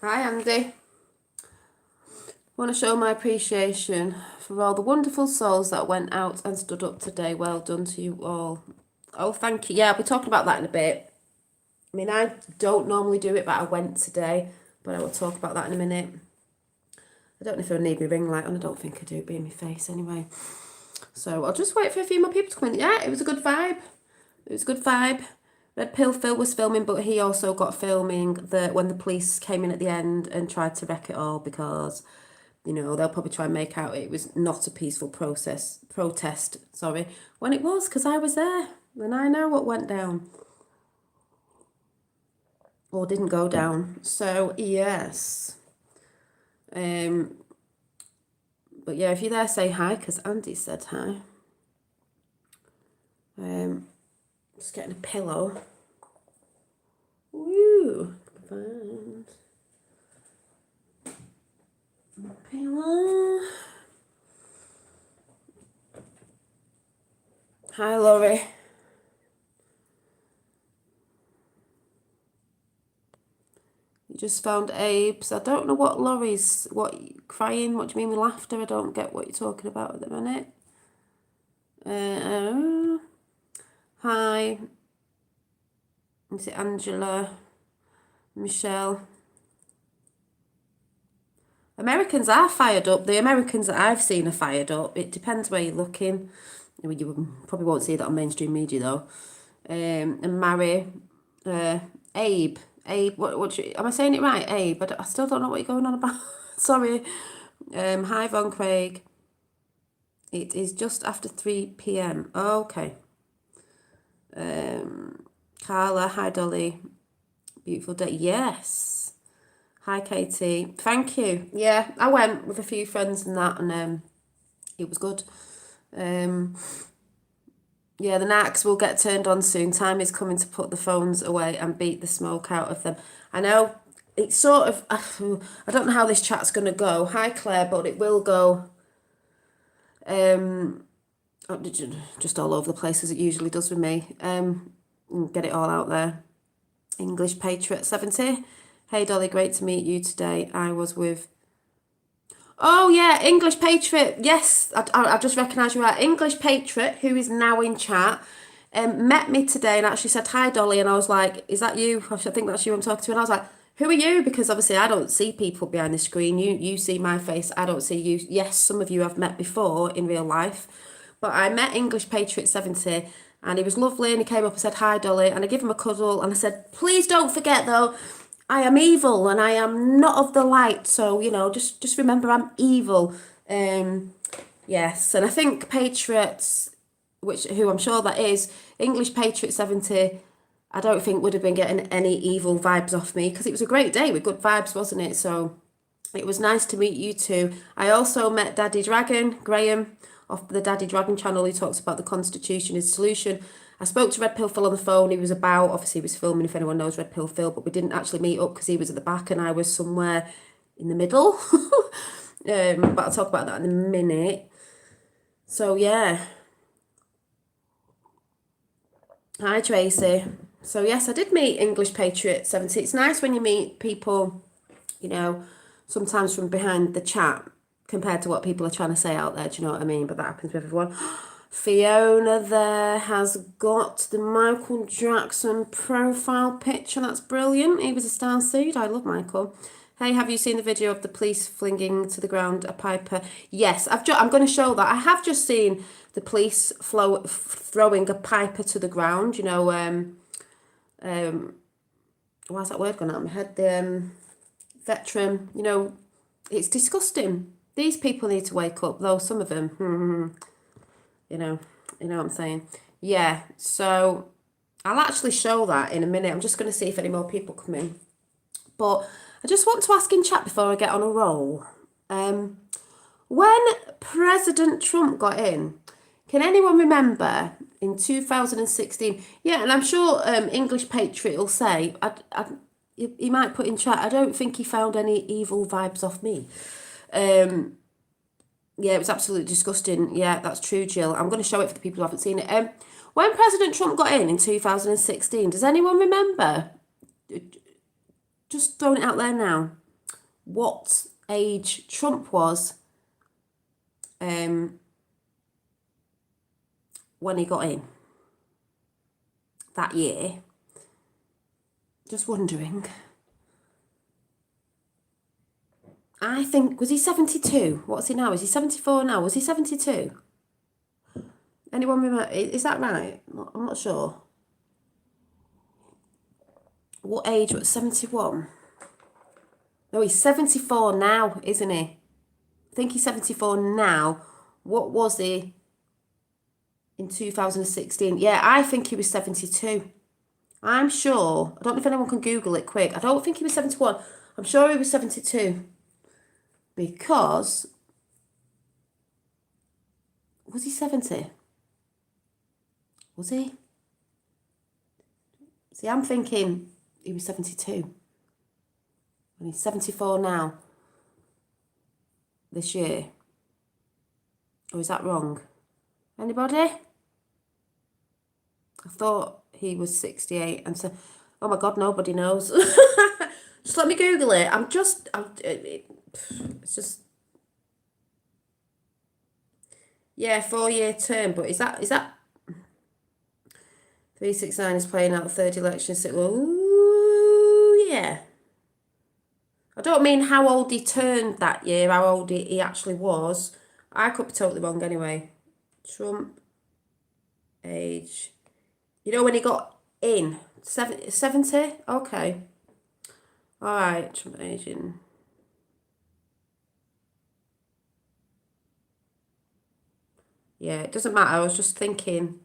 Hi Andy. Want to show my appreciation for all the wonderful souls that went out and stood up today. Well done to you all. Oh, thank you. Yeah, I'll be talking about that in a bit. I mean, I don't normally do it, but I went today. But I will talk about that in a minute. I don't know if I need my ring light on. I don't think I do. It'd be in my face anyway. So I'll just wait for a few more people to come in. Yeah, it was a good vibe. It was a good vibe. Red Pill Phil was filming, but he also got filming when the police came in at the end and tried to wreck it all because they'll probably try and make out it was not a peaceful protest, when it was, because I was there and I know what went down or didn't go down. So, yes. Um, but yeah, if you're there, say hi, because Andy said hi. Just getting a pillow. Woo! Find a pillow. Hi, Laurie. You just found Abe's. I don't know what Laurie's, crying, what do you mean with laughter? I don't get what you're talking about at the minute. Hi. Is it Angela? Michelle? Americans are fired up. The Americans that I've seen are fired up. It depends where you're looking. You probably won't see that on mainstream media though. And Mary, Abe. Am I saying it right? Abe. I still don't know what you're going on about. Sorry. Hi, Von Craig. It is just after 3 p.m. Oh, okay. Carla, hi, Dolly. Beautiful day. Yes. Hi, Katie. Thank you. Yeah, I went with a few friends and that, and it was good. Yeah, the knacks will get turned on soon. Time is coming to put the phones away and beat the smoke out of them. I know it's sort of, I don't know how this chat's going to go. Hi, Claire, but it will go just all over the place as it usually does with me. Get it all out there. English Patriot 70. Hey, Dolly, great to meet you today. I was with... Oh, yeah, English Patriot. Yes, I just recognised you are. English Patriot, who is now in chat, met me today and actually said, hi, Dolly. And I was like, is that you? I think that's you I'm talking to. And I was like, who are you? Because obviously I don't see people behind the screen. You see my face. I don't see you. Yes, some of you I've met before in real life. But I met English Patriot 70 and he was lovely and he came up and said, hi, Dolly. And I gave him a cuddle and I said, please don't forget though, I am evil and I am not of the light. So, just remember I'm evil. Yes. And I think Patriots, who I'm sure that is, English Patriot 70, I don't think would have been getting any evil vibes off me because it was a great day with good vibes, wasn't it? So it was nice to meet you too. I also met Daddy Dragon, Graham, off the Daddy Dragon channel. He talks about the Constitution is solution. I spoke to Red Pill Phil on the phone. Obviously he was filming, if anyone knows Red Pill Phil, but we didn't actually meet up because he was at the back and I was somewhere in the middle. But I'll talk about that in a minute. So yeah. Hi Tracy. So yes, I did meet English Patriot 70. It's nice when you meet people, you know, sometimes from behind the chat compared to what people are trying to say out there. Do you know what I mean? But that happens with everyone. Fiona there has got the Michael Jackson profile picture. That's brilliant. He was a star seed. I love Michael. Hey, have you seen the video of the police flinging to the ground a piper? Yes, I'm going to show that. I have just seen the police throwing a piper to the ground. Why's that word gone out of my head? The veteran. It's disgusting. These people need to wake up, though. Some of them. You know what I'm saying? Yeah, so I'll actually show that in a minute. I'm just going to see if any more people come in. But I just want to ask in chat before I get on a roll. When President Trump got in, can anyone remember in 2016? Yeah, and I'm sure English Patriot will say, he might put in chat, I don't think he found any evil vibes off me. Yeah, it was absolutely disgusting. Yeah, that's true, Jill. I'm going to show it for the people who haven't seen it. When President Trump got in 2016, does anyone remember? Just throwing it out there now. what age Trump was when he got in that year. Just wondering. I think, was he 72? What's he now? Is he 74 now? Was he 72? Anyone remember? Is that right? I'm not sure. What age was 71? No, he's 74 now, isn't he? I think he's 74 now. What was he in 2016? Yeah, I think he was 72. I'm sure. I don't know if anyone can Google it quick. I don't think he was 71. I'm sure he was 72. Because... was he 70? Was he? See, I'm thinking he was 72. And he's 74 now. This year. Or is that wrong? Anybody? I thought he was 68 and so, oh my God, nobody knows. Just let me Google it. It's just, yeah, 4-year term, but is that 369 is playing out the third election. So, ooh, yeah. I don't mean how old he turned that year, how old he actually was. I could be totally wrong anyway. Trump age. You know when he got in? 70? Okay. All right, Trump age in. Yeah, it doesn't matter. I was just thinking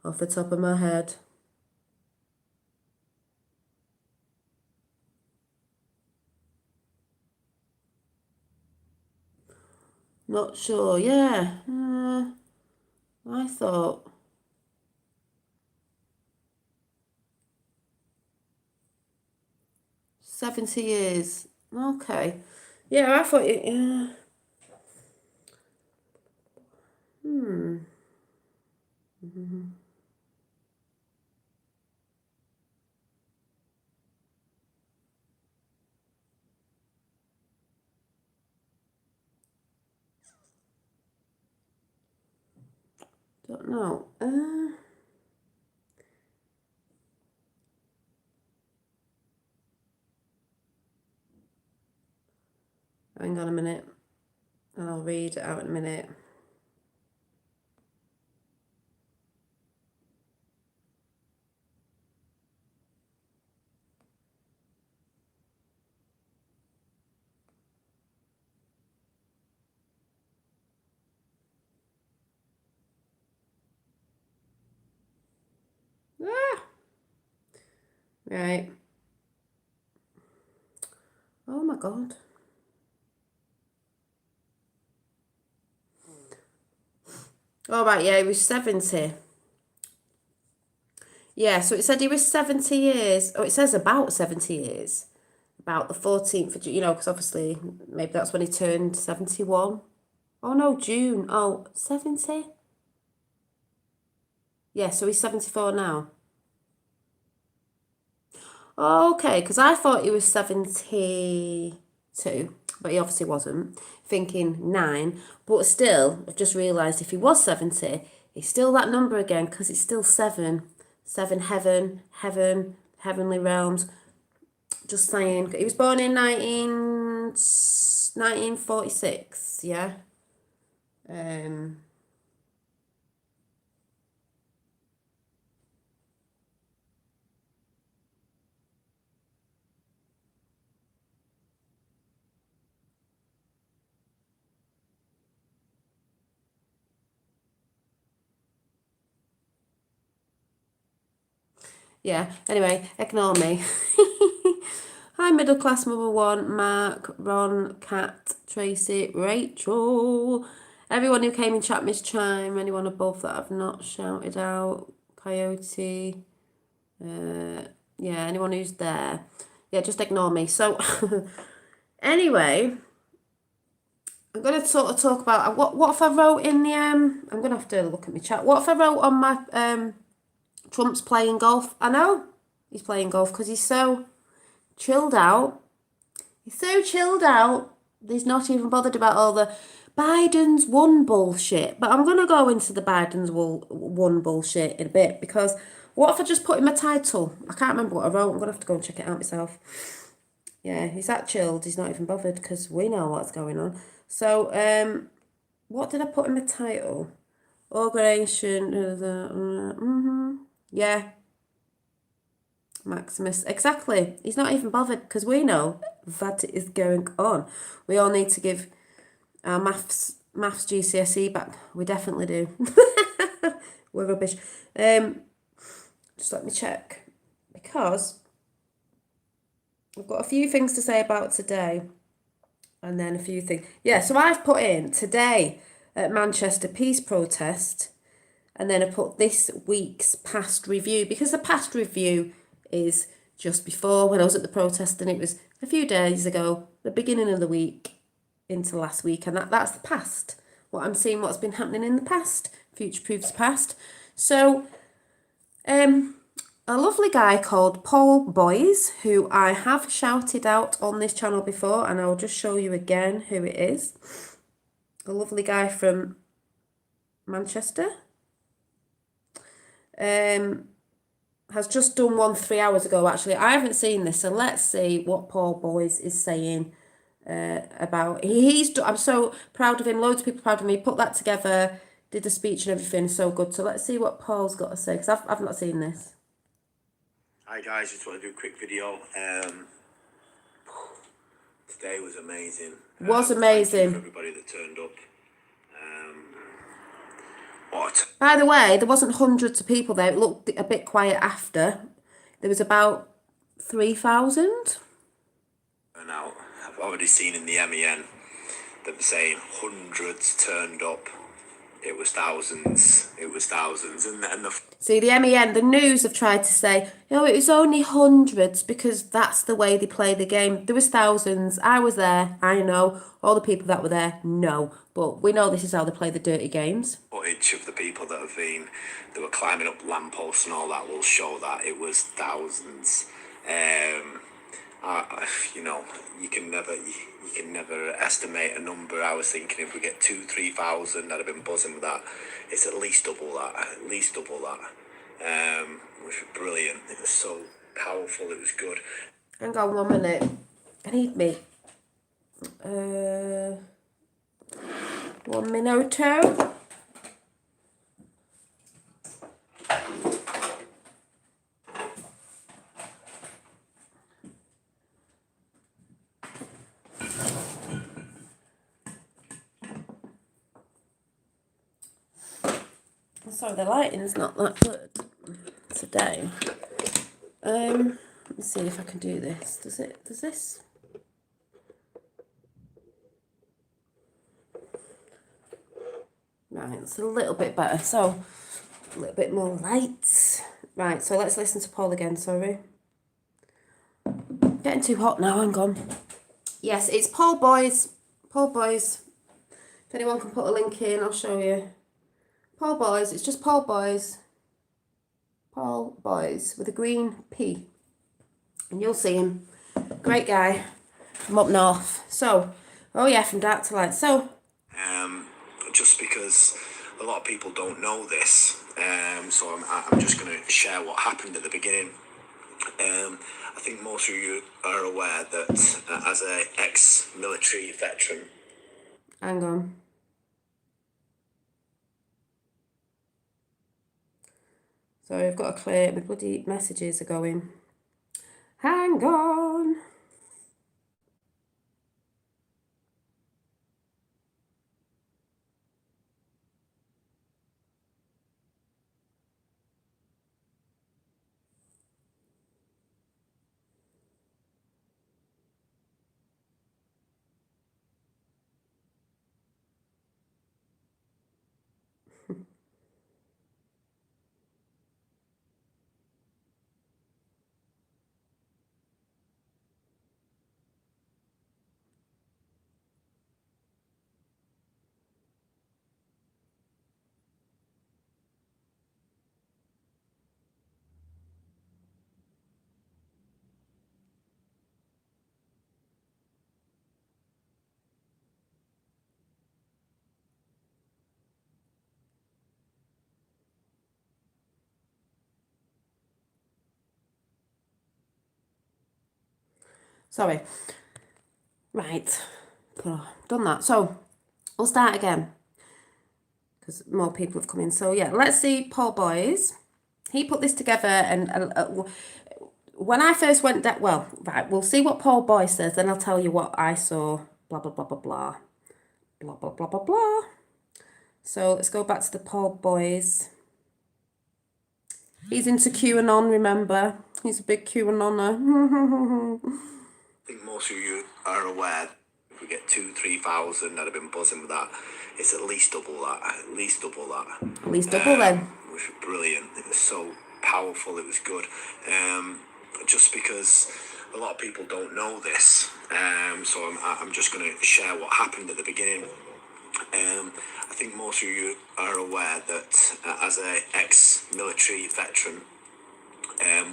off the top of my head. Not sure. Yeah. I thought... 70 years. Okay. Yeah, I thought it... Yeah. Don't know. Hang on a minute. And I'll read it out in a minute. Right. Oh my God. All right, yeah, he was 70. Yeah, so it said he was 70 years. Oh, it says about 70 years. About the 14th of June, because obviously maybe that's when he turned 71. Oh no, June. Oh, 70? Yeah, so he's 74 now. Okay, because I thought he was 72, but he obviously wasn't. Thinking 9, but still, I've just realised if he was 70, it's still that number again because it's still 7. 7, heaven, heavenly realms. Just saying. He was born in 1946, yeah? Yeah, anyway, ignore me. Hi, middle class number 1, Mark, Ron, Kat, Tracy, Rachel, everyone who came in chat, Miss Chime, anyone above that I've not shouted out, Coyote, yeah, anyone who's there. Yeah, just ignore me. So, anyway, I'm going to sort of talk about, what if I wrote in the, I'm going to have to look at my chat. What if I wrote on my, Trump's playing golf? I know he's playing golf because he's so chilled out. He's so chilled out. He's not even bothered about all the Biden's won bullshit. But I'm going to go into the Biden's won bullshit in a bit because what if I just put in my title? I can't remember what I wrote. I'm going to have to go and check it out myself. Yeah, he's that chilled. He's not even bothered because we know what's going on. So, what did I put in the title? Organisation. Yeah, Maximus. Exactly. He's not even bothered because we know that it is going on. We all need to give our maths GCSE back. We definitely do. We're rubbish. Just let me check because I've got a few things to say about today. And then a few things. Yeah, so I've put in today at Manchester peace protest, and then I put this week's past review because the past review is just before when I was at the protest, and it was a few days ago, the beginning of the week into last week, and that's the past. What I'm seeing, what's been happening in the past, future proofs past. So, a lovely guy called Paul Boys, who I have shouted out on this channel before, and I'll just show you again who it is. A lovely guy from Manchester. Has just done one 3 hours ago, actually. I haven't seen this, so let's see what Paul Boys is saying about... I'm so proud of him. Loads of people proud of me. Put that together, did the speech and everything. So good. So let's see what Paul's got to say, because I've not seen this. Hi guys, just want to do a quick video. Today was amazing. Was amazing. Thank you for everybody that turned up. By the way, there wasn't hundreds of people there. It looked a bit quiet after. There was about 3,000. And now I've already seen in the MEN them saying hundreds turned up. It was thousands. It was thousands. See, the MEN, the news have tried to say, oh, it was only hundreds because that's the way they play the game. There was thousands. I was there. I know. All the people that were there, no. But we know this is how they play the dirty games. Footage of the people that were climbing up lampposts and all that will show that it was thousands. You know, you can never estimate a number. I was thinking if we get 2,000-3,000, I'd have been buzzing with that. It's at least double that. Which was brilliant. It was so powerful. It was good. Hang on 1 minute. I need me. 1 minuto. Sorry, the lighting's not that good today. Let's see if I can do this. Does this? Right, it's a little bit better. So, a little bit more light. Right, so let's listen to Paul again, sorry. Getting too hot now, hang on. Yes, it's Paul Boys. Paul Boys. If anyone can put a link in, I'll show you. Paul Boys, it's just Paul Boys. Paul Boys with a green P. And you'll see him. Great guy from up north. So, oh yeah, from dark to light. So, just because a lot of people don't know this, so I'm just going to share what happened at the beginning. I think most of you are aware that as an ex-military veteran... Hang on. Sorry, I've got to clear. My bloody messages are going. Hang on. Sorry. Right. Oh, done that. So we'll start again because more people have come in. So yeah, let's see Paul Boyes. He put this together, and when I first went down, well, right, we'll see what Paul Boyes says, then I'll tell you what I saw. Blah, blah, blah, blah, blah. Blah, blah, blah, blah, blah. So let's go back to the Paul Boyes. He's into QAnon, remember? He's a big QAnoner. I think most of you are aware if we get 2,000-3,000 that have been buzzing with that, it's at least double that. At least double that. At least double then. Which was brilliant. It was so powerful. It was good. Just because a lot of people don't know this, so I'm just going to share what happened at the beginning. I think most of you are aware that as an ex-military veteran,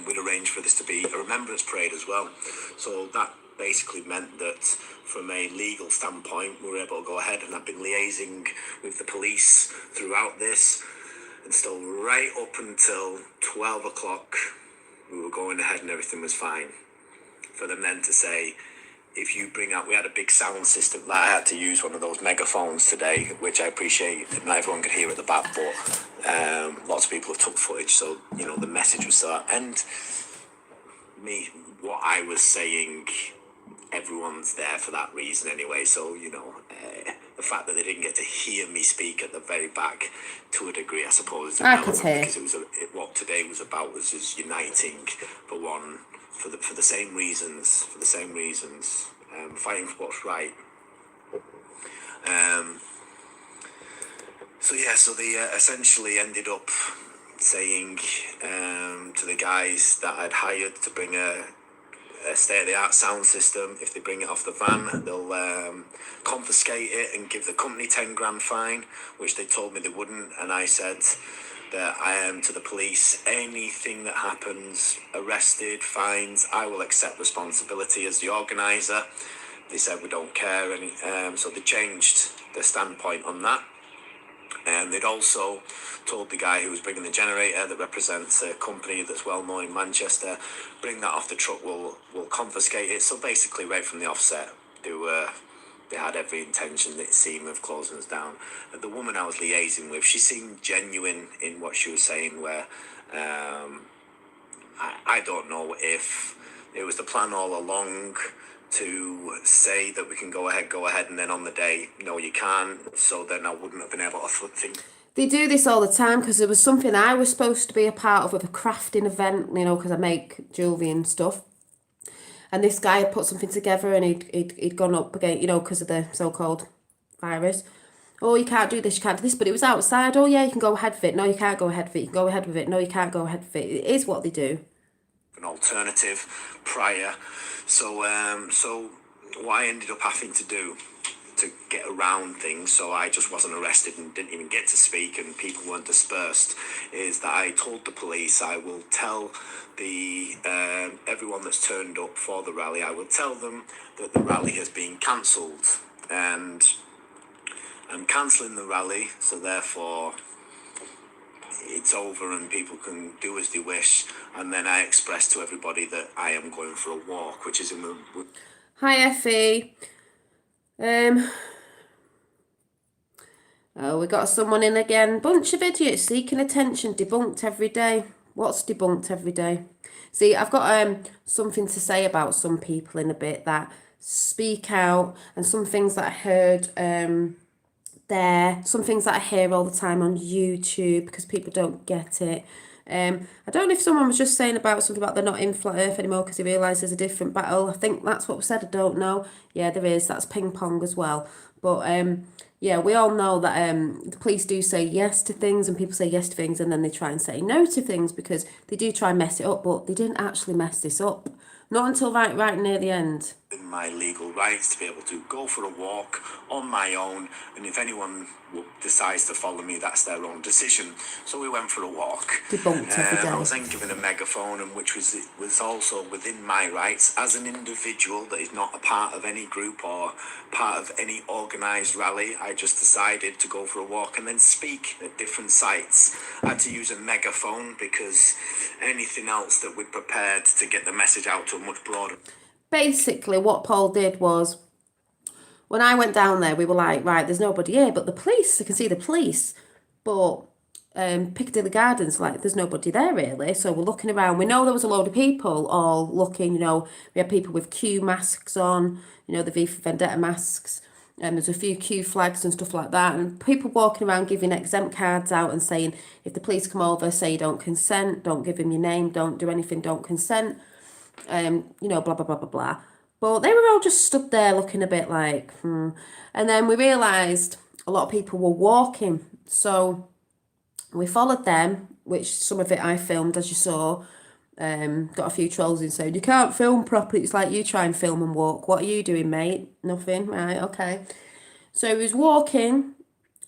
we'd arranged for this to be a remembrance parade as well. So that basically meant that from a legal standpoint, we were able to go ahead, and I've been liaising with the police throughout this, and still right up until 12 o'clock, we were going ahead and everything was fine. For them then to say, if you bring out, we had a big sound system. I had to use one of those megaphones today, which I appreciate. Not everyone could hear at the back, but lots of people have took footage, so you know the message was that. And me, what I was saying, everyone's there for that reason anyway. So you know, the fact that they didn't get to hear me speak at the very back, to a degree, I suppose, I could hear. because it was what today was about was just uniting for one. For the same reasons, fighting for what's right. So they essentially ended up saying to the guys that I'd hired to bring a state-of-the-art sound system, if they bring it off the van, they'll confiscate it and give the company 10 grand fine, which they told me they wouldn't, and I said that I am to the police, anything that happens, arrested, fines, I will accept responsibility as the organiser. They said we don't care, and so they changed their standpoint on that. And they'd also told the guy who was bringing the generator that represents a company that's well known in Manchester, bring that off the truck, we'll confiscate it. So basically right from the offset, they had every intention, it seemed, of closing us down. And the woman I was liaising with, she seemed genuine in what she was saying, where I don't know if it was the plan all along to say that we can go ahead, and then on the day, no, you can't. So then I wouldn't have been able to think. They do this all the time because there was something I was supposed to be a part of with a crafting event, you know, because I make jewellery and stuff. And this guy had put something together, and he'd gone up again, you know, because of the so-called virus. Oh, you can't do this, you can't do this. But it was outside. Oh, yeah, you can go ahead with it. No, you can't go ahead with it. You can go ahead with it. No, you can't go ahead with it. It is what they do. An alternative prior. So what I ended up having to do to get around things, so I just wasn't arrested and didn't even get to speak and people weren't dispersed, is that I told the police I will tell the everyone that's turned up for the rally, I will tell them that the rally has been cancelled, and I'm cancelling the rally, so therefore it's over and people can do as they wish. And then I expressed to everybody that I am going for a walk, which is in the... Hi, Effie. Oh, we got someone in again. Bunch of idiots seeking attention. Debunked every day. What's debunked every day? See, I've got something to say about some people in a bit that speak out, and some things that I heard there, some things that I hear all the time on YouTube because people don't get it. I don't know if someone was just saying about something about they're not in Flat Earth anymore because they realise there's a different battle. I think that's what was said. I don't know. Yeah, there is. That's ping pong as well. But yeah, we all know that the police do say yes to things, and people say yes to things, and then they try and say no to things because they do try and mess it up, but they didn't actually mess this up. Not until right near the end. My legal rights to be able to go for a walk on my own, and if anyone decides to follow me, that's their own decision. So we went for a walk. Debunked every day. I was then given a megaphone, and which was also within my rights as an individual that is not a part of any group or part of any organised rally. I just decided to go for a walk and then speak at different sites. I had to use a megaphone because anything else that we'd prepared to get the message out to a much broader... basically what Paul did was, when I went down there, we were like, right, there's nobody here, but the police, I can see the police, but Piccadilly Gardens, like, there's nobody there really. So we're looking around. We know there was a load of people all looking, we had people with Q masks on, the V for Vendetta masks. And there's a few Q flags and stuff like that. And people walking around giving exempt cards out and saying, if the police come over, say you don't consent, don't give them your name, don't do anything, don't consent, blah, blah, blah, blah, blah. But they were all just stood there looking a bit like, And then we realised a lot of people were walking. So we followed them, which some of it I filmed, as you saw. Got a few trolls in saying, you can't film properly. It's like, you try and film and walk. What are you doing, mate? Nothing. Right, okay. So he was walking,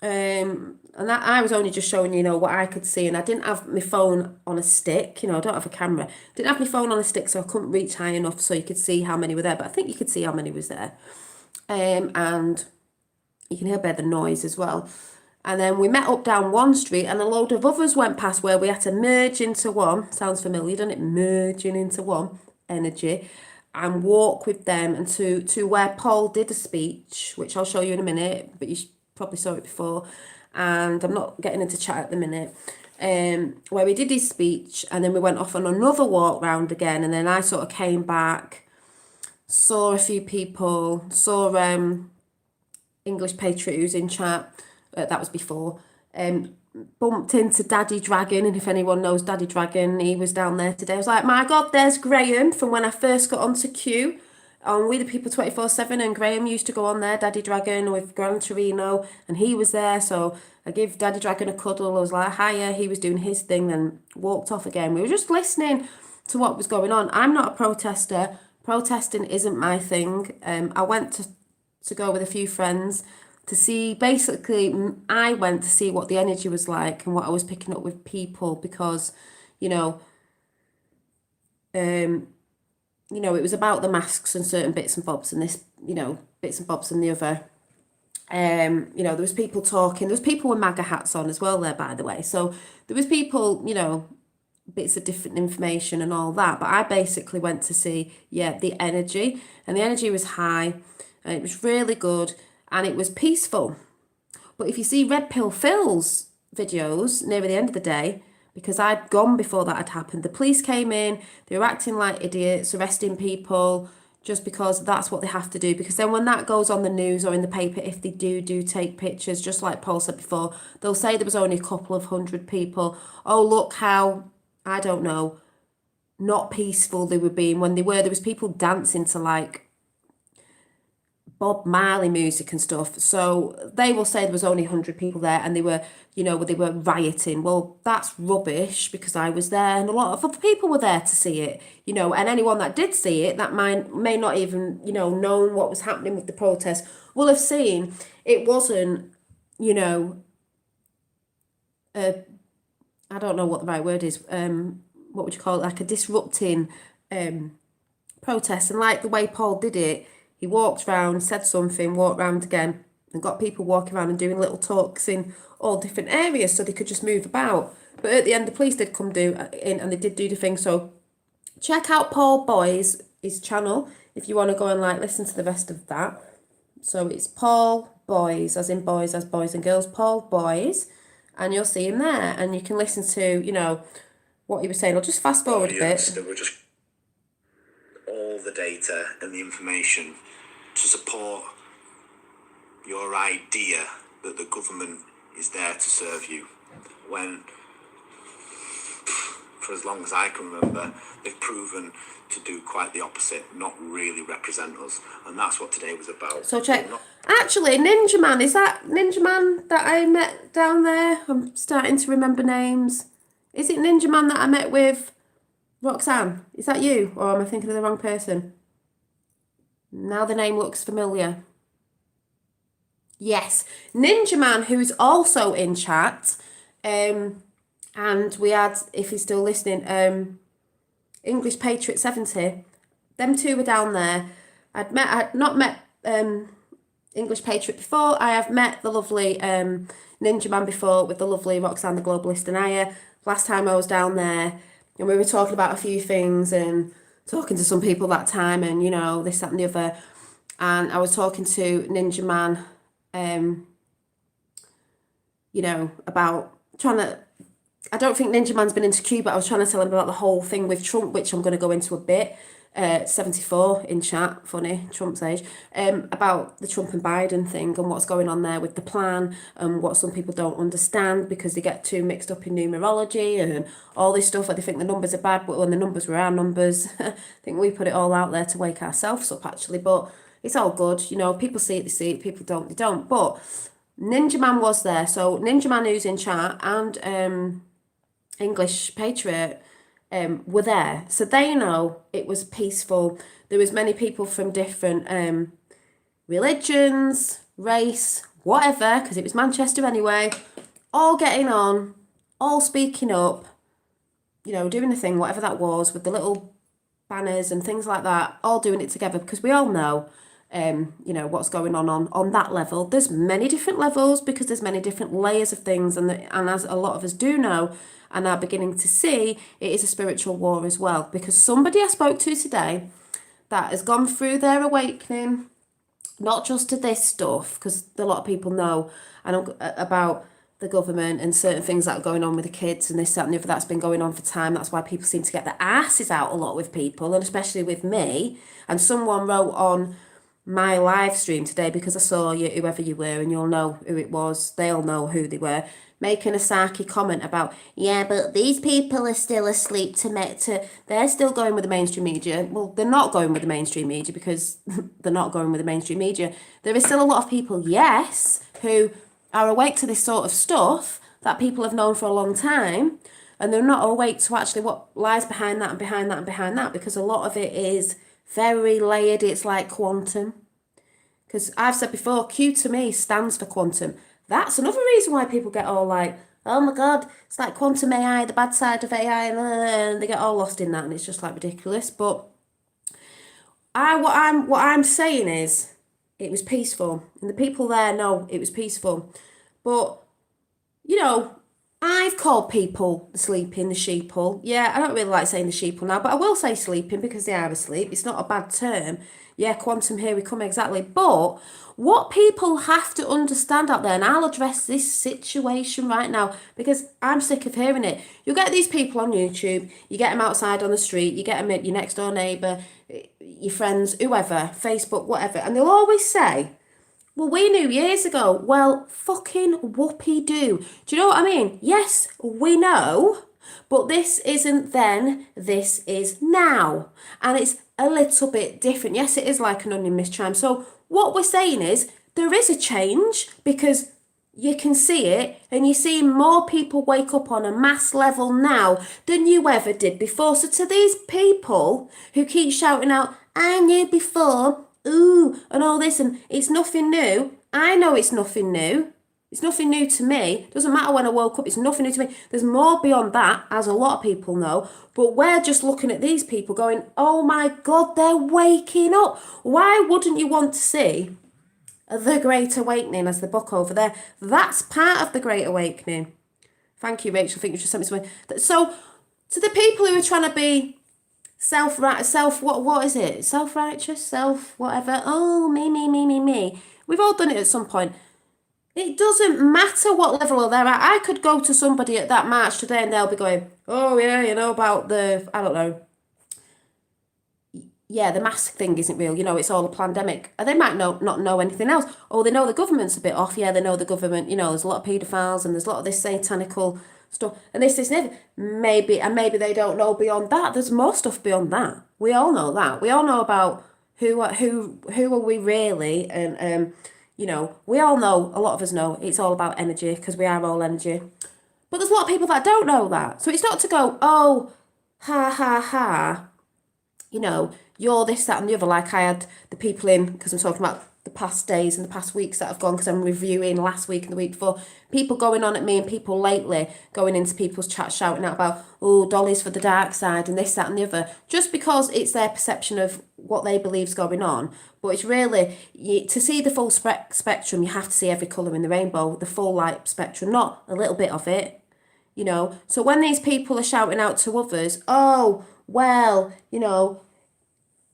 and that I was only just showing what I could see, and I didn't have my phone on a stick. I don't have a camera. Didn't have my phone on a stick, so I couldn't reach high enough so you could see how many were there. But I think you could see how many was there, and you can hear by the noise as well. And then we met up down one street, and a load of others went past where we had to merge into one. Sounds familiar, doesn't it? Merging into one energy, and walk with them and to where Paul did a speech, which I'll show you in a minute, but you probably saw it before. And I'm not getting into chat at the minute. Where he did his speech, and then we went off on another walk round again, and then I sort of came back, saw a few people, saw English Patriot who's in chat. That was before. Bumped into Daddy Dragon, and if anyone knows Daddy Dragon, he was down there today. I was like, my God, there's Graham from when I first got onto Q on We the People 24/7, and Graham used to go on there, Daddy Dragon, with Gran Torino, and he was there. So I gave Daddy Dragon a cuddle. I was like, hiya, he was doing his thing, then walked off again. We were just listening to what was going on. I'm not a protester. Protesting isn't my thing. I went to go with a few friends to see, basically, I went to see what the energy was like and what I was picking up with people, because, it was about the masks and certain bits and bobs and this, bits and bobs and the other. There was people talking. There was people with MAGA hats on as well there, by the way. So there was people, bits of different information and all that. But I basically went to see, the energy. And the energy was high. And it was really good. And it was peaceful. But if you see Red Pill Phil's videos near the end of the day, because I'd gone before that had happened, the police came in, they were acting like idiots, arresting people, just because that's what they have to do. Because then when that goes on the news or in the paper, if they do take pictures, just like Paul said before, they'll say there was only a couple of hundred people. Oh, look how, I don't know, not peaceful they were being. When there was people dancing to like Bob Marley music and stuff. So they will say there was only 100 people there, and they were rioting. Well, that's rubbish, because I was there and a lot of other people were there to see it, and anyone that did see it that may not even, known what was happening with the protest, will have seen it wasn't, I don't know what the right word is. What would you call it? Like a disrupting protest. And like the way Paul did it, he walked round, said something, walked round again, and got people walking around and doing little talks in all different areas so they could just move about. But at the end, the police did come in and they did do the thing. So check out Paul Boys, his channel, if you want to go and listen to the rest of that. So it's Paul Boys, as in boys, as boys and girls, Paul Boys, and you'll see him there, and you can listen to, what he was saying. I'll just fast forward a bit. There were just all the data and the information to support your idea that the government is there to serve you, when, for as long as I can remember, they've proven to do quite the opposite, not really represent us. And that's what today was about. So check. Actually, Ninja Man, is that Ninja Man that I met down there? I'm starting to remember names. Is it Ninja Man that I met with Roxanne? Is that you? Or am I thinking of the wrong person? Now the name looks familiar. Yes, Ninja Man, who's also in chat. And we had, if he's still listening, English Patriot 70. Them two were down there. I'd not met English Patriot before. I have met the lovely Ninja Man before, with the lovely Roxanne the Globalist and Aya. Last time I was down there, and we were talking about a few things, and talking to some people that time, and you know, this, that, and the other. And I was talking to Ninja Man, you know, about trying to. I don't think Ninja Man's been into Q, but I was trying to tell him about the whole thing with Trump, which I'm going to go into a bit. 74 in chat, funny, Trump's age, about the Trump and Biden thing and what's going on there with the plan and what some people don't understand because they get too mixed up in numerology and all this stuff. They think the numbers are bad, but when the numbers were our numbers, I think we put it all out there to wake ourselves up, actually. But it's all good, you know, people see it, they see it, people don't, they don't. But Ninja Man was there. So Ninja Man, who's in chat, and English Patriot were there, so they know it was peaceful. There was many people from different religions, race, whatever, because it was Manchester anyway, all getting on, all speaking up, you know, doing the thing, whatever that was, with the little banners and things like that, all doing it together, because we all know you know, what's going on that level. There's many different levels because there's many different layers of things, and as a lot of us do know and are beginning to see, it is a spiritual war as well. Because somebody I spoke to today that has gone through their awakening, not just to this stuff, because a lot of people know about the government and certain things that are going on with the kids and this, that, and the other. That's been going on for time. That's why people seem to get their asses out a lot with people, and especially with me. And someone wrote on my live stream today, because I saw you, whoever you were, and you'll know who it was, they'll know who they were, making a sarky comment about, yeah, but these people are still asleep they're still going with the mainstream media. Well, they're not going with the mainstream media because they're not going with the mainstream media. There is still a lot of people, yes, who are awake to this sort of stuff that people have known for a long time, and they're not awake to actually what lies behind that and behind that and behind that, because a lot of it is very layered. It's like quantum. Because I've said before, Q to me stands for quantum. That's another reason why people get all like, oh my God, it's like quantum AI, the bad side of AI, and they get all lost in that, and it's just like ridiculous. But what I'm saying is, it was peaceful, and the people there know it was peaceful. But you know, I've called people the sleeping, the sheeple. Yeah, I don't really like saying the sheeple now, but I will say sleeping because they are asleep. It's not a bad term. Yeah, quantum, here we come, exactly. But what people have to understand out there, and I'll address this situation right now because I'm sick of hearing it. You get these people on YouTube, you get them outside on the street, you get them at your next door neighbour, your friends, whoever, Facebook, whatever, and they'll always say, well, we knew years ago. Well, fucking whoopee do. Do you know what I mean? Yes, we know, but this isn't then, this is now. And it's a little bit different. Yes, it is like an onion mischime. So what we're saying is there is a change because you can see it, and you see more people wake up on a mass level now than you ever did before. So to these people who keep shouting out, I knew before, ooh, and all this, and it's nothing new. I know it's nothing new. It's nothing new to me. Doesn't matter when I woke up, it's nothing new to me. There's more beyond that, as a lot of people know. But we're just looking at these people going, oh my God, they're waking up. Why wouldn't you want to see The Great Awakening as the book over there? That's part of The Great Awakening. Thank you, Rachel. I think you just sent me something. So, to the people who are trying to be what is it? Self-righteous, whatever. Oh, me. We've all done it at some point. It doesn't matter what level they're at. I could go to somebody at that march today and they'll be going, oh yeah, you know about the, I don't know. Yeah, the mask thing isn't real. You know, it's all a pandemic. And they might not know anything else. Oh, they know the government's a bit off. Yeah, they know the government, you know, there's a lot of paedophiles and there's a lot of this satanical stuff. And this, and maybe they don't know beyond that. There's more stuff beyond that. We all know that. We all know about who are we really, and you know, we all know, a lot of us know, it's all about energy because we are all energy. But there's a lot of people that don't know that. So it's not to go, oh, ha, you know, you're this, that, and the other. Like I had the people in, because I'm talking about the past days and the past weeks that have gone, because I'm reviewing last week and the week before, people going on at me and people lately going into people's chat shouting out about, oh, Dolly's for the dark side and this, that, and the other, just because it's their perception of what they believe's going on. But it's really, to see the full spectrum, you have to see every colour in the rainbow, the full light spectrum, not a little bit of it, you know. So when these people are shouting out to others, oh, well, you know,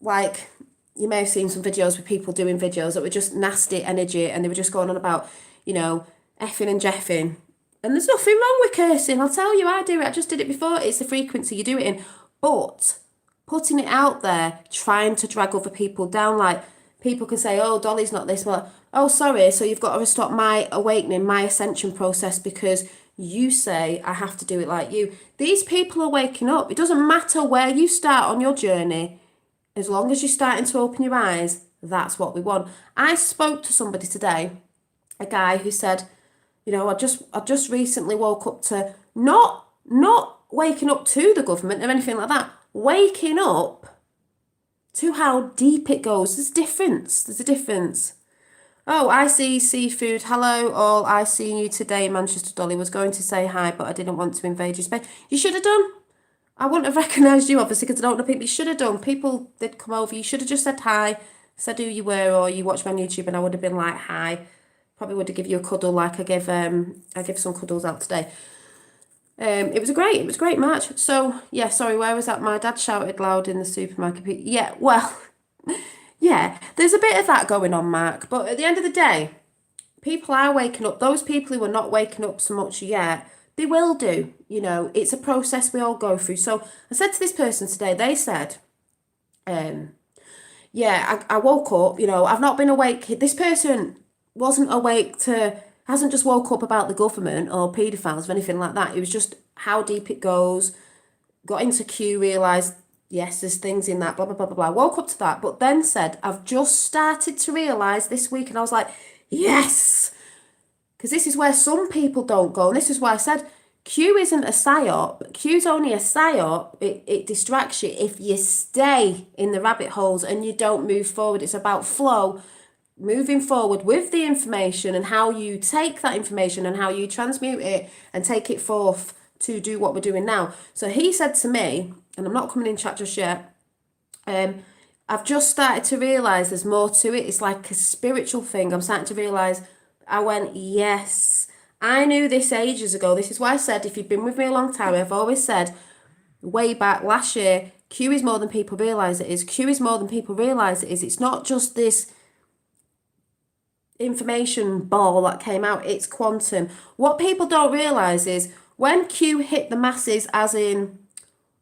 like, you may have seen some videos with people doing videos that were just nasty energy, and they were just going on about, effing and jeffing. And there's nothing wrong with cursing. I'll tell you, I do it. I just did it before. It's the frequency you do it in. But putting it out there, trying to drag other people down, like, people can say, oh, Dolly's not this. Well, oh, sorry, so you've got to stop my awakening, my ascension process because you say I have to do it like you. These people are waking up. It doesn't matter where you start on your journey. As long as you're starting to open your eyes, that's what we want. I spoke to somebody today, a guy who said, I just recently woke up to not waking up to the government or anything like that, waking up to how deep it goes. There's a difference. Oh, I see seafood. Hello, all. I seen you today in Manchester, Dolly. Was going to say hi, but I didn't want to invade your space. You should have done. I wouldn't have recognised you, obviously, because I don't know people. You should have done. People did come over. You should have just said hi, said who you were, or you watched me on YouTube, and I would have been like, hi. Probably would have given you a cuddle, like I give some cuddles out today. It was a great match. So yeah, sorry, where was that? My dad shouted loud in the supermarket. Yeah, well, yeah, there's a bit of that going on, Mark. But at the end of the day, people are waking up. Those people who are not waking up so much yet, they will do. It's a process we all go through. So I said to this person today, they said, yeah, I woke up, I've not been awake. This person wasn't awake hasn't just woke up about the government or paedophiles or anything like that. It was just how deep it goes, got into Q, realised, yes, there's things in that, blah, blah, blah, blah, blah. Woke up to that, but then said, I've just started to realise this week, and I was like, yes! Because this is where some people don't go, and this is why I said, Q isn't a psyop. Q's only a psyop. It distracts you if you stay in the rabbit holes and you don't move forward. It's about flow, moving forward with the information and how you take that information and how you transmute it and take it forth to do what we're doing now. So he said to me, and I'm not coming in chat just yet, I've just started to realise there's more to it. It's like a spiritual thing. I'm starting to realise. I went, yes, I knew this ages ago. This is why I said, if you've been with me a long time, I've always said, way back last year, Q is more than people realise it is. Q is more than people realise it is. It's not just this information ball that came out, it's quantum. What people don't realise is when Q hit the masses, as in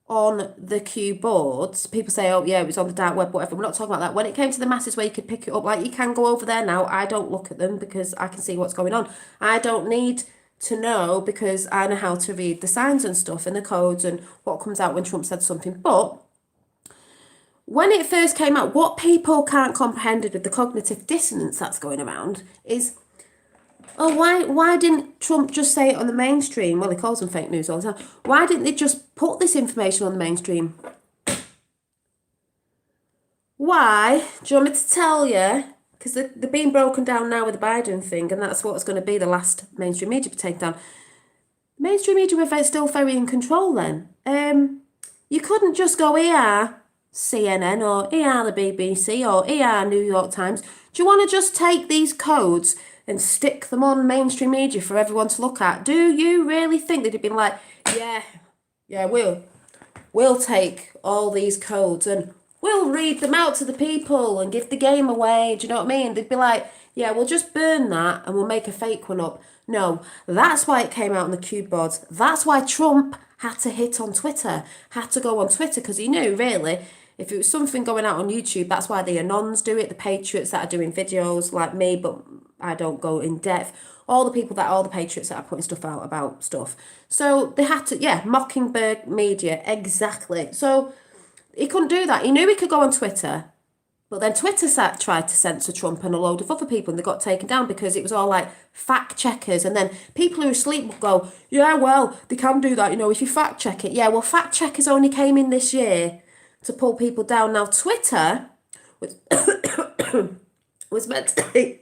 on the Q boards, people say, oh yeah, it was on the dark web, whatever. We're not talking about that. When it came to the masses where you could pick it up, like you can go over there now, I don't look at them because I can see what's going on. I don't need to know because I know how to read the signs and stuff and the codes and what comes out when Trump said something. But when it first came out, what people can't comprehend with the cognitive dissonance that's going around is, oh, why didn't Trump just say it on the mainstream? Well, he calls them fake news all the time. Why didn't they just put this information on the mainstream? Why? Do you want me to tell you? Because they're being broken down now with the Biden thing, and that's what's going to be the last mainstream media to be taken down. Mainstream media were still very in control then. You couldn't just go here, CNN, or here the BBC, or here New York Times. Do you want to just take these codes and stick them on mainstream media for everyone to look at? Do you really think they'd have been like, yeah, we'll take all these codes and we'll read them out to the people and give the game away? Do you know what I mean? They'd be like, yeah, we'll just burn that and we'll make a fake one up. No, that's why it came out on the cube boards. That's why Trump had to hit on Twitter, had to go on Twitter, because he knew, really, if it was something going out on YouTube, that's why the Anons do it, the Patriots that are doing videos like me, but I don't go in depth. All the Patriots that are putting stuff out about stuff. So they had to, Mockingbird Media, exactly. So he couldn't do that. He knew he could go on Twitter, but then Twitter tried to censor Trump and a load of other people, and they got taken down because it was all like fact checkers. And then people who are asleep would go, yeah, well, they can do that, if you fact check it. Yeah, well, fact checkers only came in this year to pull people down. Now, Twitter was, was meant to be...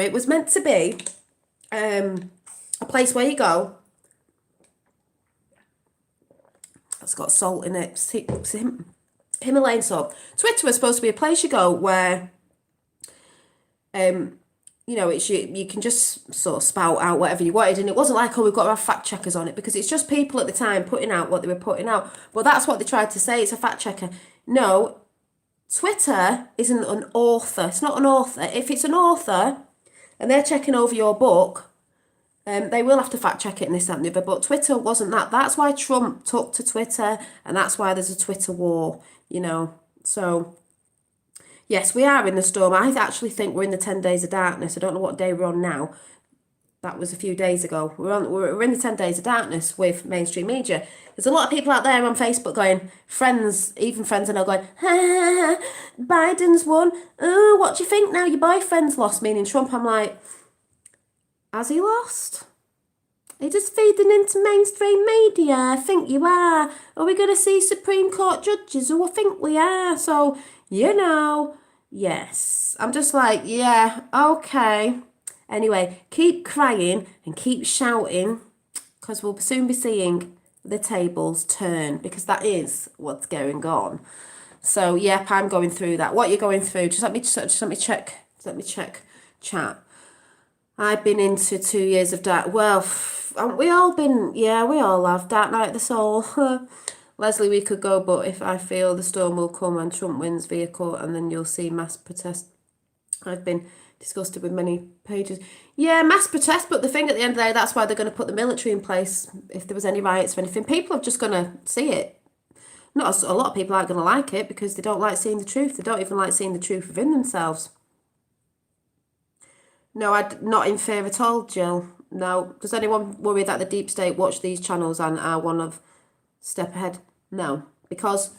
it was meant to be a place where you go. It's got salt in it. Himalayan salt. Twitter was supposed to be a place you go where it's you can just sort of spout out whatever you wanted, and it wasn't like, oh, we've got to have fact checkers on it, because it's just people at the time putting out what they were putting out. But that's what they tried to say, it's a fact checker. No, Twitter isn't an author. It's not an author. If it's an author and they're checking over your book, they will have to fact check it and this, that, and the other. But Twitter wasn't that. That's why Trump took to Twitter, and that's why there's a Twitter war, So, yes, we are in the storm. I actually think we're in the 10 days of darkness. I don't know what day we're on now. That was a few days ago. We're in the 10 days of darkness with mainstream media. There's a lot of people out there on Facebook going, even friends I know going, ha, Biden's won. Oh, what do you think now? Your boyfriend's lost, meaning Trump. I'm like, has he lost? Are you just feeding into mainstream media? I think you are. Are we going to see Supreme Court judges? Oh, I think we are. So, yes. I'm just like, yeah, okay. Anyway, keep crying and keep shouting, because we'll soon be seeing the tables turn, because that is what's going on. So, yep, I'm going through that. What you're going through, just let me check chat. I've been into 2 years of dark. Well, haven't we all been? Yeah, we all have. Dark night of the soul. Leslie, we could go, but if I feel the storm will come and Trump wins via court, and then you'll see mass protest. I've been disgusted with many pages. Yeah, mass protest, but the thing at the end of the day, that's why they're going to put the military in place if there was any riots or anything. People are just going to see it. Not a lot of people aren't going to like it, because they don't like seeing the truth. They don't even like seeing the truth within themselves. No, I'm not in fear at all, Jill. No. Does anyone worry that the deep state watch these channels and are one of step ahead? No, because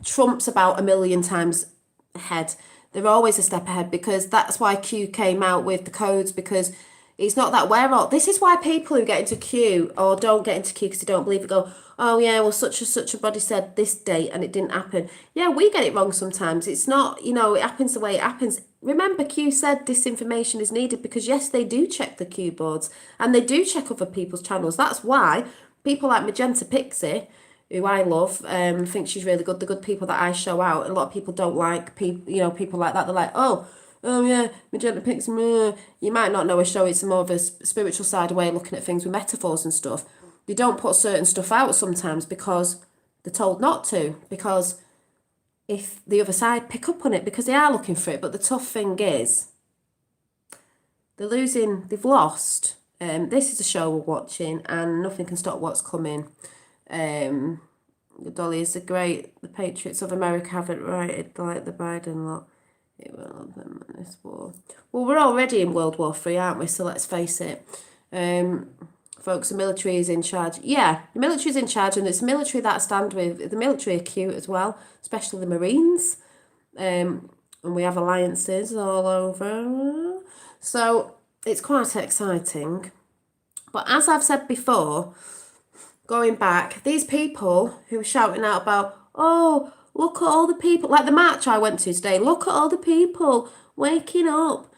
Trump's about a million times ahead. They're always a step ahead, because that's why Q came out with the codes, because it's not that we're all. This is why people who get into Q or don't get into Q because they don't believe it go, oh yeah, well such and such a body said this date and it didn't happen. Yeah, we get it wrong sometimes. It's not, it happens the way it happens. Remember, Q said disinformation is needed, because yes, they do check the Q boards and they do check other people's channels. That's why people like Magenta Pixie, who I love, think she's really good. The good people that I show out. A lot of people don't like people like that. They're like, oh yeah, Magenta Pixie. You might not know a show. It's more of a spiritual side way of looking at things with metaphors and stuff. They don't put certain stuff out sometimes because they're told not to. Because if the other side pick up on it, because they are looking for it. But the tough thing is, they've lost. This is a show we're watching, and nothing can stop what's coming. Dolly is the Patriots of America haven't righted like the Biden lot. It will have them in this war. Well, we're already in World War III, aren't we? So let's face it. Folks, the military is in charge. Yeah, the military is in charge, and it's the military that I stand with. The military are cute as well, especially the Marines. And we have alliances all over. So it's quite exciting. But as I've said before, going back, these people who were shouting out about, oh, look at all the people, like the march I went to today, look at all the people waking up,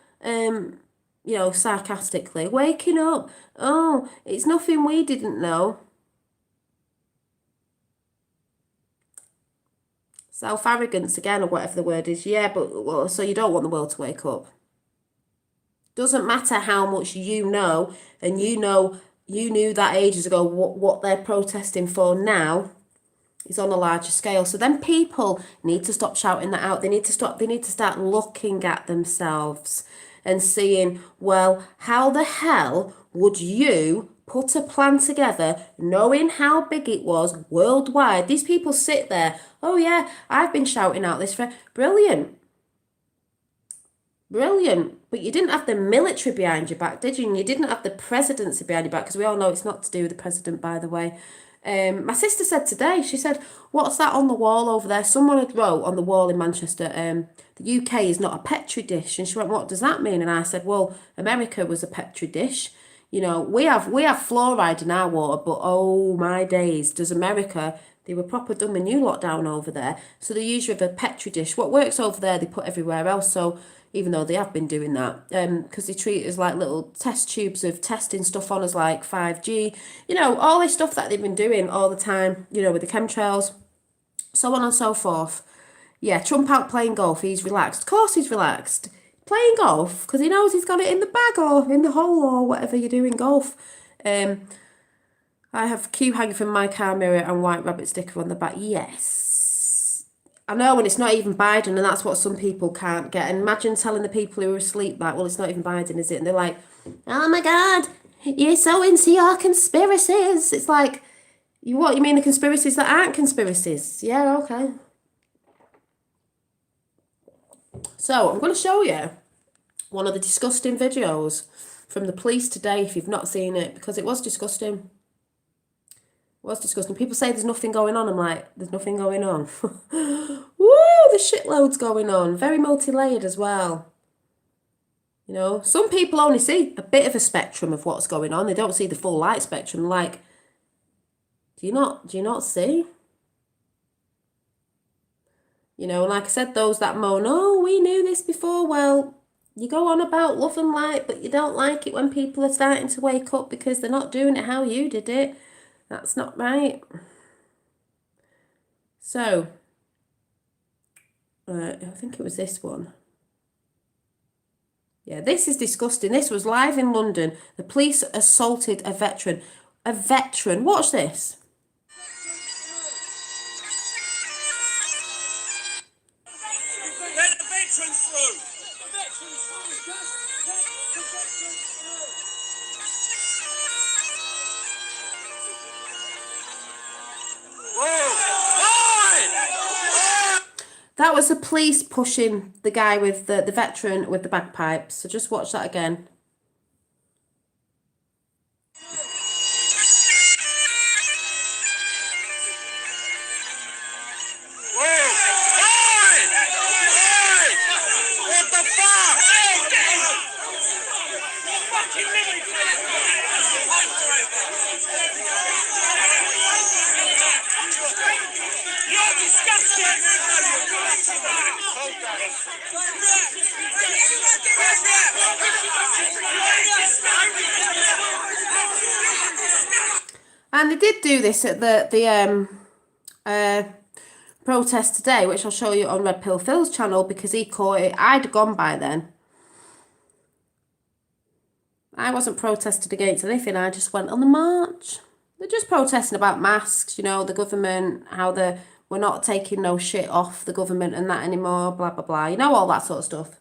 sarcastically, waking up. Oh, it's nothing we didn't know. Self-arrogance again, or whatever the word is. Yeah, but so you don't want the world to wake up. Doesn't matter how much you know, and you knew that ages ago what they're protesting for now is on a larger scale. So then people need to stop shouting that out. They need to start looking at themselves and seeing, well, how the hell would you put a plan together knowing how big it was worldwide? These people sit there, oh yeah, I've been shouting out this for brilliant. But you didn't have the military behind your back, did you? And you didn't have the presidency behind your back, because we all know it's not to do with the president, by the way. My sister said today, she said, what's that on the wall over there? Someone had wrote on the wall in Manchester, the UK is not a petri dish. And she went, what does that mean? And I said, well, America was a petri dish. We have fluoride in our water, but oh my days, does America, they were proper dumb and you lockdown over there. So they use you with a petri dish. What works over there, they put everywhere else. So even though they have been doing that, because they treat it as like little test tubes of testing stuff on us, like 5G, all this stuff that they've been doing all the time, with the chemtrails, so on and so forth. Yeah, Trump out playing golf. He's relaxed. Of course he's relaxed. Playing golf because he knows he's got it in the bag or in the hole or whatever you do in golf. Um, I have Q hanging from my car mirror and white rabbit sticker on the back. Yes. I know, and it's not even Biden, and that's what some people can't get. And imagine telling the people who are asleep that, well, it's not even Biden, is it? And they're like, oh my God, you're so into your conspiracies. It's like, what, you mean the conspiracies that aren't conspiracies? Yeah, okay. So I'm going to show you one of the disgusting videos from the police today if you've not seen it, because it was disgusting. It was disgusting. People say there's nothing going on. I'm like, there's nothing going on. Woo, there's shitloads going on. Very multi-layered as well. You know, some people only see a bit of a spectrum of what's going on. They don't see the full light spectrum. Like, do you not see? You know, like I said, those that moan, oh, we knew this before. Well, you go on about love and light, but you don't like it when people are starting to wake up because they're not doing it how you did it. That's not right. So, I think it was this one. Yeah, this is disgusting. This was live in London. The police assaulted a veteran. A veteran. Watch this. Let the veterans through. The veterans through. Just let the veterans through. That was the police pushing the guy with the veteran with the bagpipes. So just watch that again. What the fuck? You're disgusting. And they did do this at the protest today, which I'll show you on Red Pill Phil's channel because he caught it. I'd gone by then. I wasn't protested against anything. I just went on the march. They're just protesting about masks, you know, the government, how we're not taking no shit off the government and that anymore, blah, blah, blah. You know, all that sort of stuff.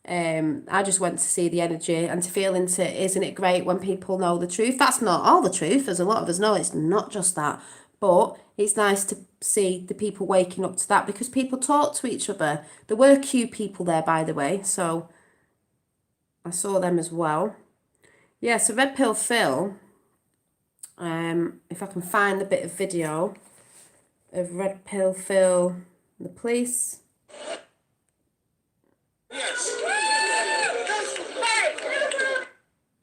I just went to see the energy and to feel into, isn't it great when people know the truth? That's not all the truth, as a lot of us know. It's not just that. But it's nice to see the people waking up to that because people talk to each other. There were Q people there, by the way, so I saw them as well. Yeah, so Red Pill Phil, if I can find the bit of video of Red Pill Phil, the police. Yes.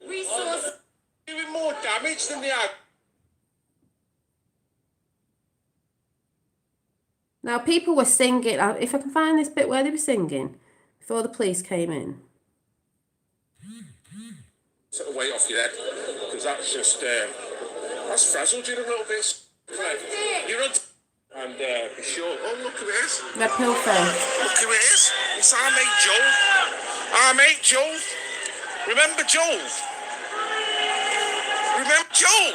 Resource doing more damage than the ag. Now, people were singing, if I can find this bit where they were singing, before the police came in. Sort of weight off your head, because that's just, that's frazzled you a little bit. You're on and be sure. Oh, look who it is. Red Pill Phil. Look who it is. It's our mate Joel. Our mate Joel. Remember Joel? Remember Joel?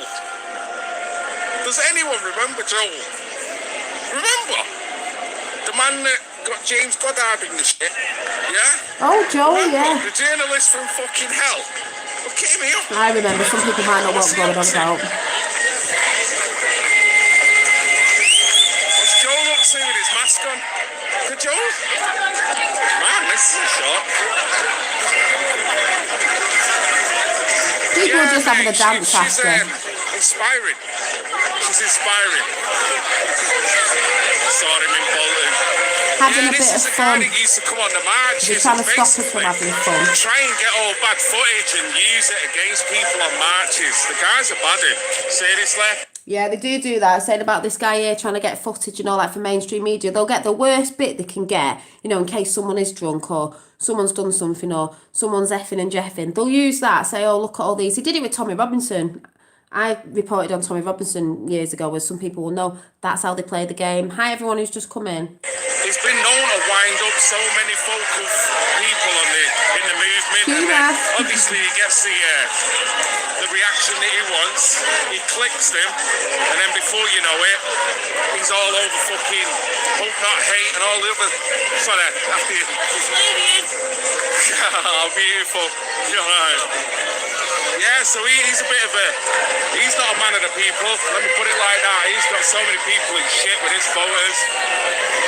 Does anyone remember Joel? Remember? The man that got James Goddard in the shit, yeah? Oh, Joel, yeah. The journalist from fucking hell. Look at him here. I remember. Some people might not know what I'm going on about. What's Joel up to with his mask on? Good Joel? Man, this is a shot. People are just having a dance she's after. inspiring. She's inspiring. I saw him in Bolton. Having a bit this of is a guy fun. that used to come on the marches. They're trying to stop us basically from having fun. try and get all bad footage and use it against people on marches. The guy's a baddie. Seriously. Yeah, they do that. Saying about this guy here trying to get footage, you know, like for mainstream media. They'll get the worst bit they can get, you know, in case someone is drunk or someone's done something or someone's effing and jeffing. They'll use that, say, oh, look at all these. He did it with Tommy Robinson. I reported on Tommy Robinson years ago, as some people will know, that's how they play the game. Hi everyone who's just come in. He's been known to wind up so many focal people in the movement, and then obviously he gets the reaction that he wants. He clicks them, and then before you know it, he's all over fucking hope not hate and all the other. Sorry, after you. Oh, beautiful. Yeah, so he's a bit of he's not a man of the people, let me put it like that. He's got so many people in shit with his photos,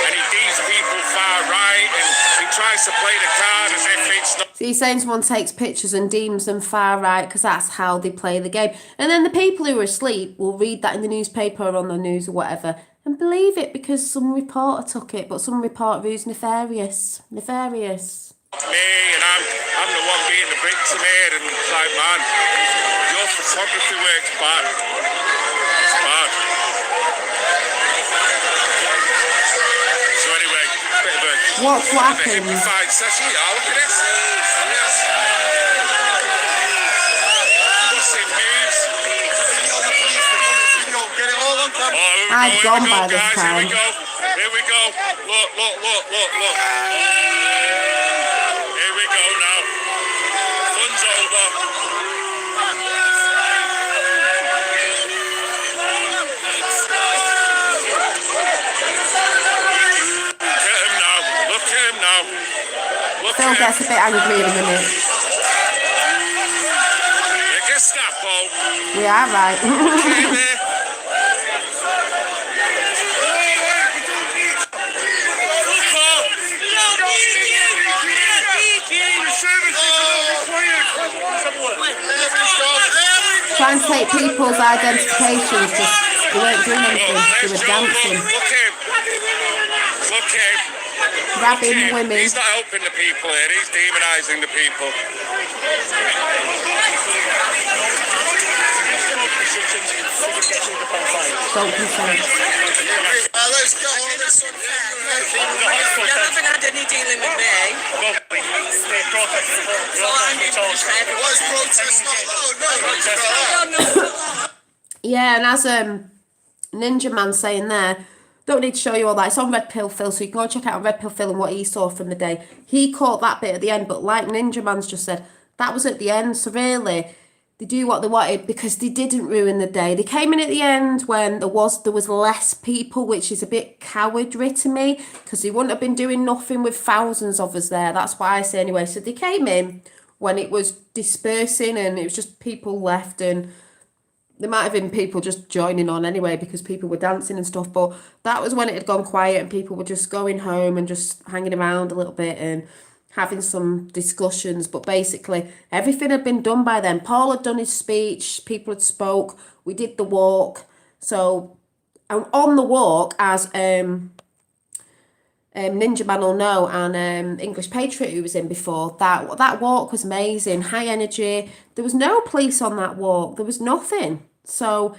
and he deems people far right, and he tries to play the card as if it's not. So he's saying someone takes pictures and deems them far right because that's how they play the game. And then the people who are asleep will read that in the newspaper or on the news or whatever and believe it because some reporter took it, but some reporter who's nefarious. Nefarious. Me, and I'm the one being the victim here, and it's like, man, your photography works bad. It's bad. So anyway, bit of a happened? hippified session. Yeah, look at this. Yes. Massive moves. Get it all on camera. Oh, I've gone by this guys. time. Here we go. Here we go. Look. Here we go now. Fun's over. Look at him now. Phil gets a bit angry in a minute. The Gestapo. We are right. Trying to take people's identifications, just they weren't doing anything, they were dancing. Look him. Grabbing women. He's not helping the people here, he's demonising the people. Don't consent. Let's go. You haven't had any dealing with me. So I'm in Yeah, and as Ninja Man saying there, don't need to show you all that. It's on Red Pill Phil, so you can go check out Red Pill Phil and what he saw from the day. He caught that bit at the end, but like Ninja Man's just said, that was at the end. So really, they do what they wanted because they didn't ruin the day. They came in at the end when there was less people, which is a bit cowardly to me because they wouldn't have been doing nothing with thousands of us there. That's what I say anyway. So they came in when it was dispersing and it was just people left, and there might have been people just joining on anyway because people were dancing and stuff, but that was when it had gone quiet and people were just going home and just hanging around a little bit and having some discussions. But basically everything had been done by then. Paul had done his speech, people had spoke, we did the walk. So on the walk, as Ninja Man will know, and English Patriot who was in before, that walk was amazing, high energy. There was no police on that walk, there was nothing. So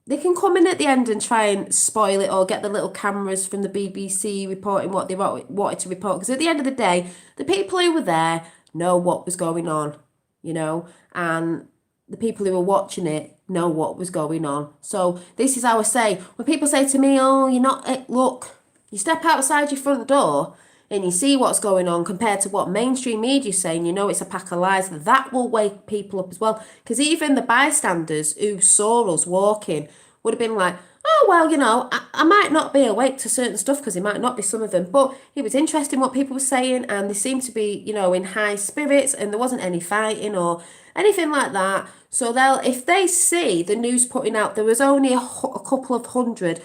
they can come in at the end and try and spoil it or get the little cameras from the BBC reporting what they wanted to report. Because at the end of the day, the people who were there know what was going on, you know, and the people who were watching it know what was going on. So this is how I say, when people say to me, oh, you're not, look, you step outside your front door and you see what's going on compared to what mainstream media's saying, you know it's a pack of lies. That will wake people up as well. Because even the bystanders who saw us walking would have been like, oh, well, you know, I might not be awake to certain stuff because it might not be some of them. But it was interesting what people were saying, and they seemed to be, you know, in high spirits, and there wasn't any fighting or anything like that. So if they see the news putting out, there was only a couple of hundred,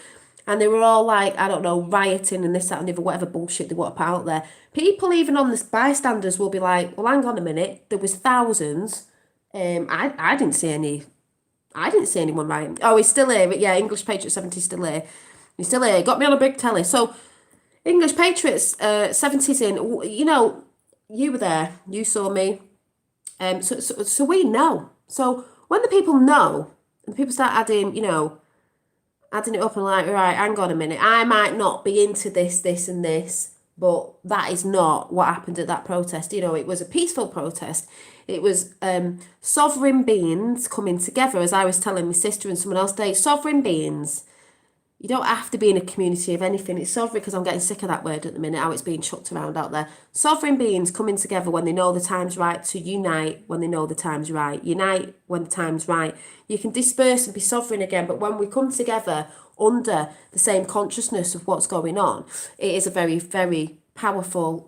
and they were all like, I don't know, rioting and this, that and the other, whatever bullshit they want to put out there. People, even on the bystanders, will be like, well, hang on a minute, there was thousands. I didn't see anyone rioting. Oh, he's still here. But yeah, English Patriot 70's still here. He's still here. Got me on a big telly. So, English Patriots 70's in. You know, you were there. You saw me. So we know. So when the people know, and people start adding, you know, adding it up and like, right, hang on a minute, I might not be into this, and this. But that is not what happened at that protest. You know, it was a peaceful protest. It was sovereign beings coming together, as I was telling my sister and someone else today. Sovereign beings. You don't have to be in a community of anything. It's sovereign, because I'm getting sick of that word at the minute, how it's being chucked around out there. Sovereign beings coming together when they know the time's right to unite when they know the time's right. Unite when the time's right. You can disperse and be sovereign again, but when we come together under the same consciousness of what's going on, it is a very, very powerful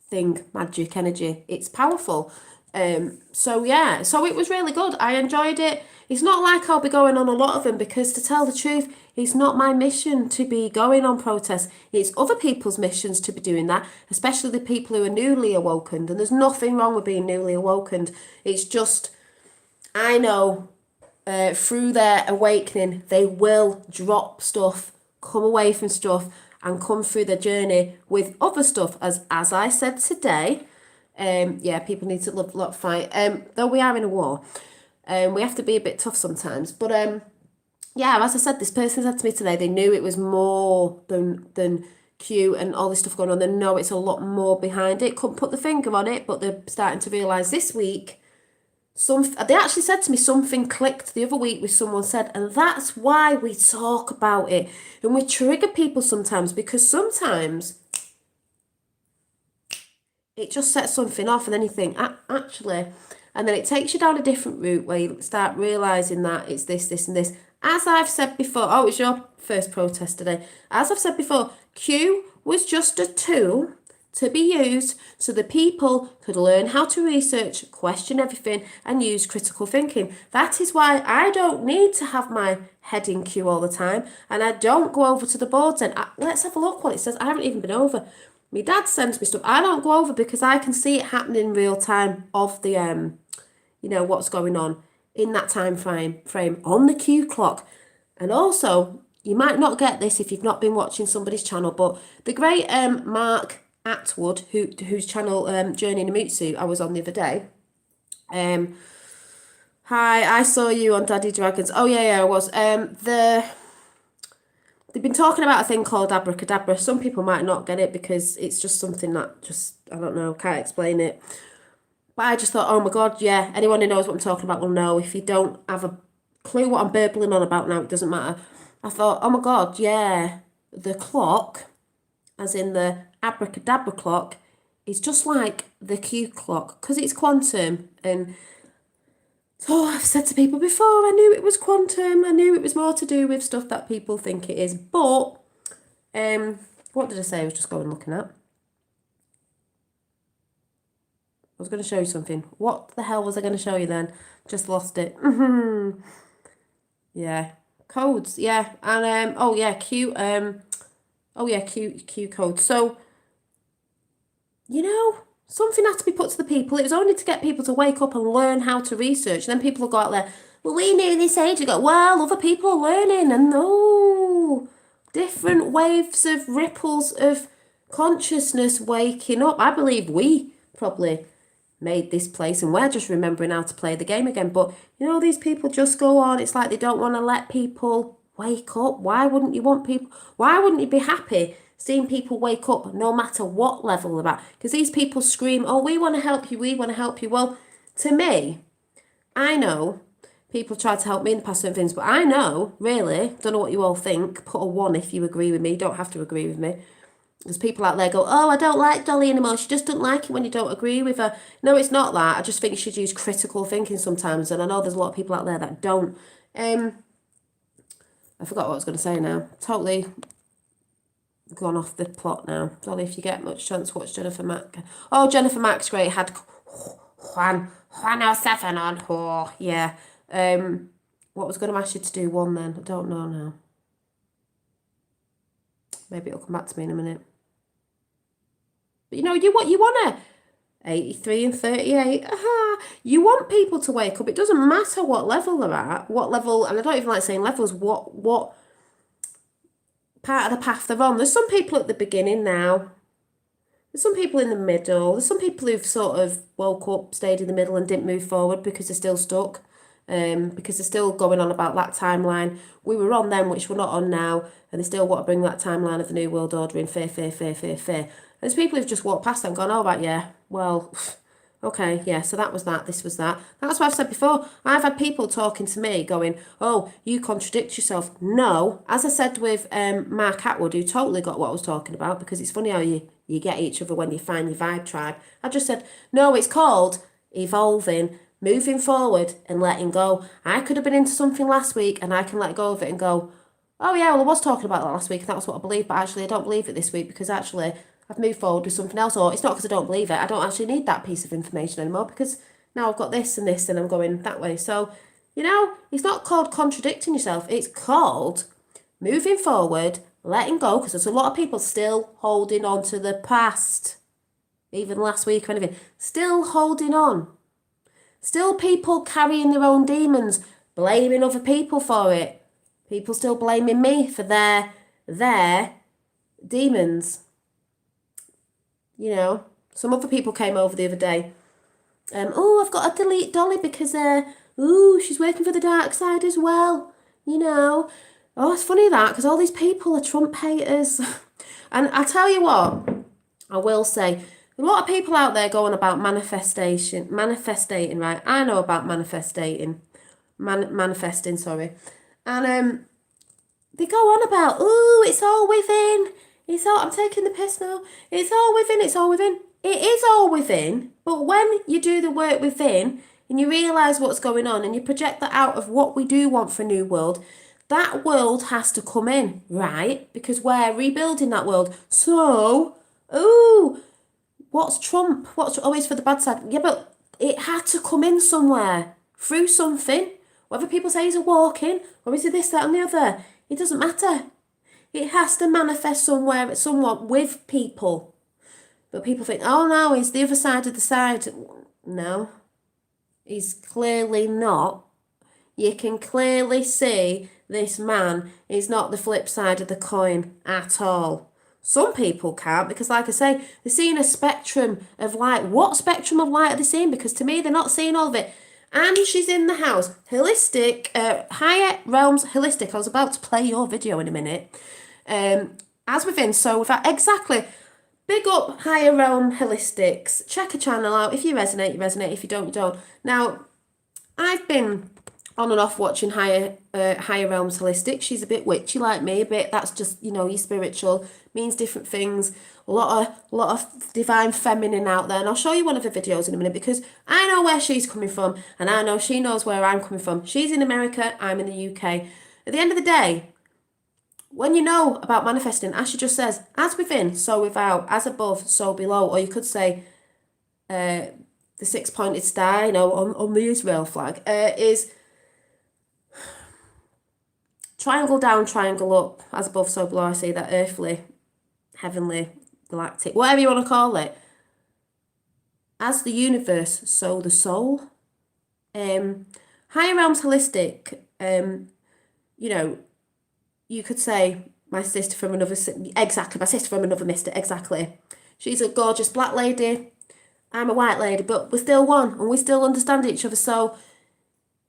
thing, magic energy. It's powerful. So it was really good. I enjoyed it. It's not like I'll be going on a lot of them, because to tell the truth, it's not my mission to be going on protests. It's other people's missions to be doing that, especially the people who are newly awokened. And there's nothing wrong with being newly awokened. It's just, I know through their awakening, they will drop stuff, come away from stuff, and come through their journey with other stuff. As I said today, people need to love, lot, fight. Though we are in a war, we have to be a bit tough sometimes. But as I said, this person said to me today, they knew it was more than Q and all this stuff going on. They know it's a lot more behind it. Couldn't put the finger on it, but they're starting to realise this week. They actually said to me something clicked the other week with someone said, and that's why we talk about it and we trigger people sometimes, because sometimes it just sets something off and then you think, actually, and then it takes you down a different route where you start realising that it's this, this and this. As I've said before, it's your first protest today. As I've said before, Q was just a tool to be used so the people could learn how to research, question everything, and use critical thinking. That is why I don't need to have my head in Q all the time, and I don't go over to the boards and let's have a look what it says. I haven't even been over. My dad sends me stuff. I don't go over because I can see it happening in real time of the what's going on in that time frame on the Q clock. And also, you might not get this if you've not been watching somebody's channel, but the great Mark Atwood, whose channel Journey Namutsu I was on the other day. Hi, I saw you on Daddy Dragons. Oh yeah, I was. They've been talking about a thing called abracadabra. Some people might not get it because it's just something that I don't know, can't explain it. But I just thought, oh my God, yeah, anyone who knows what I'm talking about will know. If you don't have a clue what I'm burbling on about now, it doesn't matter. I thought, oh my God, yeah, the clock, as in the abracadabra clock, is just like the Q clock because it's quantum. And so I've said to people before, I knew it was quantum. I knew it was more to do with stuff that people think it is. But what did I say I was just going looking at? I was going to show you something. What the hell was I going to show you then? Just lost it. Yeah. Codes. Yeah. And, Q. Q code. So, something had to be put to the people. It was only to get people to wake up and learn how to research. And then people will go out there, well, we knew this age ago. Well, other people are learning. And different waves of ripples of consciousness waking up. I believe we probably made this place and we're just remembering how to play the game again. But these people just go on. It's like they don't want to let people wake up. Why wouldn't you be happy seeing people wake up no matter what level they're at? Because these people scream, oh, we want to help you. Well, to me, I know people tried to help me in the past certain things, but I know, really, don't know what you all think, put a 1 if you agree with me, don't have to agree with me. There's people out there go, oh, I don't like Dolly anymore. She just doesn't like it when you don't agree with her. No, it's not that. I just think you should use critical thinking sometimes. And I know there's a lot of people out there that don't. I forgot what I was going to say now. Totally gone off the plot now. Dolly, if you get much chance, watch Jennifer Mack. Oh, Jennifer Mack's great. Had Juan 07 on. Oh, yeah. What was going to ask you to do 1 then? I don't know now. Maybe it'll come back to me in a minute. But you want to 83 and 38. You want people to wake up. It doesn't matter what level they're at, what level, and I don't even like saying levels, what part of the path they're on. There's some people at the beginning now. There's some people in the middle. There's some people who've sort of woke up, stayed in the middle and didn't move forward because they're still stuck. because they're still going on about that timeline. We were on then, which we're not on now, and they still want to bring that timeline of the New World Order in fear. There's people who've just walked past that and gone, oh, right, yeah, well, okay, yeah, so that was that, this was that. That's what I've said before. I've had people talking to me going, oh, you contradict yourself. No, as I said with Mark Atwood, who totally got what I was talking about, because it's funny how you get each other when you find your vibe tribe. I just said, no, it's called evolving, moving forward and letting go. I could have been into something last week and I can let go of it and go, oh yeah, well I was talking about that last week and that was what I believed, but actually I don't believe it this week because actually I've moved forward with something else, or it's not because I don't believe it, I don't actually need that piece of information anymore because now I've got this and this and I'm going that way. So, you know, it's not called contradicting yourself, it's called moving forward, letting go, because there's a lot of people still holding on to the past, even last week or anything, still holding on. Still people carrying their own demons, blaming other people for it. People still blaming me for their demons. You know, some other people came over the other day. Oh, I've got to delete Dolly because, she's working for the dark side as well. You know. Oh, it's funny that, because all these people are Trump haters. And I tell you what, I will say, a lot of people out there going about manifesting, right? I know about manifesting, sorry. And they go on about, it's all within. I'm taking the piss now. It's all within. It is all within, but when you do the work within and you realise what's going on and you project that out of what we do want for a new world, that world has to come in, right? Because we're rebuilding that world. So, what's Trump? What's always for the bad side? Yeah, but it had to come in somewhere, through something. Whether people say he's a walk-in, or is it this, that and the other, it doesn't matter. It has to manifest somewhere, somewhat with people. But people think, oh no, he's the other side of the side. No, he's clearly not. You can clearly see this man is not the flip side of the coin at all. Some people can't because, like I say, they're seeing a spectrum of light. What spectrum of light are they seeing? Because to me, they're not seeing all of it. And she's in the house. Holistic, higher realms holistic. I was about to play your video in a minute. As within, so without. Exactly. Big up Higher Realm Holistics. Check a channel out. If you resonate, you resonate. If you don't, you don't. Now, I've been on and off watching Higher Realms Holistic. She's a bit witchy like me, a bit, that's just, you know, you're spiritual, means different things, a lot of divine feminine out there, and I'll show you one of her videos in a minute because I know where she's coming from and I know she knows where I'm coming from. She's in America, I'm in the UK. At the end of the day, when you know about manifesting, as she just says, as within, so without, as above, so below, or you could say the six-pointed star, you know, on the Israel flag, is triangle down, triangle up, as above, so below. I see that earthly, heavenly, galactic, whatever you want to call it. As the universe, so the soul. Higher Realms Holistic, you know, you could say my sister from another, exactly, my sister from another mister, exactly. She's a gorgeous black lady, I'm a white lady, but we're still one, and we still understand each other, so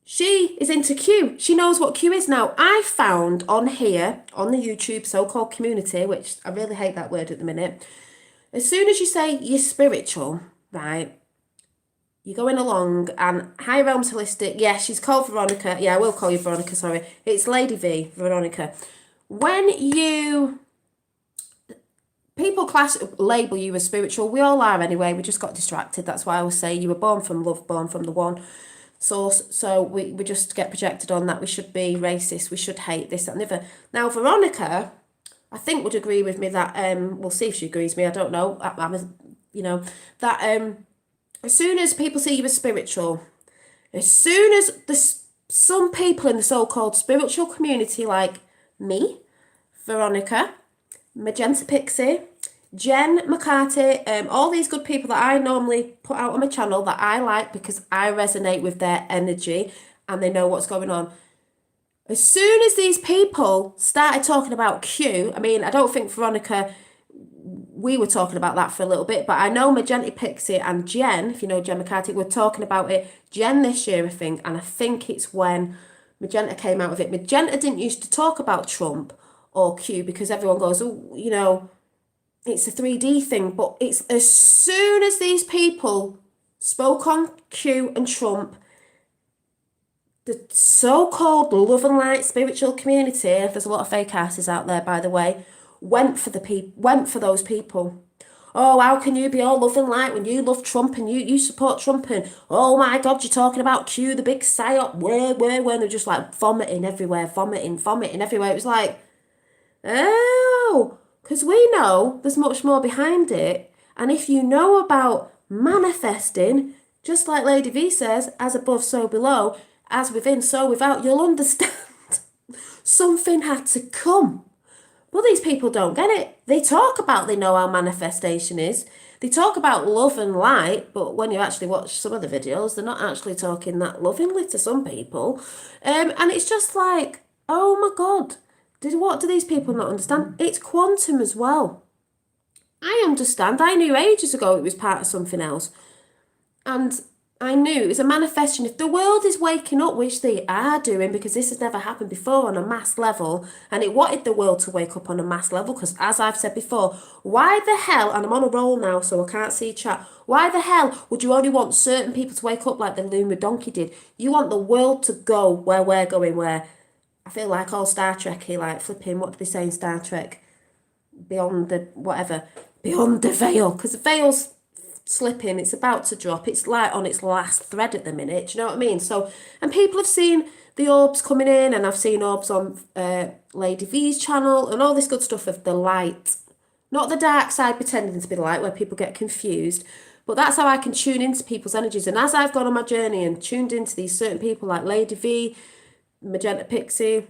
she is into Q. She knows what Q is now. I found on here, on the YouTube so-called community, which I really hate that word at the minute, as soon as you say you're spiritual, right, you're going along, and Higher Realms Holistic, yeah, she's called Veronica. Yeah, I will call you Veronica, sorry. It's Lady V, Veronica. When people label you as spiritual, we all are anyway, we just got distracted. That's why I always say you were born from love, born from the one source, so we just get projected on that we should be racist, we should hate this, that and the other. Now, Veronica, I think would agree with me that, we'll see if she agrees with me, I don't know, you know, that as soon as people see you as spiritual, as soon as some people in the so-called spiritual community like me, Veronica, Magenta Pixie, Jen McCarthy, all these good people that I normally put out on my channel that I like because I resonate with their energy and they know what's going on. As soon as these people started talking about Q, I mean, I don't think Veronica we were talking about that for a little bit, but I know Magenta Pixie and Jen, if you know Jen McCarthy, were talking about it. Jen this year, I think, and I think it's when Magenta came out with it. Magenta didn't used to talk about Trump or Q because everyone goes, oh, you know, it's a 3D thing, but it's as soon as these people spoke on Q and Trump, the so-called love and light spiritual community, there's a lot of fake asses out there, by the way, went for those people. Oh, how can you be all love and light when you love Trump and you support Trump, and oh my God, you're talking about Q, the big psyop, where they're just like vomiting everywhere, vomiting everywhere. It was like, oh, because we know there's much more behind it. And if you know about manifesting, just like Lady V says, as above, so below, as within, so without, you'll understand something had to come. Well, these people don't get it. They talk about they know how manifestation is. They talk about love and light, but when you actually watch some of the videos, they're not actually talking that lovingly to some people. And it's just like, oh my God, what do these people not understand? It's quantum as well. I understand. I knew ages ago it was part of something else. And I knew it was a manifestation. If the world is waking up, which they are doing, because this has never happened before on a mass level, and it wanted the world to wake up on a mass level, because as I've said before, why the hell, and I'm on a roll now so I can't see chat, why the hell would you only want certain people to wake up like the Luma Donkey did? You want the world to go where we're going, where I feel like all Star Trek-y, like flipping, what do they say in Star Trek? Beyond the, whatever, beyond the veil, because the veil's slipping, it's about to drop, it's like on its last thread at the minute, do you know what I mean? So, and people have seen the orbs coming in, and I've seen orbs on Lady V's channel and all this good stuff of the light, not the dark side pretending to be the light where people get confused, but that's how I can tune into people's energies. And as I've gone on my journey and tuned into these certain people like Lady V, Magenta Pixie,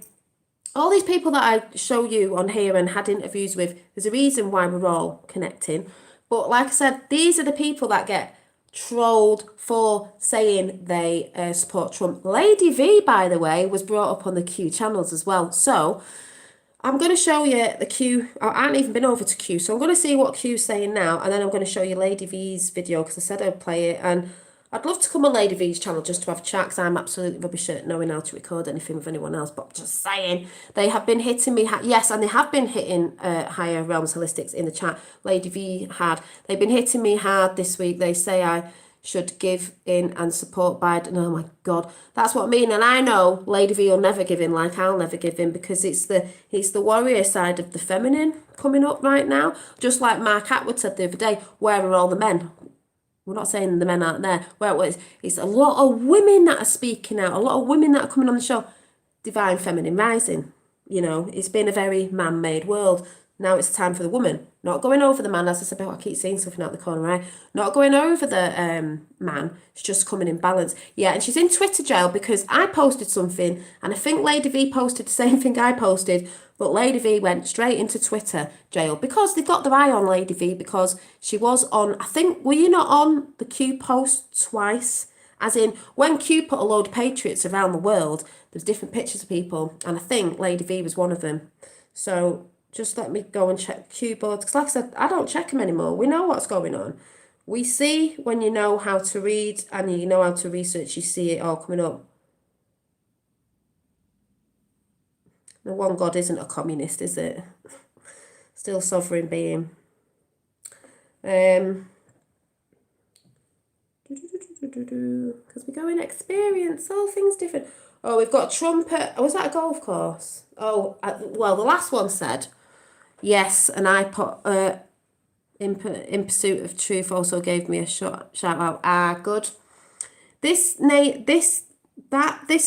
all these people that I show you on here and had interviews with, there's a reason why we're all connecting. But like I said, these are the people that get trolled for saying they support Trump. Lady V, by the way, was brought up on the Q channels as well. So I'm going to show you the Q. I haven't even been over to Q. So I'm going to see what Q's saying now. And then I'm going to show you Lady V's video because I said I'd play it. And I'd love to come on Lady V's channel just to have a chat because I'm absolutely rubbish at knowing how to record anything with anyone else. But just saying, they have been hitting me. Yes, and they have been hitting Higher Realms Holistics in the chat. Lady V had. They've been hitting me hard this week. They say I should give in and support Biden. Oh my God, that's what I mean. And I know Lady V will never give in like I'll never give in because it's the warrior side of the feminine coming up right now. Just like Mark Atwood said the other day, where are all the men? We're not saying the men aren't there. Well, it's a lot of women that are speaking out, a lot of women that are coming on the show. Divine Feminine Rising. You know, it's been a very man-made world. Now it's time for the woman. Not going over the man, as I said, I keep seeing something out the corner, right? Not going over the man. It's just coming in balance. Yeah, and she's in Twitter jail because I posted something, and I think Lady V posted the same thing I posted, but Lady V went straight into Twitter jail because they got their eye on Lady V because she was on, I think, were you not on the Q post twice? As in, when Q put a load of patriots around the world, there's different pictures of people, and I think Lady V was one of them. So just let me go and check Q boards, because like I said, I don't check them anymore. We know what's going on. We see when you know how to read and you know how to research, you see it all coming up. The one God isn't a communist, is it? Still sovereign being. Because we go in experience, all things different. Oh, we've got Trump at, was that a golf course? Oh, well, the last one said, yes, and I put, in Pursuit of Truth also gave me a shout out. Ah, good. This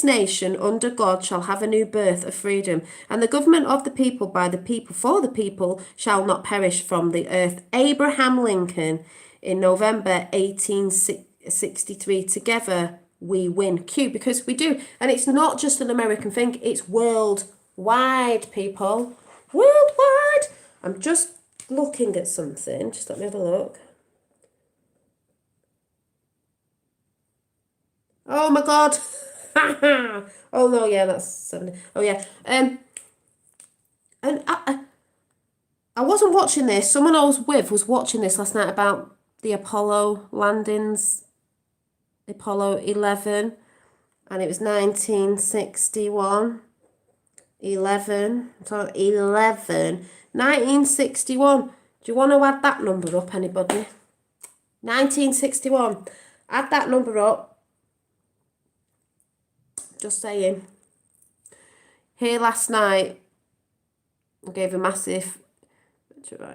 nation under God shall have a new birth of freedom, and the government of the people by the people for the people shall not perish from the earth. Abraham Lincoln in November 1863. Together we win. Q, because we do, and it's not just an American thing, it's worldwide, people. Worldwide. I'm just looking at something, just let me have a look. Oh my God. Oh no, yeah, that's 70. Oh yeah. And I wasn't watching this. Someone I was with was watching this last night about the Apollo landings, Apollo 11, and it was 1961. 11, so 11, 1961. Do you want to add that number up, anybody? 1961. Add that number up. Just saying. Here last night, I gave a massive,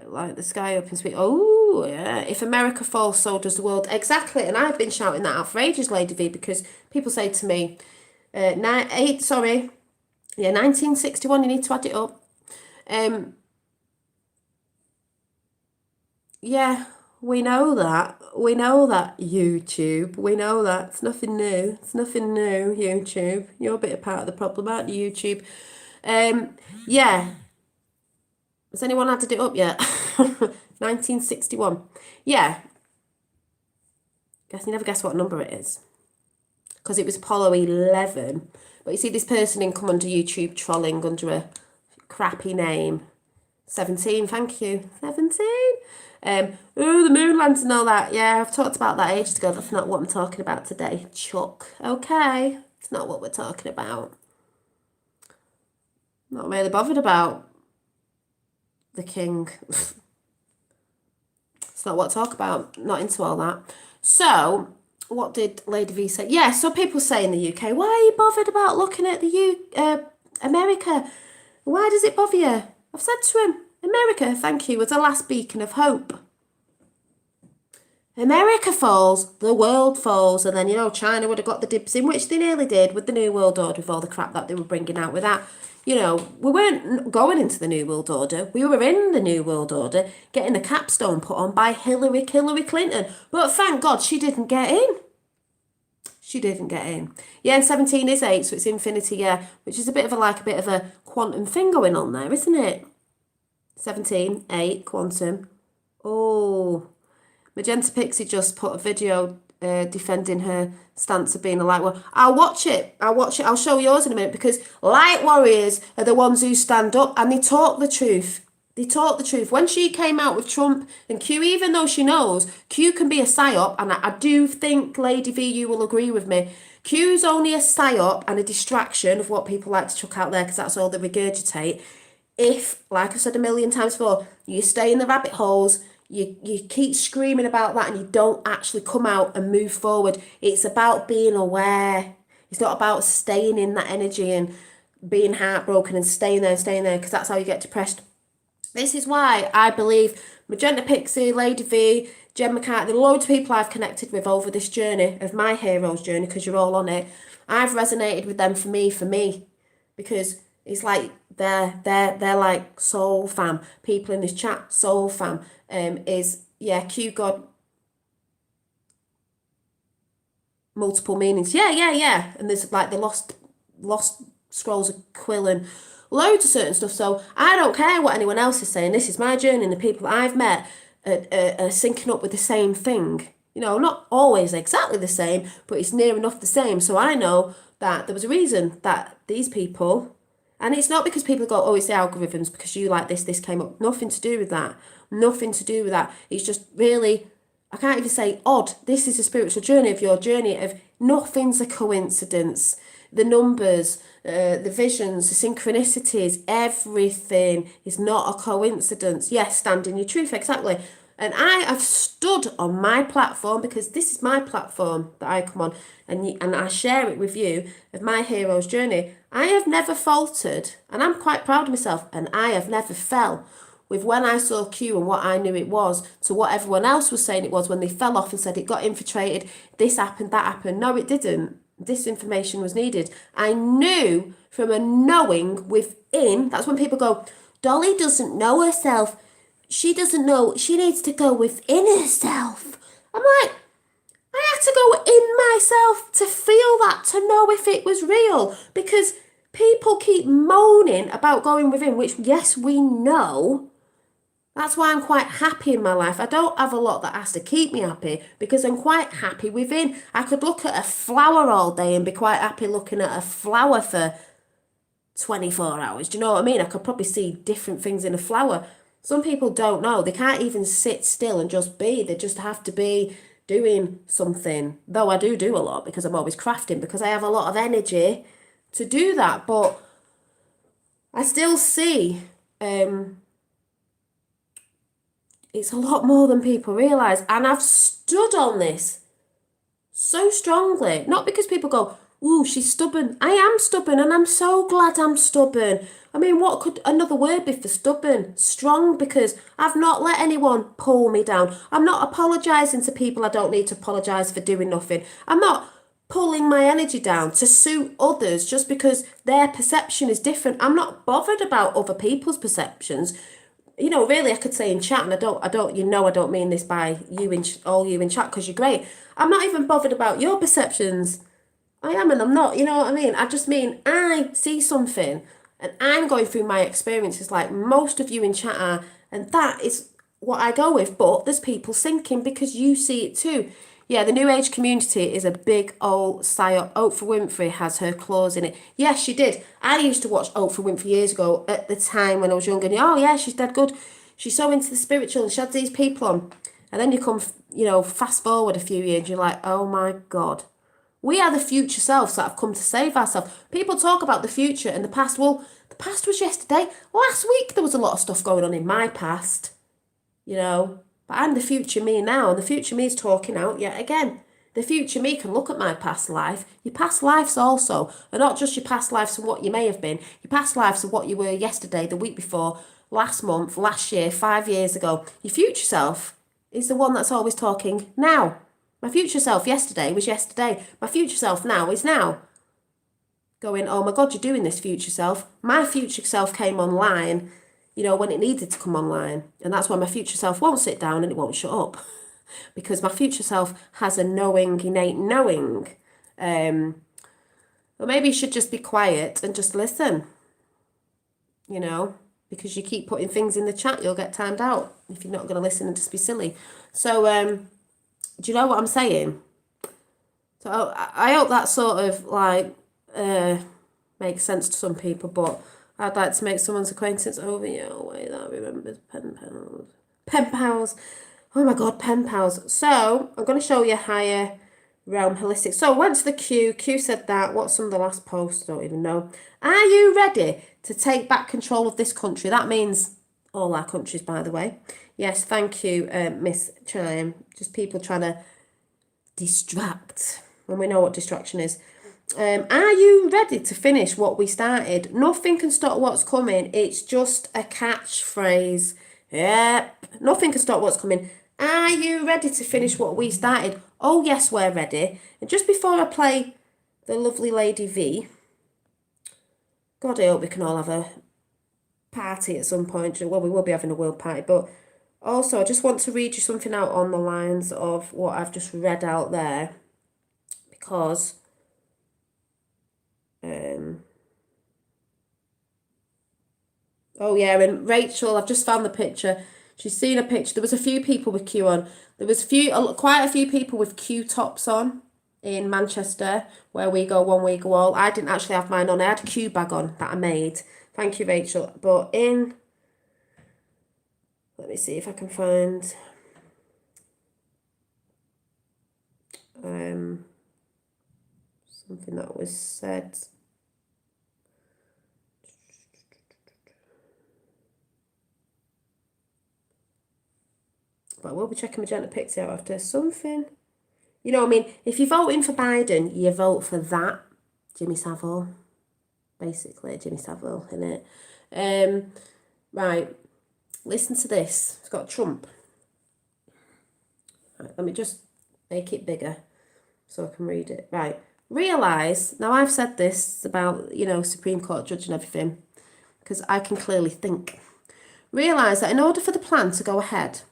light the sky up and speak. Oh, yeah. If America falls, so does the world. Exactly. And I've been shouting that out for ages, Lady V, because people say to me, 1961, you need to add it up. Yeah, we know that. We know that, YouTube. We know that. It's nothing new. It's nothing new, YouTube. You're a bit of part of the problem, aren't you, YouTube? Yeah. Has anyone added it up yet? 1961. Yeah. Guess you never guess what number it is. Because it was Apollo 11. But you see this person in come under YouTube trolling under a crappy name. 17, thank you. 17. The moon lands and all that. Yeah, I've talked about that ages ago. That's not what I'm talking about today, Chuck. Okay, it's not what we're talking about. Not really bothered about the king. It's not what I talk about. Not into all that. So, what did Lady V say? Yeah, so people say in the UK, why are you bothered about looking at the America? Why does it bother you? I've said to him, America, thank you, was the last beacon of hope. America falls, the world falls, and then, China would have got the dibs in, which they nearly did with the New World Order, with all the crap that they were bringing out with that. We weren't going into the New World Order. We were in the New World Order, getting the capstone put on by Hillary Clinton. But thank God she didn't get in. She didn't get in. Yeah, and 17 is 8, so it's infinity, yeah, which is a bit of a quantum thing going on there, isn't it? 17, 8, quantum. Oh, Magenta Pixie just put a video defending her stance of being a light warrior. I'll watch it. I'll show yours in a minute, because light warriors are the ones who stand up and they talk the truth. They talk the truth. When she came out with Trump and Q, even though she knows Q can be a psyop, and I do think, Lady V, you will agree with me, Q's only a psyop and a distraction of what people like to chuck out there, because that's all they regurgitate. If, like I said a million times before, you stay in the rabbit holes, you keep screaming about that and you don't actually come out and move forward. It's about being aware. It's not about staying in that energy and being heartbroken and staying there, because that's how you get depressed. This is why I believe Magenta Pixie, Lady V, Jen McCarthy, loads of people I've connected with over this journey of my hero's journey, because you're all on it. I've resonated with them for me, because it's like they're like soul fam. People in this chat, soul fam, Q God, multiple meanings. Yeah. And there's like the lost scrolls of Quill and loads of certain stuff. So I don't care what anyone else is saying. This is my journey, and the people that I've met are syncing up with the same thing. Not always exactly the same, but it's near enough the same. So I know that there was a reason that these people, and it's not because people go, oh, it's the algorithms, because you like this came up. Nothing to do with that. Nothing to do with that. It's just really, I can't even say odd. This is a spiritual journey of your journey of nothing's a coincidence. The numbers, the visions, the synchronicities, everything is not a coincidence. Yes, stand in your truth, exactly. And I have stood on my platform, because this is my platform that I come on, and I share it with you of my hero's journey. I have never faltered, and I'm quite proud of myself, and I have never fell with when I saw Q and what I knew it was to what everyone else was saying it was when they fell off and said it got infiltrated, this happened, that happened. No, it didn't. This information was needed. I knew from a knowing within. That's when people go, Dolly doesn't know herself. She doesn't know. She needs to go within herself. I'm like, I had to go in myself to feel that, to know if it was real. Because people keep moaning about going within, which, yes, we know. That's why I'm quite happy in my life. I don't have a lot that has to keep me happy, because I'm quite happy within. I could look at a flower all day and be quite happy looking at a flower for 24 hours. Do you know what I mean? I could probably see different things in a flower. Some people don't know. They can't even sit still and just be. They just have to be doing something. Though I do a lot because I'm always crafting, because I have a lot of energy to do that. But I still see it's a lot more than people realise. And I've stood on this so strongly. Not because people go, ooh, she's stubborn. I am stubborn, and I'm so glad I'm stubborn. I mean, what could another word be for stubborn? Strong, because I've not let anyone pull me down. I'm not apologising to people I don't need to apologise for doing nothing. I'm not pulling my energy down to suit others just because their perception is different. I'm not bothered about other people's perceptions. You know, really, I could say in chat, and I don't, I don't mean this by you all you in chat, because you're great. I'm not even bothered about your perceptions. I am and I'm not, you know what I mean? I just mean I see something and I'm going through my experiences like most of you in chat are, and that is what I go with. But there's people sinking because you see it too. Yeah, the New Age community is a big old psyop. Oprah Winfrey has her claws in it. Yes, she did. I used to watch Oprah Winfrey years ago at the time when I was younger. And oh yeah, she's dead good. She's so into the spiritual and she had these people on. And then you come, fast forward a few years, you're like, oh my God. We are the future selves that have come to save ourselves. People talk about the future and the past. Well, the past was yesterday. Last week there was a lot of stuff going on in my past, But I'm the future me now, and the future me is talking out yet again. The future me can look at my past life. Your past lives also, and not just your past lives and what you may have been. Your past lives and what you were yesterday, the week before, last month, last year, 5 years ago. Your future self is the one that's always talking now. My future self yesterday was yesterday. My future self now is now. Going, oh my God, you're doing this, future self. My future self came online, when it needed to come online. And that's why my future self won't sit down and it won't shut up. Because my future self has a knowing, innate knowing. Or maybe you should just be quiet and just listen. Because you keep putting things in the chat, you'll get timed out if you're not going to listen and just be silly. So, do you know what I'm saying? So I hope that sort of makes sense to some people, but I'd like to make someone's acquaintance over your way that remembers pen pals. Pen pals. Oh my God, pen pals. So I'm going to show you higher realm holistic. So I went to the Q. Q said that. What's some of the last posts? I don't even know. Are you ready to take back control of this country? That means all our countries, by the way. Yes, thank you, Miss Chime. Just people trying to distract, and we know what distraction is. Are you ready to finish what we started? Nothing can stop what's coming. It's just a catchphrase. Yep, nothing can stop what's coming. Are you ready to finish what we started? Oh yes, we're ready. And just before I play the lovely Lady V, God, I hope we can all have a party at some point. Well, we will be having a world party, but also I just want to read you something out on the lines of what I've just read out there, because oh yeah, and Rachel, I've just found the picture. She's seen a picture. There was a few people with Q on. There was quite a few people with Q tops on in Manchester, where we go one, we go all. I didn't actually have mine on. I had a Q bag on that I made. Thank you, Rachel. But let me see if I can find something that was said. But I will be checking Magenta Pixie out after something. You know what I mean? If you're voting for Biden, you vote for that. Jimmy Savile. Basically, Jimmy Savile, innit? Right. Listen to this. It's got Trump. Right, let me just make it bigger so I can read it. Right. Realise, now I've said this about, Supreme Court judge and everything, because I can clearly think. Realise that in order for the plan to go ahead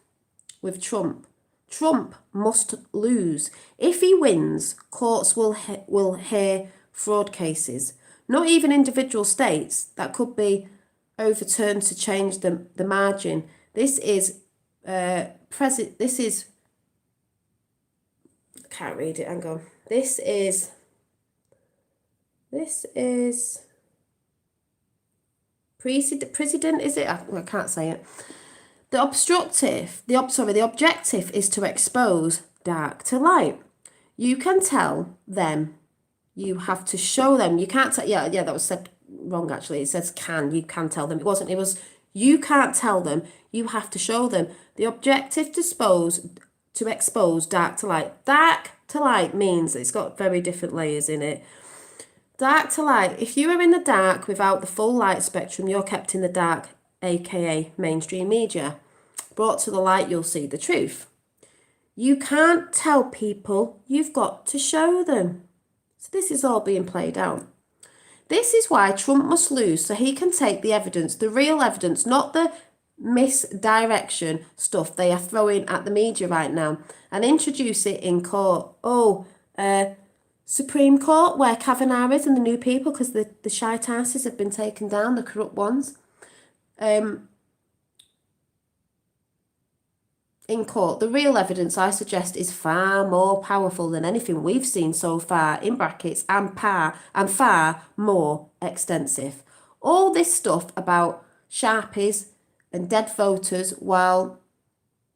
with Trump must lose. If he wins, courts will hear fraud cases. Not even individual states that could be overturned to change the margin. This is I can't read it, hang on. This is president, is it? I can't say it. The objective is to expose dark to light. You can tell them. You have to show them. You can't tell. Yeah, that was said wrong actually. It says can. You can tell them. It wasn't. It was you can't tell them. You have to show them. The objective to expose dark to light. Dark to light means it's got very different layers in it. Dark to light. If you are in the dark without the full light spectrum, you're kept in the dark, aka mainstream media. Brought to the light, you'll see the truth. You can't tell people, you've got to show them. So this is all being played out. This is why Trump must lose, so he can take the evidence, the real evidence, not the misdirection stuff they are throwing at the media right now, and introduce it in court. Supreme Court, where Kavanaugh is and the new people, because the shite asses have been taken down, the corrupt ones. In court, the real evidence, I suggest, is far more powerful than anything we've seen so far, in brackets, and far more extensive. All this stuff about Sharpies and dead voters, while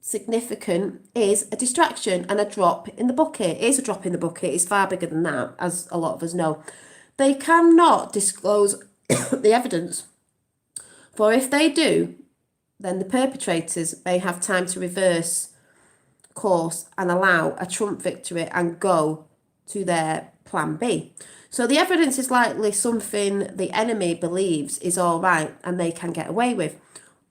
significant, is a distraction and a drop in the bucket. It is a drop in the bucket. It's far bigger than that, as a lot of us know. They cannot disclose the evidence, for if they do, then the perpetrators may have time to reverse course and allow a Trump victory and go to their plan B. So the evidence is likely something the enemy believes is all right and they can get away with.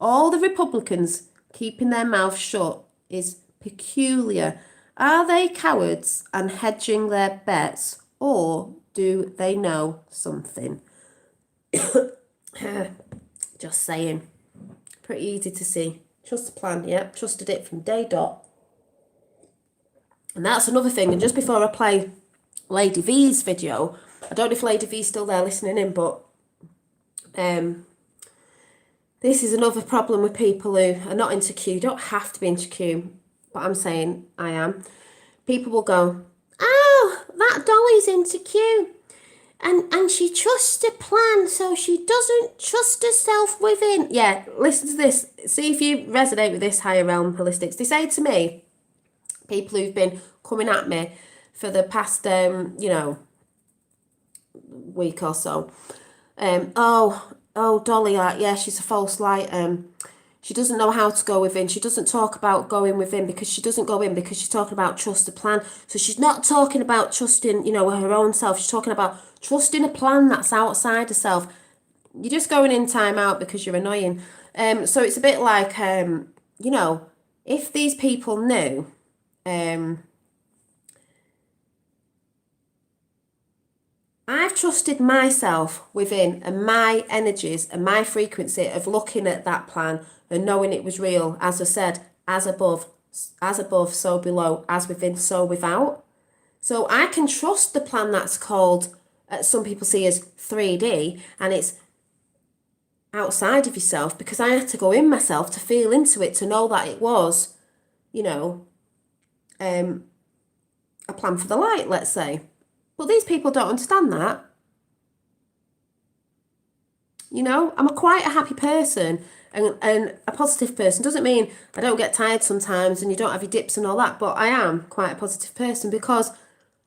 All the Republicans keeping their mouths shut is peculiar. Are they cowards and hedging their bets, or do they know something? Just saying. Pretty easy to see. Trust the plan, yeah. Trusted it from day dot. And that's another thing. And just before I play Lady V's video, I don't know if Lady V's still there listening in, but this is another problem with people who are not into Q. You don't have to be into Q, but I'm saying I am. People will go, oh, that Dolly's into Q. And she trusts a plan, so she doesn't trust herself within. Yeah, listen to this. See if you resonate with this higher realm holistics. They say to me, people who've been coming at me for the past, week or so. Dolly, yeah, she's a false light. She doesn't know how to go within. She doesn't talk about going within because she doesn't go in because she's talking about trust a plan. So she's not talking about trusting, her own self. She's talking about trusting a plan that's outside herself. You're just going in time out because you're annoying. So it's a bit like, if these people knew, I've trusted myself within and my energies and my frequency of looking at that plan and knowing it was real. As I said, as above, so below, as within, so without. So I can trust the plan that's called, some people see as 3D, and it's outside of yourself, because I had to go in myself to feel into it, to know that it was, a plan for the light, let's say. But these people don't understand that. I'm quite a happy person and a positive person. Doesn't mean I don't get tired sometimes and you don't have your dips and all that, but I am quite a positive person because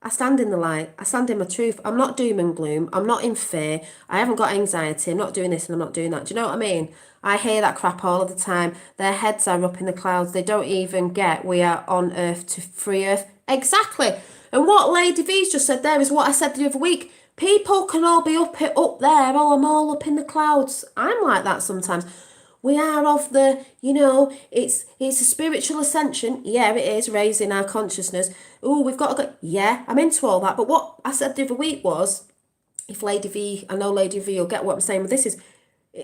I stand in the light. I stand in my truth. I'm not doom and gloom. I'm not in fear. I haven't got anxiety. I'm not doing this and I'm not doing that. Do you know what I mean? I hear that crap all of the time. Their heads are up in the clouds. They don't even get we are on earth to free earth. Exactly. And what Lady V's just said there is what I said the other week. People can all be up there. Oh, I'm all up in the clouds. I'm like that sometimes. We are of the, it's a spiritual ascension. Yeah, it is, raising our consciousness. Oh, we've got to go. Yeah, I'm into all that. But what I said the other week was, if Lady V, I know Lady V will get what I'm saying with this, is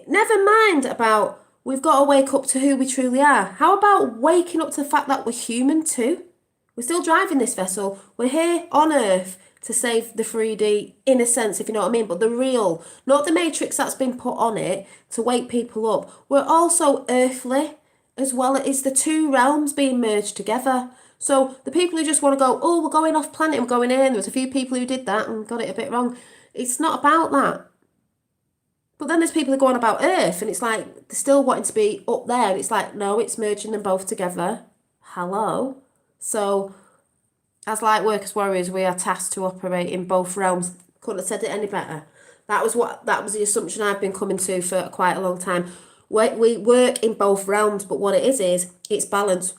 never mind about we've got to wake up to who we truly are. How about waking up to the fact that we're human too? We're still driving this vessel. We're here on Earth to save the 3D, in a sense, if you know what I mean, but the real, not the matrix that's been put on it to wake people up. We're also earthly as well. It's the two realms being merged together. So the people who just want to go, oh, we're going off planet, we're going in. There was a few people who did that and got it a bit wrong. It's not about that. But then there's people who go on about Earth, and it's like they're still wanting to be up there. And it's like, no, it's merging them both together. Hello. So as light workers warriors, we are tasked to operate in both realms. Couldn't have said it any better. That was the assumption I've been coming to for quite a long time. We work in both realms, but what it is it's balance.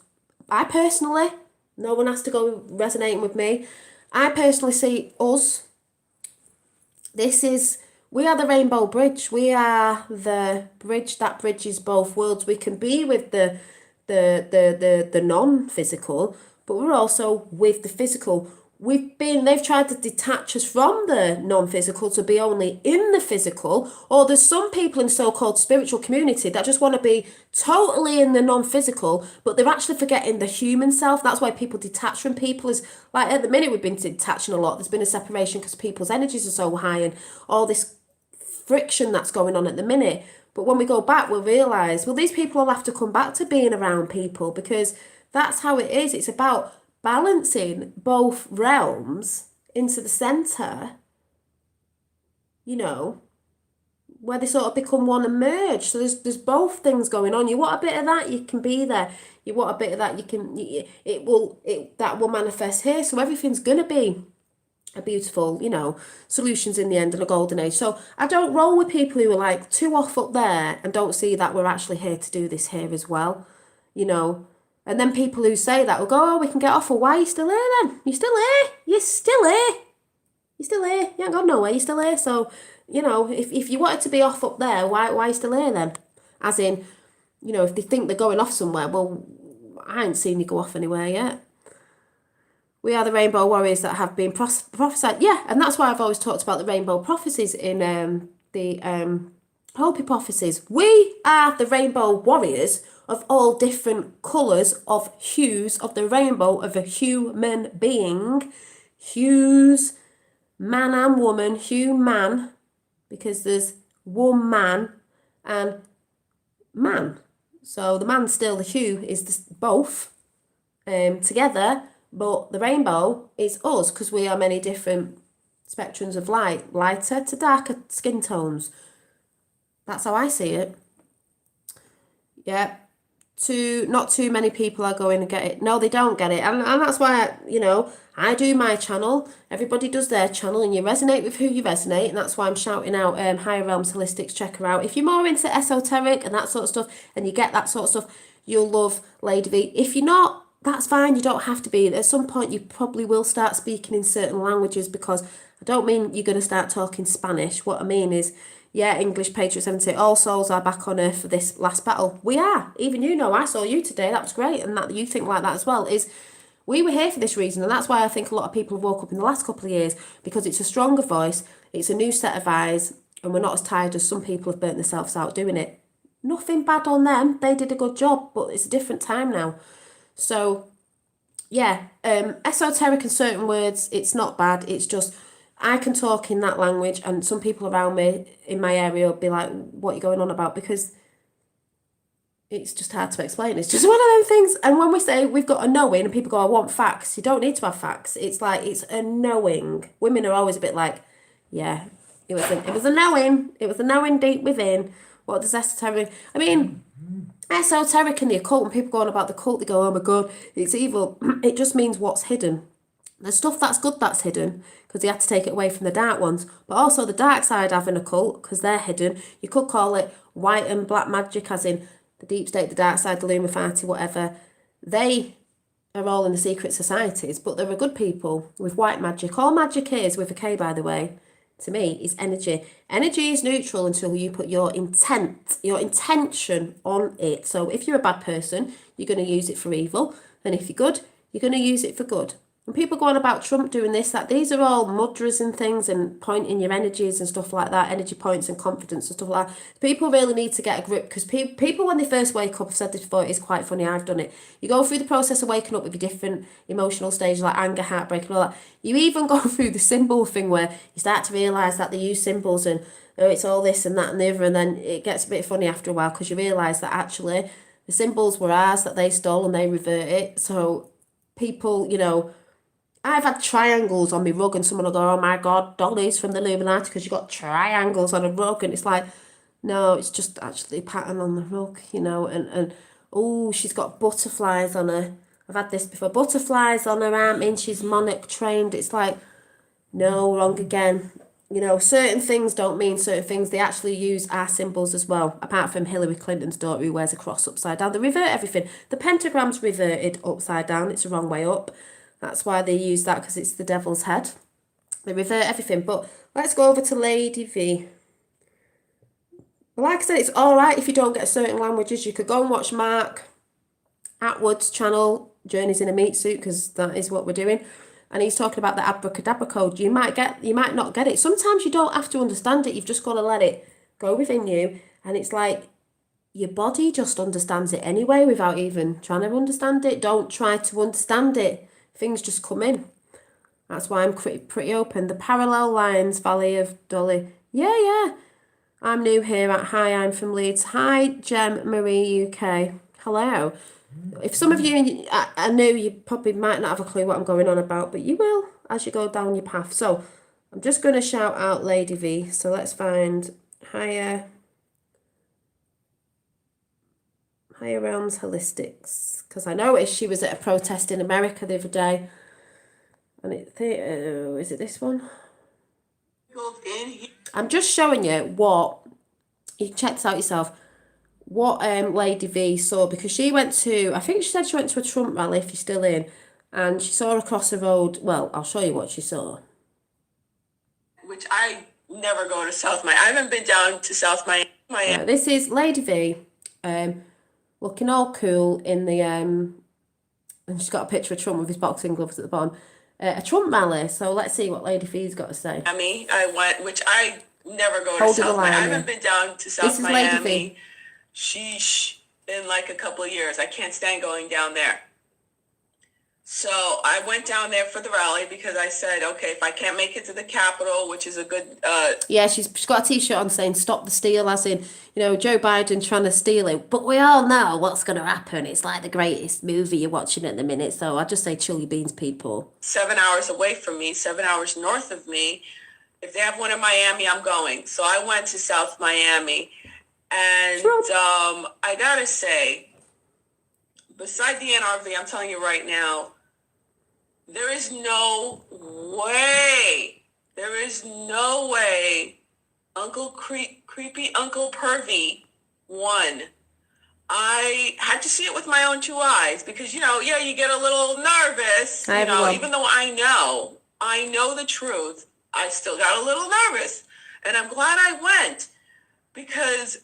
I personally, no one has to go resonating with me. I personally see us. We are the rainbow bridge. We are the bridge that bridges both worlds. We can be with the non-physical, but we're also with the physical. They've tried to detach us from the non-physical to be only in the physical, or there's some people in so-called spiritual community that just want to be totally in the non-physical, but they're actually forgetting the human self. That's why people detach from people. Is like at the minute we've been detaching a lot. There's been a separation because people's energies are so high and all this friction that's going on at the minute. But when we go back, we'll realise, well, these people will have to come back to being around people, because that's how it is. It's about balancing both realms into the centre, you know, where they sort of become one and merge. So there's both things going on. You want a bit of that, you can be there. You want a bit of that, that will manifest here. So everything's going to be a beautiful, you know, solutions in the end and a golden age. So I don't roll with people who are like too off up there and don't see that we're actually here to do this here as well, you know. And then people who say that will go, oh, we can get off. Well, why are you still here then? You're still here. You're still here. You're still here. You ain't gone nowhere. You're still here. So, you know, if you wanted to be off up there, why are you still here then? As in, you know, if they think they're going off somewhere, well, I ain't seen you go off anywhere yet. We are the rainbow warriors that have been prophesied. Yeah, and that's why I've always talked about the rainbow prophecies in the Hopi prophecies. We are the rainbow warriors of all different colours, of hues of the rainbow of a human being. Hues, man and woman, hue man, because there's woman and man. So the man's still the hue is both together, but the rainbow is us, because we are many different spectrums of light, lighter to darker skin tones. That's how I see it. Yeah. Not too many people are going to get it. No, they don't get it. And that's why, I do my channel. Everybody does their channel, and you resonate with who you resonate. And that's why I'm shouting out Higher Realms Holistics. Check her out. If you're more into esoteric and that sort of stuff, and you get that sort of stuff, you'll love Lady V. If you're not, that's fine. You don't have to be. At some point, you probably will start speaking in certain languages, because I don't mean you're going to start talking Spanish. What I mean is, yeah, English Patriot 70, all souls are back on earth for this last battle. We are. Even I saw you today. That was great. And that you think like that as well. We were here for this reason. And that's why I think a lot of people have woke up in the last couple of years, because it's a stronger voice. It's a new set of eyes. And we're not as tired as some people have burnt themselves out doing it. Nothing bad on them. They did a good job, but it's a different time now. So, yeah, esoteric in certain words, it's not bad. It's just, I can talk in that language, and some people around me in my area will be like, what are you going on about? Because it's just hard to explain. It's just one of them things. And when we say we've got a knowing, and people go, I want facts, you don't need to have facts. It's like, it's a knowing. Women are always a bit like, yeah, it was a knowing. It was a knowing deep within. What does esoteric... I mean, esoteric and the occult, when people go on about the cult, they go, oh my God, it's evil. It just means what's hidden. The stuff that's good, that's hidden, because they had to take it away from the dark ones. But also the dark side have an occult, because they're hidden. You could call it white and black magic, as in the deep state, the dark side, the Illuminati, whatever. They are all in the secret societies, but there are good people with white magic. All magic is, with a K by the way, to me, is energy. Energy is neutral until you put your intention on it. So if you're a bad person, you're going to use it for evil. And if you're good, you're going to use it for good. And people go on about Trump doing this, that. These are all mudras and things, and pointing your energies and stuff like that, energy points and confidence and stuff like that. People really need to get a grip, because people, when they first wake up, I've said this before, it's quite funny, I've done it. You go through the process of waking up with your different emotional stages, like anger, heartbreak and all that. You even go through the symbol thing, where you start to realise that they use symbols, and it's all this and that and the other, and then it gets a bit funny after a while, because you realise that actually the symbols were ours, that they stole, and they revert it. So people, I've had triangles on my rug, and someone will go, oh my God, Dolly's from the Illuminati because you got triangles on a rug. And it's like, No, it's just actually a pattern on the rug, you know, and oh, she's got butterflies on her. I've had this before. Butterflies on her arm, and she's monarch trained. It's like, no, wrong again. You know, certain things don't mean certain things. They actually use our symbols as well, apart from Hillary Clinton's daughter who wears a cross upside down. They revert everything. The pentagram's reverted upside down. It's the wrong way up. That's why they use that, because it's the devil's head. They revert everything. But let's go over to Lady V. Like I said, it's all right if you don't get certain languages. You could go and watch Mark Atwood's channel, Journeys in a Meat Suit, because that is what we're doing. And he's talking about the abracadabra code. You might not get it. Sometimes you don't have to understand it. You've just got to let it go within you. And it's like your body just understands it anyway without even trying to understand it. Don't try to understand it. Things just come in. That's why I'm pretty open. The parallel lines, Valley of Dolly. Yeah. I'm new here. Hi, I'm from Leeds. Hi, Gem Marie UK. Hello. If some of you are new, you probably might not have a clue what I'm going on about, but you will as you go down your path. So I'm just going to shout out Lady V. So let's find Higher Realms Holistics, because I noticed she was at a protest in America the other day. And is it this one? I'm just showing you what, you can check this out yourself, what Lady V saw, because she went to, I think she said she went to a Trump rally, if you're still in, and she saw across the road, well, I'll show you what she saw. Which I never go to South Miami. I haven't been down to South Miami. Yeah, this is Lady V, looking all cool in the, and she's got a picture of Trump with his boxing gloves at the bottom. A Trump rally, so let's see what Lady V's got to say. Miami, I went, which I never go to Holding South the line, Miami. I yeah. haven't been down to South This is Lady Miami. V. Sheesh, in like a couple of years. I can't stand going down there. So I went down there for the rally because I said, okay, if I can't make it to the Capitol, which is a good Yeah, she's got a t-shirt on saying "Stop the Steal," as in, you know, Joe Biden trying to steal it. But we all know what's going to happen. It's like the greatest movie you're watching at the minute. So I just say chill your beans, people. 7 hours away from me, 7 hours north of me. If they have one in Miami, I'm going. So I went to South Miami. And I got to say, beside the NRV, I'm telling you right now, there is no way creepy Uncle Pervy won. I had to see it with my own two eyes because, you know, yeah, you get a little nervous, you know, even though I know the truth, I still got a little nervous. And I'm glad I went because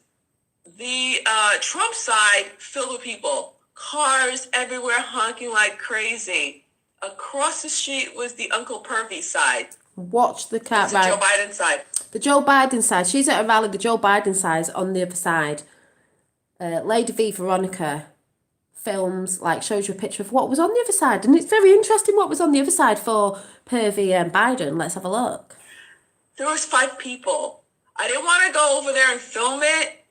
the Trump side filled with people, cars everywhere honking like crazy. Across the street was the Uncle Pervy side. Watch the cat, right? Joe Biden side. The Joe Biden side. She's at a rally. The Joe Biden side's on the other side. Lady V Veronica films, like, shows you a picture of what was on the other side. And it's very interesting what was on the other side for Pervy and Biden. Let's have a look. There was 5 people. I didn't want to go over there and film it,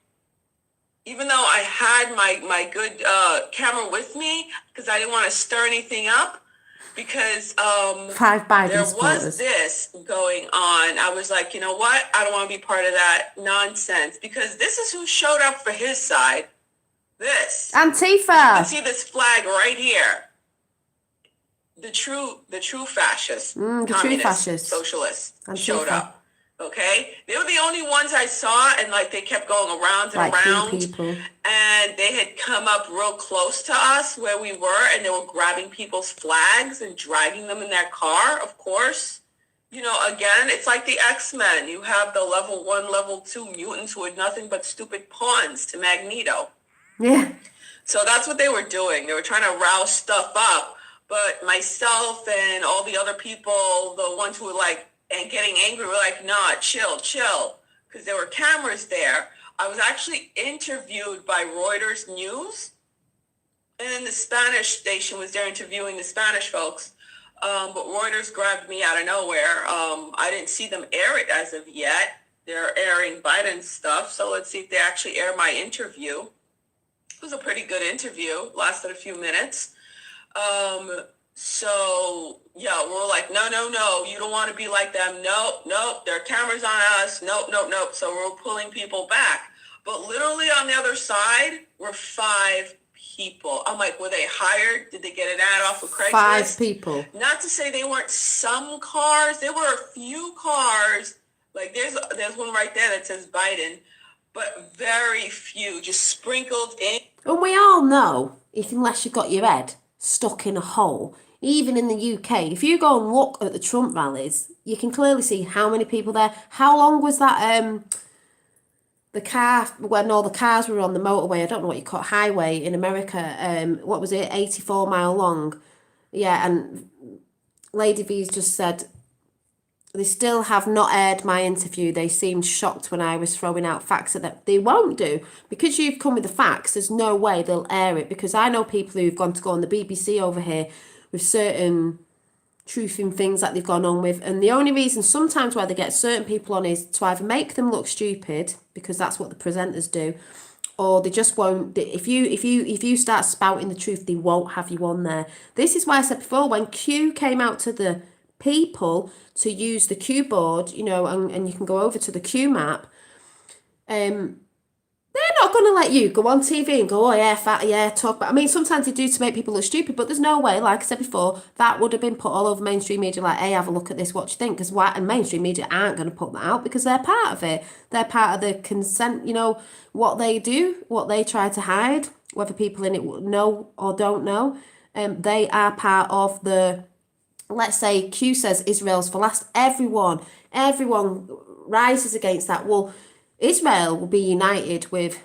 even though I had my good camera with me, because I didn't want to stir anything up. Because 5 Biden there supporters. was this going on. I was like, you know what? I don't want to be part of that nonsense, because this is who showed up for his side. This. Antifa. You can see this flag right here. The true fascists, communists, socialists Antifa. showed up. Okay, they were the only ones I saw, and like they kept going around and like around, people. and they had come up real close to us where we were, and they were grabbing people's flags and dragging them in their car. Of course, you know, again, it's like the X-Men. You have the level 1, level 2 mutants who are nothing but stupid pawns to Magneto. Yeah. So that's what they were doing. They were trying to rouse stuff up, but myself and all the other people, the ones who were like, and getting angry, we're like, nah, chill, because there were cameras there. I was actually interviewed by Reuters News, and then the Spanish station was there interviewing the Spanish folks, but Reuters grabbed me out of nowhere. I didn't see them air it as of yet. They're airing Biden's stuff, so let's see if they actually air my interview. It was a pretty good interview, lasted a few minutes. So, yeah, we're like, no, you don't want to be like them. Nope, there are cameras on us. Nope. So we're pulling people back. But literally on the other side were 5 people. I'm like, were they hired? Did they get an ad off of Craigslist? 5 people. Not to say they weren't some cars. There were a few cars. Like there's one right there that says Biden, but very few, just sprinkled in. And we all know, if unless you've got your head stuck in a hole, even in the UK, if you go and look at the Trump rallies, you can clearly see how many people there. How long was that? The car, when all the cars were on the motorway, I don't know what you call it, highway in America, what was it, 84 mile long? Yeah, and Lady V's just said, they still have not aired my interview. They seemed shocked when I was throwing out facts at them. They won't do. Because you've come with the facts, there's no way they'll air it. Because I know people who've gone to go on the BBC over here with certain truthing things that they've gone on with, and the only reason sometimes why they get certain people on is to either make them look stupid, because that's what the presenters do, or they just won't. If you start spouting the truth, they won't have you on there. This is why I said before, when Q came out to the people to use the Q board, you know, and you can go over to the Q map, they're not going to let you go on TV and go, oh yeah, fat, yeah, talk about. I mean, sometimes they do to make people look stupid, but there's no way, like I said before, that would have been put all over mainstream media, like, hey, have a look at this, what do you think? Because and mainstream media aren't going to put that out because they're part of it. They're part of the consent, you know, what they do, what they try to hide, whether people in it know or don't know. They are part of the, let's say Q says Israel's for last. Everyone rises against that. Well, Israel will be united with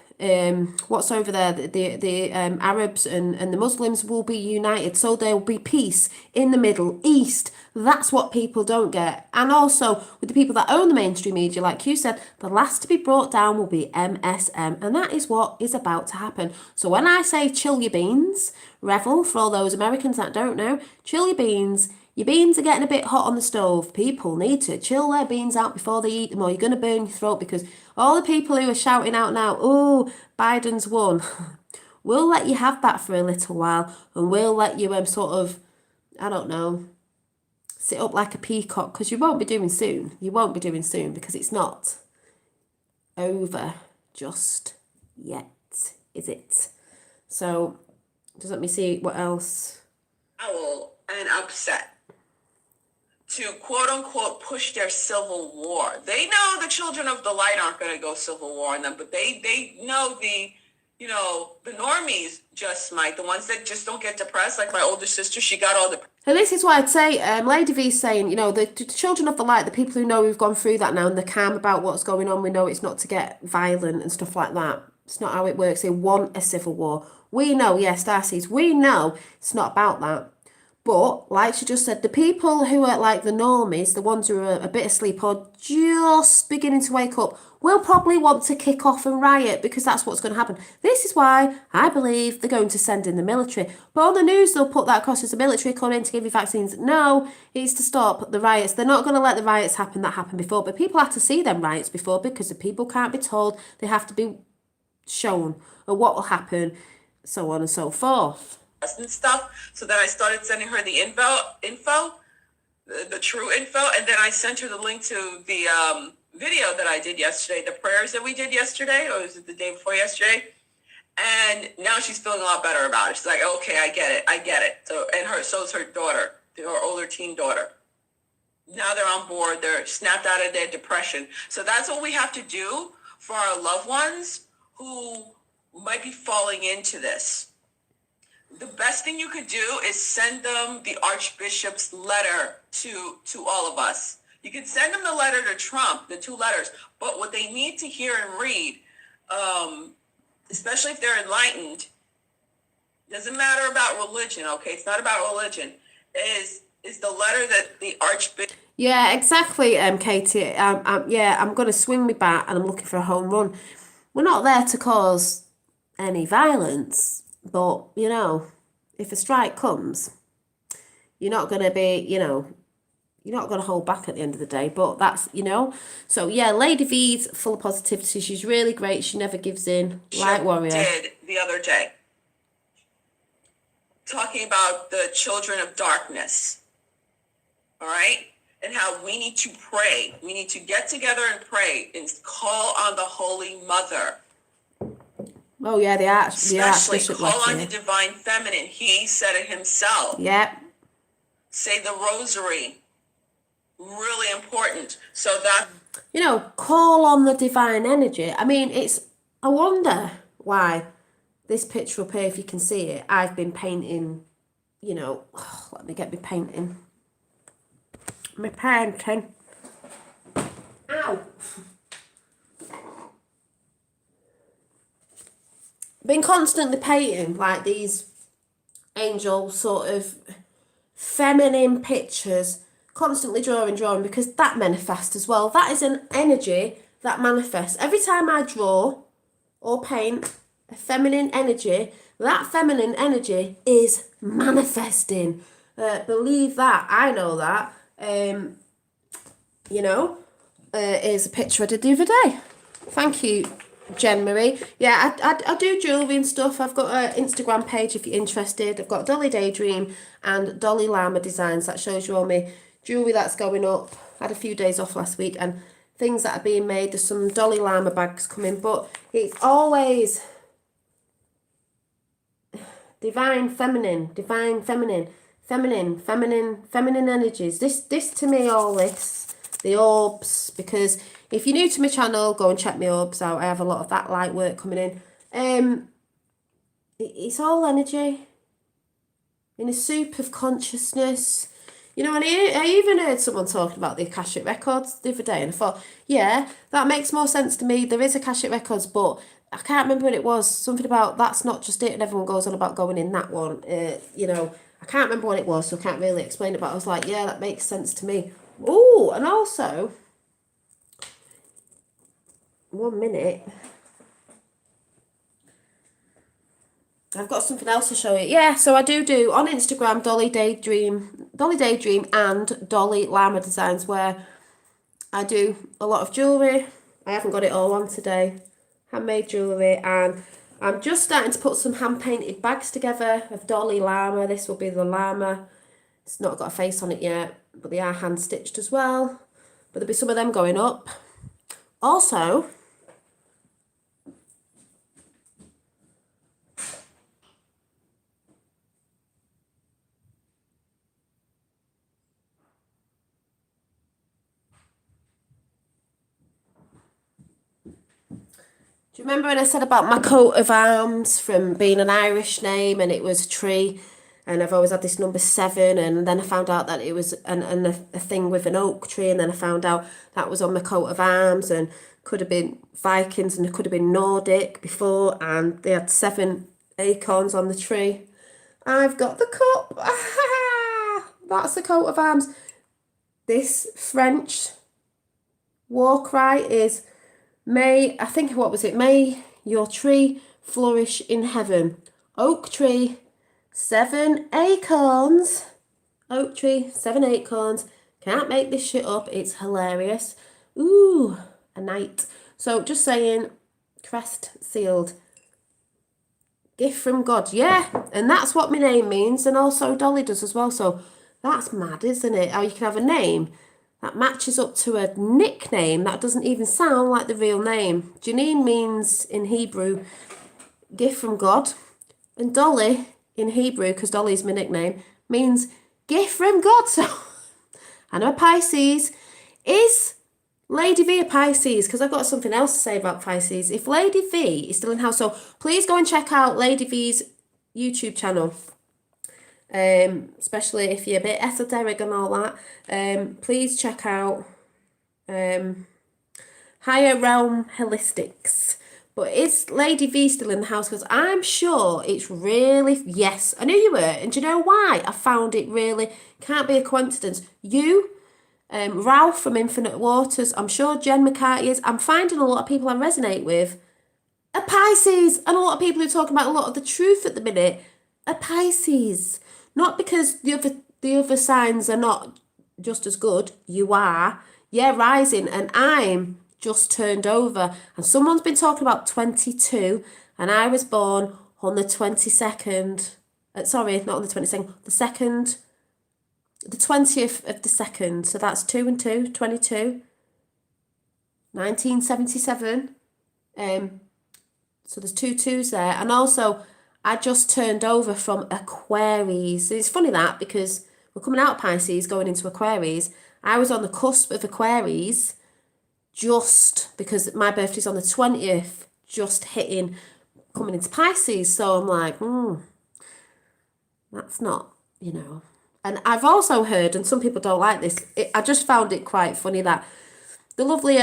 what's over there. The Arabs and the Muslims will be united, so there will be peace in the Middle East. That's what people don't get. And also with the people that own the mainstream media, like you said, the last to be brought down will be MSM, and that is what is about to happen. So when I say chill your beans, revel, for all those Americans that don't know, chill your beans. Your beans are getting a bit hot on the stove. People need to chill their beans out before they eat them, or you're going to burn your throat, because all the people who are shouting out now, oh, Biden's won, we'll let you have that for a little while, and we'll let you sort of, I don't know, sit up like a peacock, because you won't be doing soon. You won't be doing soon, because it's not over just yet, is it? So, just let me see what else. Owl and upset to quote unquote push their civil war. They know the children of the light aren't going to go civil war on them, but they know the normies just might, the ones that just don't get depressed, like my older sister, she got all the. And this is why I'd say, Lady V's saying, you know, the children of the light, the people who know we've gone through that now and they're calm about what's going on, we know it's not to get violent and stuff like that. It's not how it works. They want a civil war. We know, yes, Darcy's, we know it's not about that. But, like she just said, the people who are like the normies, the ones who are a bit asleep or just beginning to wake up, will probably want to kick off and riot, because that's what's going to happen. This is why I believe they're going to send in the military. But on the news, they'll put that across as the military coming in to give you vaccines. No, it's to stop the riots. They're not going to let the riots happen that happened before. But people have to see them riots before, because the people can't be told. They have to be shown or what will happen, so on and so forth. And stuff. So then I started sending her the info, the true info, and then I sent her the link to the video that I did yesterday, the prayers that we did yesterday, or was it the day before yesterday? And now she's feeling a lot better about it. She's like, okay, I get it. So so is her daughter, her older teen daughter. Now they're on board. They're snapped out of their depression. So that's what we have to do for our loved ones who might be falling into this. The best thing you could do is send them the Archbishop's letter to all of us. You can send them the letter to Trump, the 2 letters, but what they need to hear and read, especially if they're enlightened, doesn't matter about religion, okay? It's not about religion. Is the letter that the Archbishop... Yeah, exactly, Katie. I'm going to swing me bat and I'm looking for a home run. We're not there to cause any violence. But, you know, if a strike comes, you're not going to be, you know, you're not going to hold back at the end of the day. But that's, you know. So, yeah, Lady V's full of positivity. She's really great. She never gives in. Light warrior. Did the other day. Talking about the children of darkness. All right? And how we need to pray. We need to get together and pray and call on the Holy Mother. Oh yeah, the Especially Archbishop call left on the here. divine feminine. He said it himself. Yep. Say the rosary. Really important. So that You know, call on the divine energy. I mean, I wonder why this picture up here, if you can see it, I've been painting, you know, let me get me painting. My painting. Ow. Been constantly painting like these angel sort of feminine pictures, constantly drawing because that manifests as well. That is an energy that manifests. Every time I draw or paint a feminine energy, that feminine energy is manifesting. Believe that. I know that. You know, here's a picture I did the other day. Thank you, Jen Marie. Yeah, I do jewellery and stuff. I've got an Instagram page if you're interested. I've got Dolly Daydream and Dolly Llama Designs. That shows you all my jewellery that's going up. I had a few days off last week and things that are being made. There's some Dolly Llama bags coming, but it's always divine feminine energies. This to me, all this, the orbs, because if you're new to my channel, go and check my orbs out. I have a lot of that light work coming in. It's all energy in a soup of consciousness. You know, and I even heard someone talking about the Akashic Records the other day, and I thought, yeah, that makes more sense to me. There is Akashic Records, but I can't remember what it was. Something about that's not just it, and everyone goes on about going in that one. You know, I can't remember what it was, so I can't really explain it, but I was like, yeah, that makes sense to me. Oh, and also, 1 minute. I've got something else to show you. Yeah, so I do on Instagram, Dolly Daydream and Dolly Llama Designs, where I do a lot of jewellery. I haven't got it all on today. Handmade jewellery, and I'm just starting to put some hand-painted bags together of Dolly Llama. This will be the llama. It's not got a face on it yet, but they are hand-stitched as well. But there'll be some of them going up. Also, do you remember when I said about my coat of arms from being an Irish name and it was a tree, and I've always had this number 7, and then I found out that it was a thing with an oak tree, and then I found out that was on my coat of arms, and could have been Vikings and it could have been Nordic before, and they had 7 acorns on the tree. I've got the cup. That's the coat of arms. This French war cry is may your tree flourish in heaven. Oak tree, 7 acorns. Oak tree, 7 acorns. Can't make this shit up. It's hilarious. Ooh, a knight. So just saying, crest sealed. Gift from God. Yeah, and that's what my name means, and also Dolly does as well. So that's mad, isn't it? How you can have a name that matches up to a nickname that doesn't even sound like the real name. Janine means in Hebrew, gift from God. And Dolly in Hebrew, because Dolly's my nickname, means gift from God. So I know Pisces. Is Lady V a Pisces? Because I've got something else to say about Pisces. If Lady V is still in house, so please go and check out Lady V's YouTube channel. Especially if you're a bit esoteric and all that, please check out Higher Realm Holistics. But is Lady V still in the house? Because I'm sure it's really, yes, I knew you were. And do you know why? I found it really, can't be a coincidence. You, Ralph from Infinite Waters, I'm sure Jen McCarthy is. I'm finding a lot of people I resonate with are Pisces. And a lot of people who are talking about a lot of the truth at the minute are Pisces. Not because the other signs are not just as good. You are. Yeah, rising. And I'm just turned over. And someone's been talking about 22. And I was born on the 22nd. Sorry, not on the 22nd. The 20th of the 2nd. So that's 2 and 2, 22. 1977. So there's 2 2s there. And also, I just turned over from Aquaries. It's funny that because we're coming out of Pisces, going into Aquaries. I was on the cusp of Aquaries just because my birthday's on the 20th, just hitting, coming into Pisces. So I'm like, that's not, you know. And I've also heard, and some people don't like this, I just found it quite funny that the lovely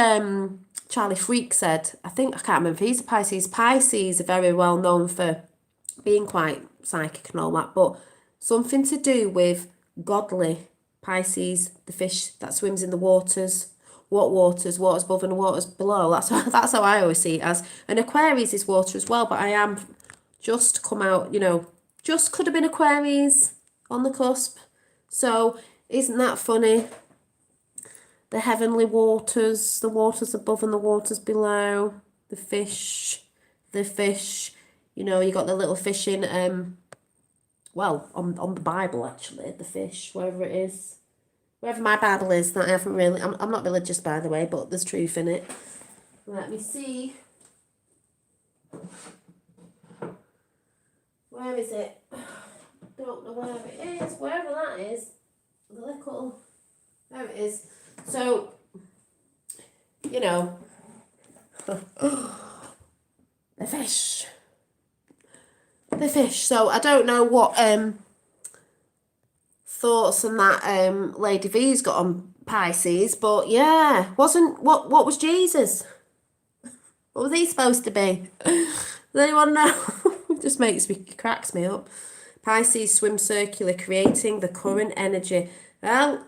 Charlie Freak said, I can't remember if he's a Pisces. Pisces are very well known for being quite psychic and all that, but something to do with godly. Pisces, the fish that swims in the waters. What waters? Waters above and waters below. That's how I always see it as. And Aquarius is water as well, but I am just come out, you know, just could have been Aquarius on the cusp. So isn't that funny? The heavenly waters, the waters above and the waters below, the fish, you know, you got the little fish in, well, on the Bible actually, the fish, wherever it is. Wherever my Bible is, that I haven't really, I'm not religious by the way, but there's truth in it. Let me see. Where is it? Don't know where it is. Wherever that is, the little, there it is. So, you know, the fish. So I don't know what thoughts and that Lady V's got on Pisces, but yeah, what was Jesus? What was he supposed to be? Does anyone know? It cracks me up. Pisces swim circular, creating the current energy. Well,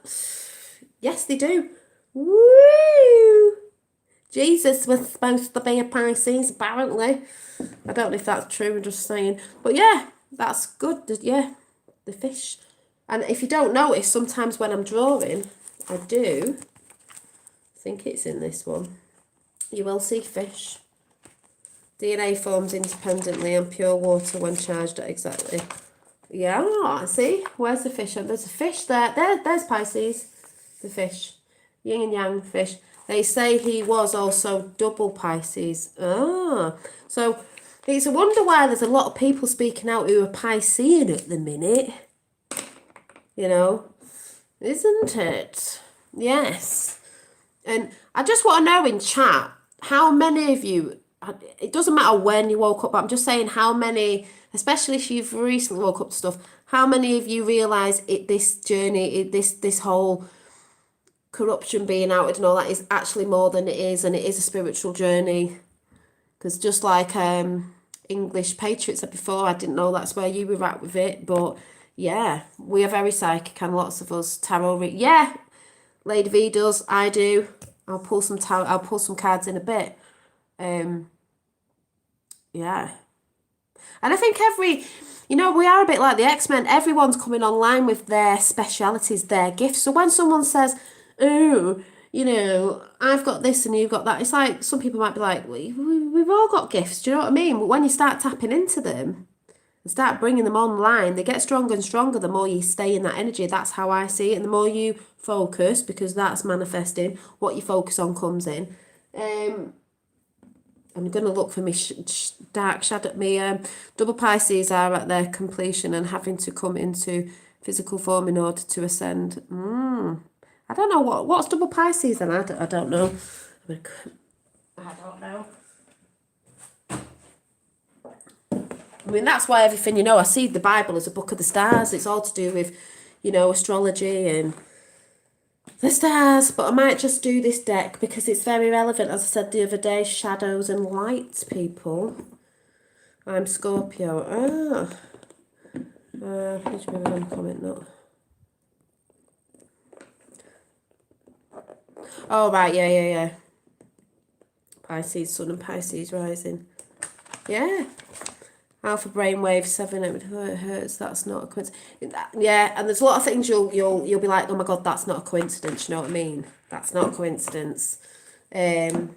yes, they do. Woo! Jesus was supposed to be a Pisces, apparently. I don't know if that's true, I'm just saying. But yeah, that's good. Yeah, the fish. And if you don't notice, sometimes when I'm drawing, I do think it's in this one. You will see fish. DNA forms independently and pure water when charged at exactly. Yeah, see? Where's the fish? There's a fish there. There's Pisces. The fish. Yin and yang fish. They say he was also double Pisces. So it's a wonder why there's a lot of people speaking out who are Piscean at the minute. You know, isn't it? Yes. And I just want to know in chat, how many of you, it doesn't matter when you woke up, but I'm just saying how many, especially if you've recently woke up to stuff, how many of you realise this journey, this whole corruption being outed and all that is actually more than it is, and it is a spiritual journey. Because just like English Patriot said before, I didn't know that's where you were at with it, but yeah, we are very psychic, and lots of us tarot read. Yeah, Lady V does. I do. I'll pull some tarot. I'll pull some cards in a bit. Yeah, and I think we are a bit like the X-Men. Everyone's coming online with their specialities, their gifts. So when someone says, "Oh, you know, I've got this and you've got that," it's like some people might be like, "We've all got gifts." Do you know what I mean? But when you start tapping into them and start bringing them online, they get stronger and stronger the more you stay in that energy. That's how I see it. And the more you focus, because that's manifesting, what you focus on comes in. I'm going to look for me dark shadow. Double Pisces are at their completion and having to come into physical form in order to ascend. I don't know what's double Pisces then. I don't know. I don't know. I mean, that's why everything, I see the Bible as a book of the stars. It's all to do with, astrology and the stars. But I might just do this deck because it's very relevant. As I said the other day, shadows and lights, people. I'm Scorpio. Please remember one comment, not. Oh, right, yeah. Pisces Sun and Pisces Rising. Yeah. Alpha brainwave 7 hertz. That's not a coincidence. Yeah, and there's a lot of things you'll be like, oh my god, that's not a coincidence. You know what I mean? That's not a coincidence. And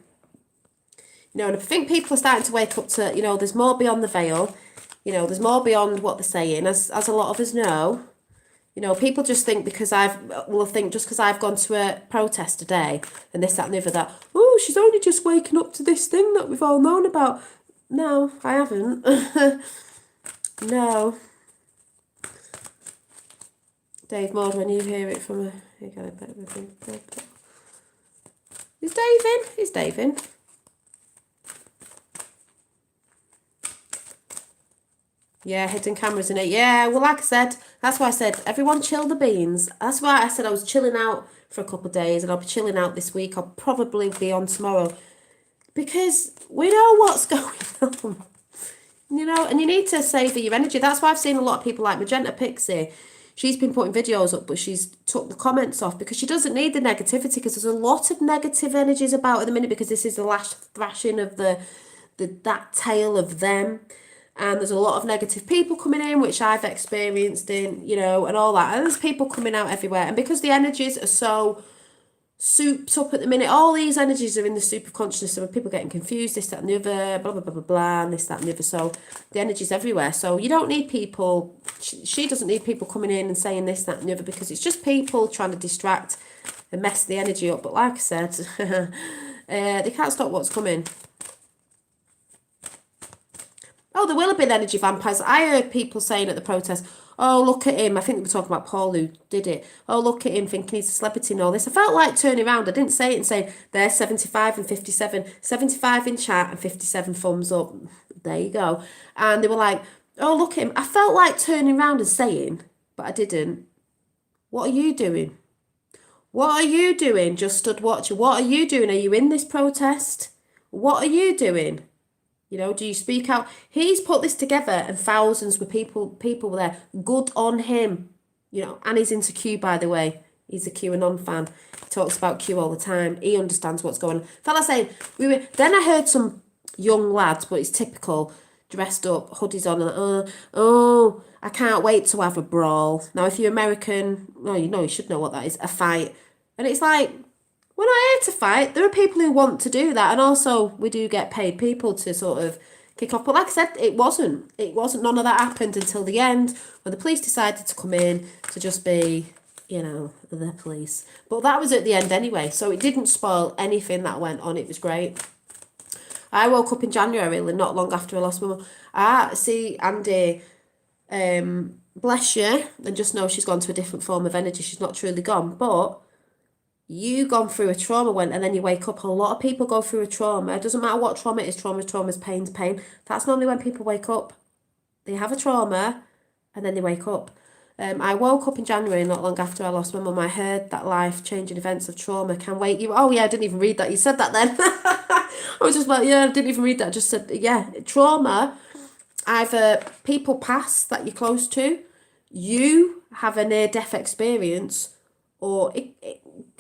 I think people are starting to wake up to, there's more beyond the veil. There's more beyond what they're saying, as a lot of us know. People just think because I've gone to a protest today and this, that, and the other, that, oh, she's only just waking up to this thing that we've all known about. No, I haven't. No. Dave Maud, when you hear it from a... You got a bit of a... Is Dave in? Is Dave in? Yeah, hidden cameras in it. Yeah, well, like I said, that's why I said, everyone chill the beans. That's why I said I was chilling out for a couple of days, and I'll be chilling out this week. I'll probably be on tomorrow. Because we know what's going on. You know, and you need to savour your energy. That's why I've seen a lot of people like Magenta Pixie. She's been putting videos up, but she's took the comments off because she doesn't need the negativity, because there's a lot of negative energies about at the minute, because this is the last thrashing of that tale of them. And there's a lot of negative people coming in, which I've experienced in, you know, and all that. And there's people coming out everywhere. And because the energies are so souped up at the minute, all these energies are in the soup of consciousness, so people getting confused, this, that and the other, blah blah blah blah blah, and this, that and the other. So the energy's everywhere, so you don't need people, she doesn't need people coming in and saying this, that and the other, because it's just people trying to distract and mess the energy up. But like I said, they can't stop what's coming. Oh, there will have been energy vampires. I heard people saying at the protest, oh, look at him. I think they were talking about Paul who did it. Oh, look at him thinking he's a celebrity and all this. I felt like turning around. I didn't say it and saying, there's 75 and 57. 75 in chat and 57 thumbs up. There you go. And they were like, oh, look at him. I felt like turning around and saying, but I didn't. What are you doing? What are you doing? Just stood watching. What are you doing? Are you in this protest? What are you doing? You know, do you speak out? He's put this together and thousands of people were there. Good on him. You know, and he's into Q, by the way. He's a QAnon fan. He talks about Q all the time. He understands what's going on. Felt like saying, then I heard some young lads, but it's typical, dressed up, hoodies on, and I can't wait to have a brawl. Now, if you're American, you should know what that is, a fight. And it's like, we're not here to fight. There are people who want to do that, and also we do get paid people to sort of kick off. But like I said, it wasn't. None of that happened until the end, when the police decided to come in to just be, you know, the police. But that was at the end anyway, so it didn't spoil anything that went on. It was great. I woke up in January, not long after I lost my mum. See, Andy, bless you, and just know she's gone to a different form of energy. She's not truly gone, but you gone through a trauma and then you wake up. A lot of people go through a trauma. It doesn't matter what trauma it is. Trauma is pain. That's normally when people wake up. They have a trauma and then they wake up. I woke up in January, not long after I lost my mum. I heard that life-changing events of trauma can wake you... Oh, yeah, I didn't even read that. You said that then. I was just like, yeah, I didn't even read that. I just said, yeah, trauma. Either people pass that you're close to, you have a near-death experience, or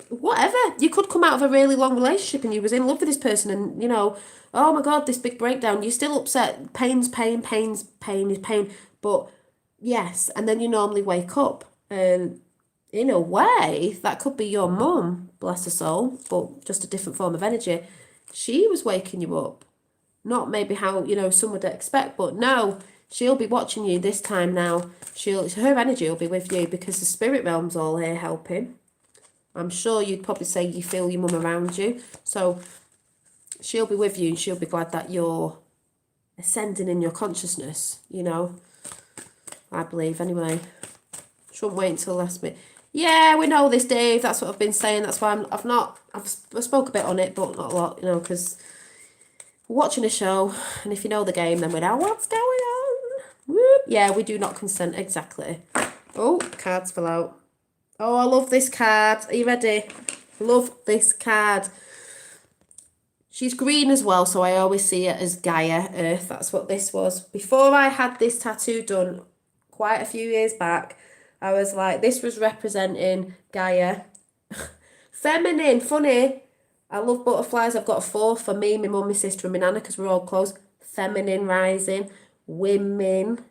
whatever. You could come out of a really long relationship and you was in love with this person and, you know, oh my God, this big breakdown. You're still upset. Pain's pain is pain. But yes, and then you normally wake up. And in a way, that could be your mum, bless her soul, but just a different form of energy. She was waking you up. Not maybe how, you know, some would expect, but no, she'll be watching you this time now. Her energy will be with you because the spirit realm's all here helping. I'm sure you'd probably say you feel your mum around you. So she'll be with you and she'll be glad that you're ascending in your consciousness, you know. I believe, anyway. Shouldn't wait until the last minute. Yeah, we know this, Dave. That's what I've been saying. That's why I spoke a bit on it, but not a lot, you know, because we're watching a show, and if you know the game, then we know what's going on. Whoop. Yeah, we do not consent, exactly. Oh, cards fell out. Oh, I love this card. Are you ready? Love this card. She's green as well, so I always see it as Gaia, Earth. That's what this was. Before I had this tattoo done quite a few years back, I was like, this was representing Gaia. Feminine, funny. I love butterflies. I've got a 4 for me, my mum, my sister and my nana because we're all close. Feminine rising. Women.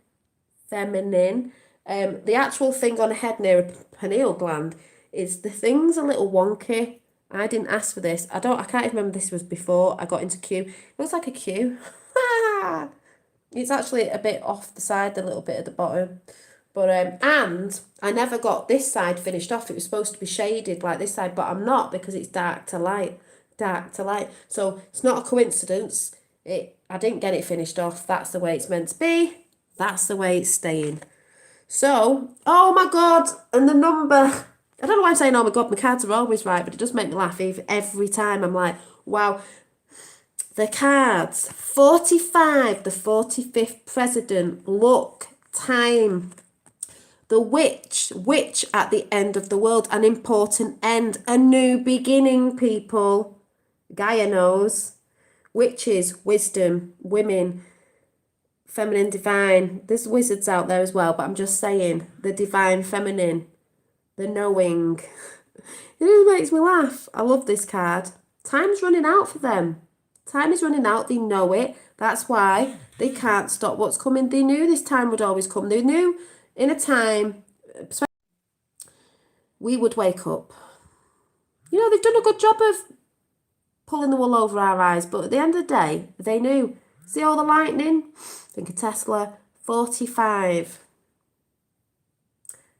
Feminine. The actual thing on the head near a pineal gland is the thing's a little wonky. I didn't ask for this. I can't even remember this was before I got into Q. It looks like a Q. It's actually a bit off the side, a little bit at the bottom. But and I never got this side finished off. It was supposed to be shaded like this side, but I'm not because it's dark to light. So it's not a coincidence. I didn't get it finished off. That's the way it's meant to be. That's the way it's staying. So, oh my God, and the number, I don't know why I'm saying, oh my God, my cards are always right, but it does make me laugh every time. I'm like, wow, the cards, 45, the 45th president, luck, time, the witch at the end of the world, an important end, a new beginning, people. Gaia knows. Witches, wisdom, women, feminine, divine. There's wizards out there as well, but I'm just saying, the divine feminine, the knowing. It really makes me laugh. I love this card. Time's running out for them. Time is running out. They know it. That's why they can't stop what's coming. They knew this time would always come. They knew in a time we would wake up. You know, they've done a good job of pulling the wool over our eyes, but at the end of the day, they knew. See all the lightning? Think of Tesla. 45.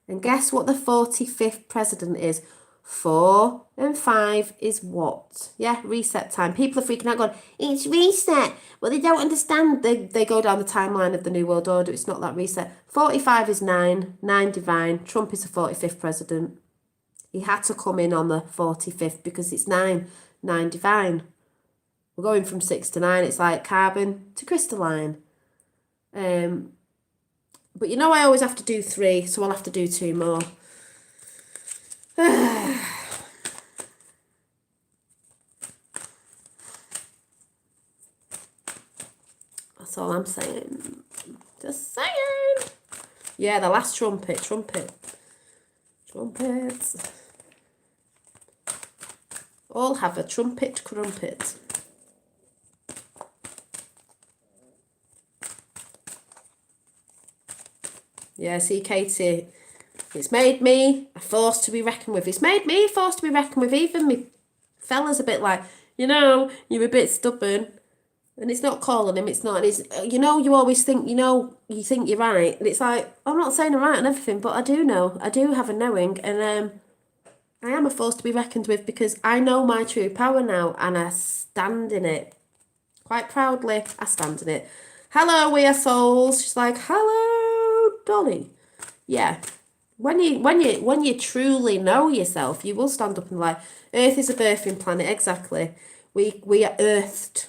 And guess what the 45th president is? 4 and 5 is what? Yeah, reset time. People are freaking out going, it's reset. Well, they don't understand. They go down the timeline of the New World Order. It's not that reset. 45 is 9. 9 divine. Trump is the 45th president. He had to come in on the 45th because it's 9. 9 divine. We're going from 6 to 9. It's like carbon to crystalline. But you know I always have to do 3, so I'll have to do 2 more. That's all I'm saying. Just saying. Yeah, the last trumpet. Trumpets. All have a trumpet crumpet. Yeah, see, Katie, it's made me a force to be reckoned with. It's made me a force to be reckoned with. Even me fella's a bit like, you know, you're a bit stubborn. And it's not calling him, it's not. And it's, you know, you always think, you think you're right. And it's like, I'm not saying I'm right on everything, but I do know. I do have a knowing. And I am a force to be reckoned with because I know my true power now and I stand in it. Quite proudly, I stand in it. Hello, we are souls. She's like, hello, Dolly. Yeah. When you truly know yourself, you will stand up and like, Earth is a birthing planet, exactly. We are earthed.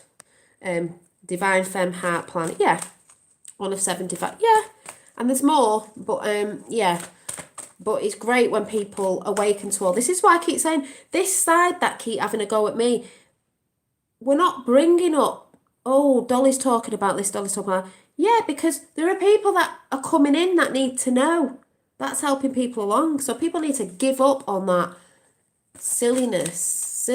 Divine femme heart planet. Yeah. 1 of 7 divine. Yeah. And there's more, but yeah. But it's great when people awaken to all. This is why I keep saying, this side that keep having a go at me, we're not bringing up, oh, Dolly's talking about this, Dolly's talking about, yeah, because there are people that are coming in that need to know. That's helping people along. So people need to give up on that silliness.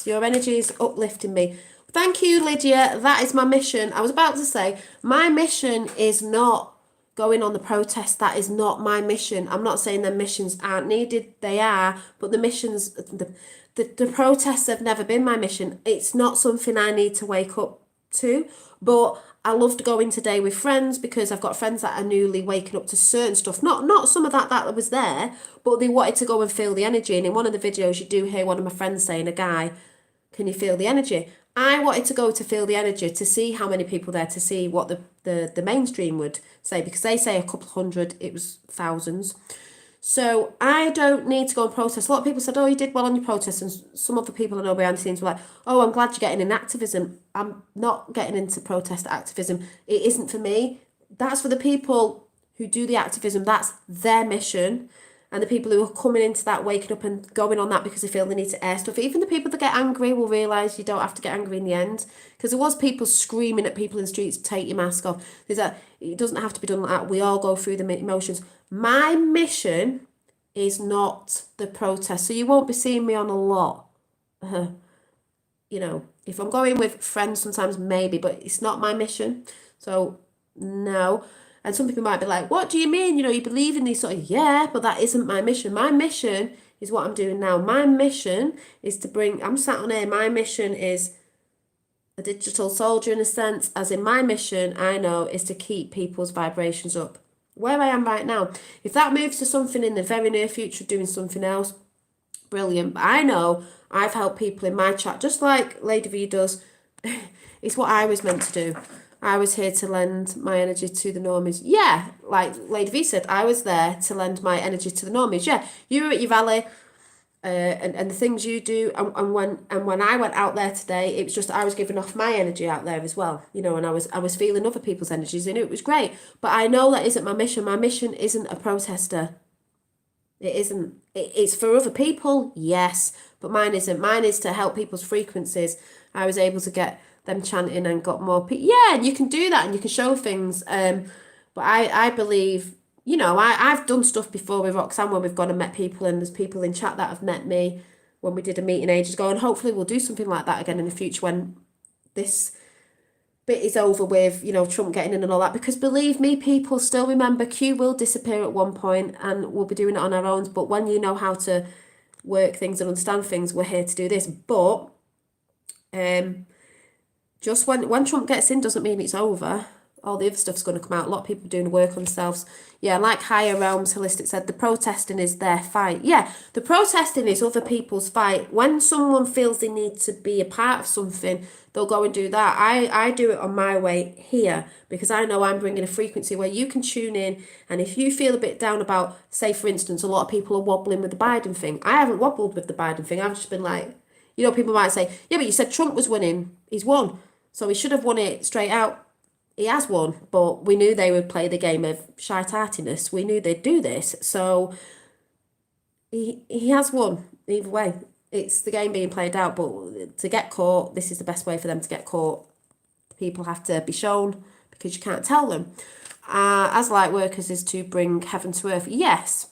Your energy is uplifting me. Thank you, Lydia. That is my mission. I was about to say, my mission is not going on the protest. That is not my mission. I'm not saying the missions aren't needed. They are. But the missions, the protests have never been my mission. It's not something I need to wake up to. But I loved going today with friends because I've got friends that are newly waking up to certain stuff. Not some of that was there, but they wanted to go and feel the energy. And in one of the videos, you do hear one of my friends saying, a guy, can you feel the energy? I wanted to go to feel the energy, to see how many people there, to see what the mainstream would say, because they say a couple hundred, it was thousands. So I don't need to go and protest. A lot of people said, oh, you did well on your protest. And some of the people I know behind the scenes were like, oh, I'm glad you're getting in activism. I'm not getting into protest activism. It isn't for me. That's for the people who do the activism. That's their mission. And the people who are coming into that, waking up and going on that because they feel they need to air stuff. Even the people that get angry will realise you don't have to get angry in the end. Because there was people screaming at people in the streets, take your mask off. There's that, it doesn't have to be done like that. We all go through the emotions. My mission is not the protest. So you won't be seeing me on a lot. You know, if I'm going with friends sometimes, maybe. But it's not my mission. So, no. And some people might be like, what do you mean? You know, you believe in these sort of, yeah, but that isn't my mission. My mission is what I'm doing now. My mission is to bring, I'm sat on here, my mission is a digital soldier in a sense, as in my mission, I know, is to keep people's vibrations up. Where I am right now, if that moves to something in the very near future, doing something else, brilliant. But I know I've helped people in my chat, just like Lady V does. It's what I was meant to do. I was here to lend my energy to the normies. Yeah, like Lady V said, I was there to lend my energy to the normies. Yeah, you were at your valley, and the things you do, and when I went out there today, it was just I was giving off my energy out there as well, you know, and I was feeling other people's energies, and it was great. But I know that isn't my mission. My mission isn't a protester. It isn't. It's for other people, yes, but mine isn't. Mine is to help people's frequencies. I was able to get them chanting and got more people. Yeah, and you can do that and you can show things. But I believe, you know, I've done stuff before with Roxanne when we've gone and met people, and there's people in chat that have met me when we did a meeting ages ago, and hopefully we'll do something like that again in the future when this bit is over with, you know, Trump getting in and all that, because believe me, people still remember Q will disappear at one point and we'll be doing it on our own. But when you know how to work things and understand things, we're here to do this. But just when Trump gets in doesn't mean it's over. All the other stuff's going to come out. A lot of people doing the work on themselves. Yeah, like Higher Realms Holistic said, the protesting is their fight. Yeah, the protesting is other people's fight. When someone feels they need to be a part of something, they'll go and do that. I do it on my way here because I know I'm bringing a frequency where you can tune in. And if you feel a bit down about, say, for instance, a lot of people are wobbling with the Biden thing. I haven't wobbled with the Biden thing. I've just been like, you know, people might say, yeah, but you said Trump was winning. He's won. So he should have won it straight out. He has won, but we knew they would play the game of shite-heartedness. We knew they'd do this. So he has won either way. It's the game being played out, but to get caught, this is the best way for them to get caught. People have to be shown because you can't tell them. As light workers is to bring heaven to earth. Yes.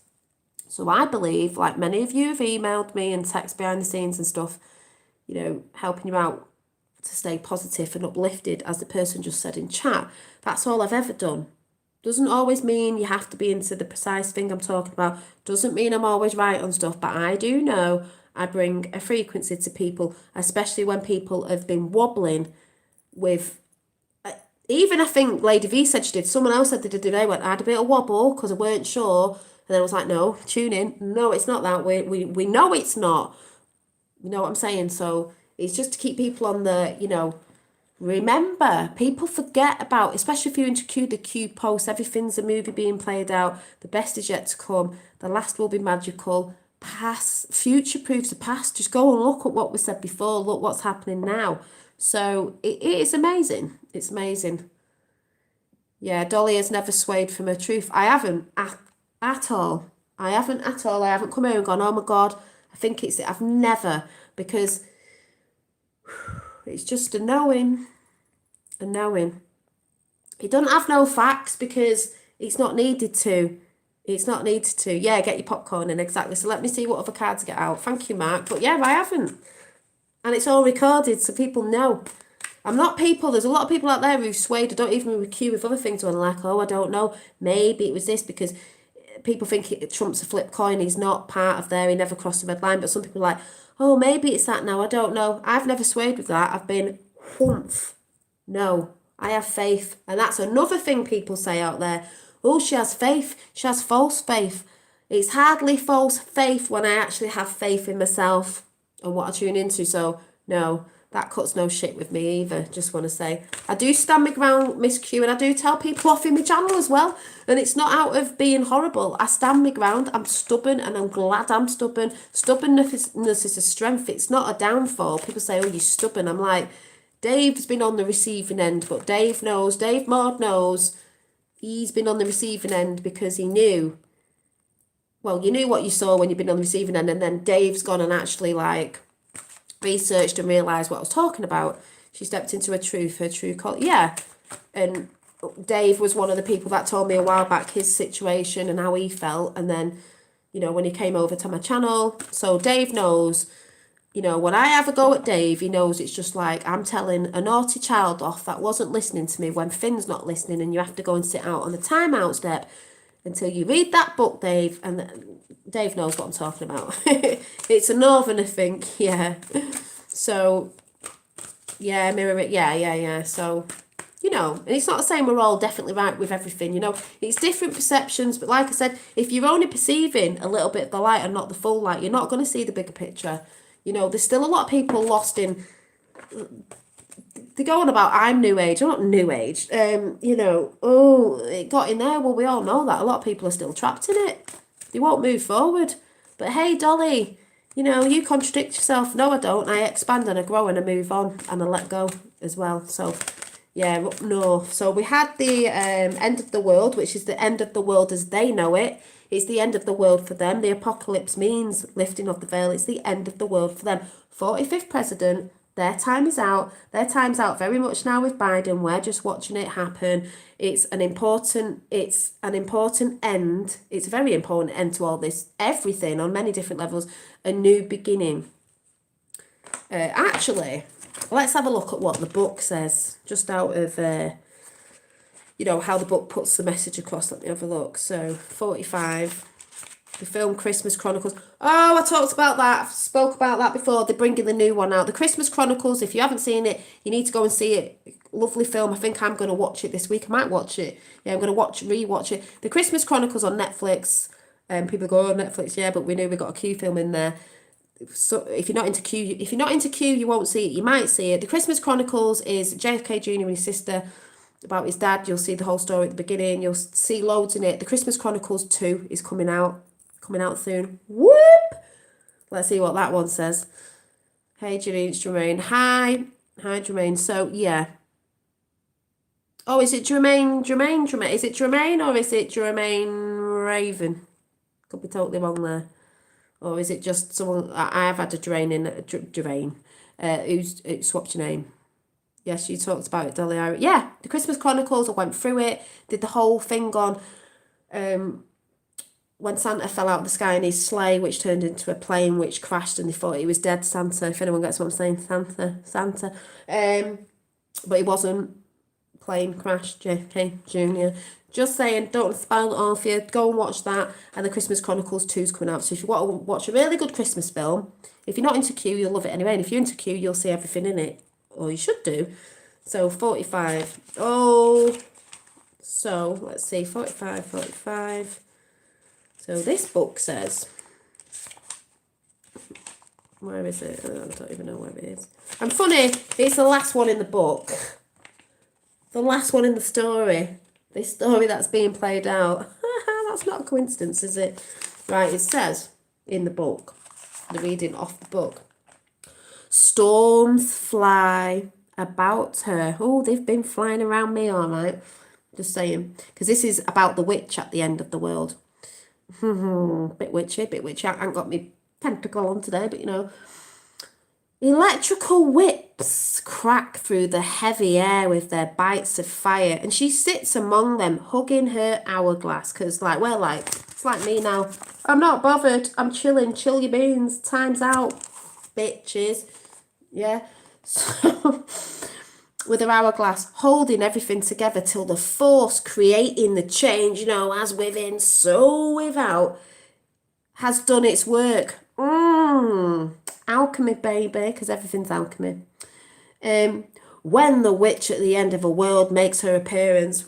So I believe, like many of you have emailed me and text behind the scenes and stuff, you know, helping you out to stay positive and uplifted, as the person just said in chat. That's all I've ever done. Doesn't always mean you have to be into the precise thing I'm talking about. Doesn't mean I'm always right on stuff, but I do know I bring a frequency to people, especially when people have been wobbling with, even I think Lady V said she did, someone else said they did today, went, I had a bit of wobble because I weren't sure, and then I was like, no, tune in. No, it's not that. We know it's not. You know what I'm saying? So it's just to keep people on the, you know, remember, people forget about, especially if you're into Q, the Q post, everything's a movie being played out, the best is yet to come, the last will be magical, past, future proves the past, just go and look at what was said before, look what's happening now. So it is amazing, it's amazing. Yeah, Dolly has never swayed from her truth. I haven't at all. I haven't at all. I haven't come here and gone, oh my God, I think it's it. I've never, because it's just a knowing. A knowing. It doesn't have no facts because it's not needed to. It's not needed to. Yeah, get your popcorn in, exactly. So let me see what other cards get out. Thank you, Mark. But yeah, I haven't. And it's all recorded so people know. I'm not people. There's a lot of people out there who've swayed. I don't even with Q with other things when like, oh, I don't know. Maybe it was this because people think Trump's a flip coin. He's not part of there. He never crossed the red line. But some people are like, oh, maybe it's that now. I don't know. I've never swayed with that. I've been humph. No, I have faith. And that's another thing people say out there. Oh, she has faith. She has false faith. It's hardly false faith when I actually have faith in myself and what I tune into. So, no, that cuts no shit with me either. Just want to say. I do stand my ground, Miss Q, and I do tell people off in my channel as well. And it's not out of being horrible. I stand my ground. I'm stubborn and I'm glad I'm stubborn. Stubbornness is a strength. It's not a downfall. People say, oh, you're stubborn. I'm like, Dave's been on the receiving end, but Dave Maud knows he's been on the receiving end because he knew. Well, you knew what you saw when you've been on the receiving end, and then Dave's gone and actually like researched and realised what I was talking about. She stepped into her true call. Yeah. And Dave was one of the people that told me a while back his situation and how he felt. And then, you know, when he came over to my channel. So Dave knows, you know, when I have a go at Dave, he knows it's just like I'm telling a naughty child off that wasn't listening to me when Finn's not listening, and you have to go and sit out on the timeout step until you read that book, Dave. And Dave knows what I'm talking about. It's a northern, I think. Yeah. So, yeah, mirror it. Yeah. So, you know, and it's not saying we're all definitely right with everything, you know. It's different perceptions. But like I said, if you're only perceiving a little bit of the light and not the full light, you're not going to see the bigger picture. You know, there's still a lot of people lost in they go on about I'm new age. I'm not new age. You know, oh, it got in there. Well, we all know that. A lot of people are still trapped in it. They won't move forward. But hey, Dolly, you know, you contradict yourself. No, I don't. I expand and I grow and I move on and I let go as well. So, yeah, no. So we had the end of the world, which is the end of the world as they know it. It's the end of the world for them. The apocalypse means lifting of the veil. It's the end of the world for them. 45th president, their time is out. Their time's out very much now with Biden. We're just watching it happen. It's an important end. It's a very important end to all this. Everything on many different levels. A new beginning. Actually, let's have a look at what the book says. Just out of, you know, how the book puts the message across. Let me have a look. So, 45. The film Christmas Chronicles. Oh, I talked about that. I spoke about that before. They're bringing the new one out. The Christmas Chronicles, if you haven't seen it, you need to go and see it. Lovely film. I think I'm going to watch it this week. I might watch it. Yeah, I'm going to rewatch it. The Christmas Chronicles on Netflix. People go, oh, Netflix, yeah, but we know we've got a Q film in there. So if you're not into Q, you won't see it. You might see it. The Christmas Chronicles is JFK Jr. and his sister, about his dad. You'll see the whole story at the beginning. You'll see loads in it. The Christmas Chronicles 2 is coming out soon. Whoop! Let's see what that one says. Hey, Janine, it's Jermaine. Hi, Jermaine. So, yeah. Oh, is it Jermaine? Is it Jermaine or is it Jermaine Raven? Could be totally wrong there. Or is it just someone... I have had a Drain, who's swapped your name. Yes, you talked about it, Dolly. Yeah, the Christmas Chronicles, I went through it, did the whole thing on... when Santa fell out of the sky in his sleigh, which turned into a plane, which crashed, and they thought he was dead, Santa, if anyone gets what I'm saying, Santa. But he wasn't. Plane crashed, JFK Jr. Just saying, don't spoil it all for you. Go and watch that. And the Christmas Chronicles 2 is coming out. So if you want to watch a really good Christmas film, if you're not into Q, you'll love it anyway. And if you're into Q, you'll see everything in it. Or you should do. So 45. Oh, so let's see, 45. So this book says, where is it? I don't even know where it is. And funny, it's the last one in the book. The last one in the story. This story that's being played out. That's not a coincidence, is it? Right, it says in the book, the reading off the book, storms fly about her. Oh, they've been flying around me, all right. Just saying. Because this is about the witch at the end of the world. Bit witchy. I haven't got my pentacle on today, but you know. Electrical whips crack through the heavy air with their bites of fire, and she sits among them, hugging her hourglass, because, like, we're like, it's like me now. I'm not bothered. I'm chilling. Chill your beans. Time's out, bitches. Yeah. So, with her hourglass, holding everything together till the force creating the change, you know, as within, so without, has done its work. Alchemy, baby, because everything's alchemy. When the witch at the end of a world makes her appearance,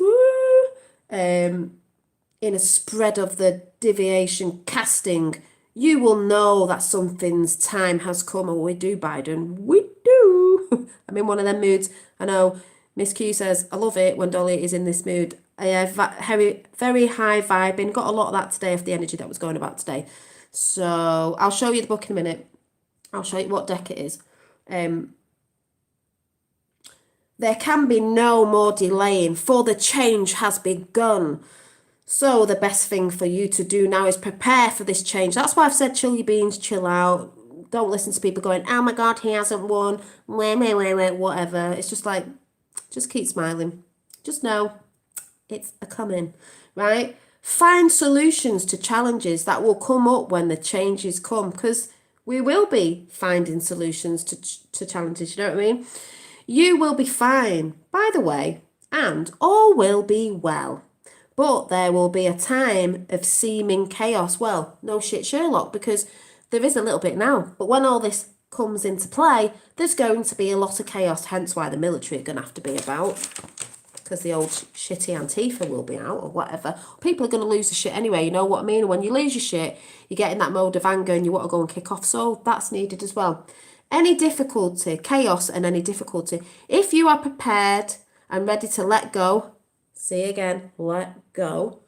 in a spread of the deviation casting, you will know that something's time has come. And we do, Biden. We do. I'm in one of them moods. I know Miss Q says, I love it when Dolly is in this mood. Very, very high vibing. Got a lot of that today of the energy that was going about today. So I'll show you the book in a minute. I'll show you what deck it is. There can be no more delaying, for the change has begun. So the best thing for you to do now is prepare for this change. That's why I've said chill your beans, chill out. Don't listen to people going, oh my God, he hasn't won. Whatever. It's just like, just keep smiling. Just know it's a coming, right? Find solutions to challenges that will come up when the changes come, because we will be finding solutions to challenges, you know what I mean? You will be fine, by the way, and all will be well. But there will be a time of seeming chaos. Well, no shit, Sherlock, because there is a little bit now. But when all this comes into play, there's going to be a lot of chaos, hence why the military are going to have to be about. Because the old shitty Antifa will be out or whatever. People are going to lose the shit anyway, you know what I mean? And when you lose your shit, you get in that mode of anger and you want to go and kick off. So that's needed as well. any difficulty, chaos and any difficulty. If you are prepared and ready to let go, see again, let go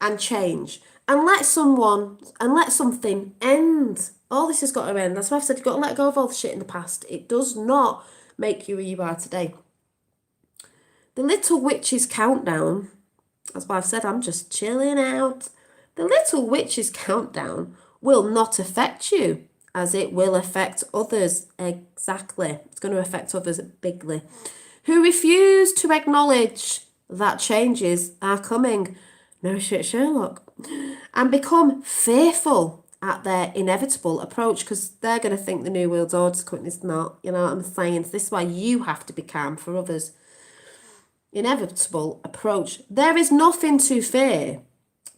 and change and let something end. All this has got to end. That's why I've said you've got to let go of all the shit in the past. It does not make you who you are today. The Little Witch's countdown, that's why I've said I'm just chilling out. The Little Witch's countdown will not affect you as it will affect others. Exactly. It's going to affect others bigly. Who refuse to acknowledge that changes are coming. No shit, Sherlock. And become fearful at their inevitable approach because they're going to think the New World Order's coming. It's not. You know what I'm saying? So this is why you have to be calm for others. Inevitable approach. There is nothing to fear,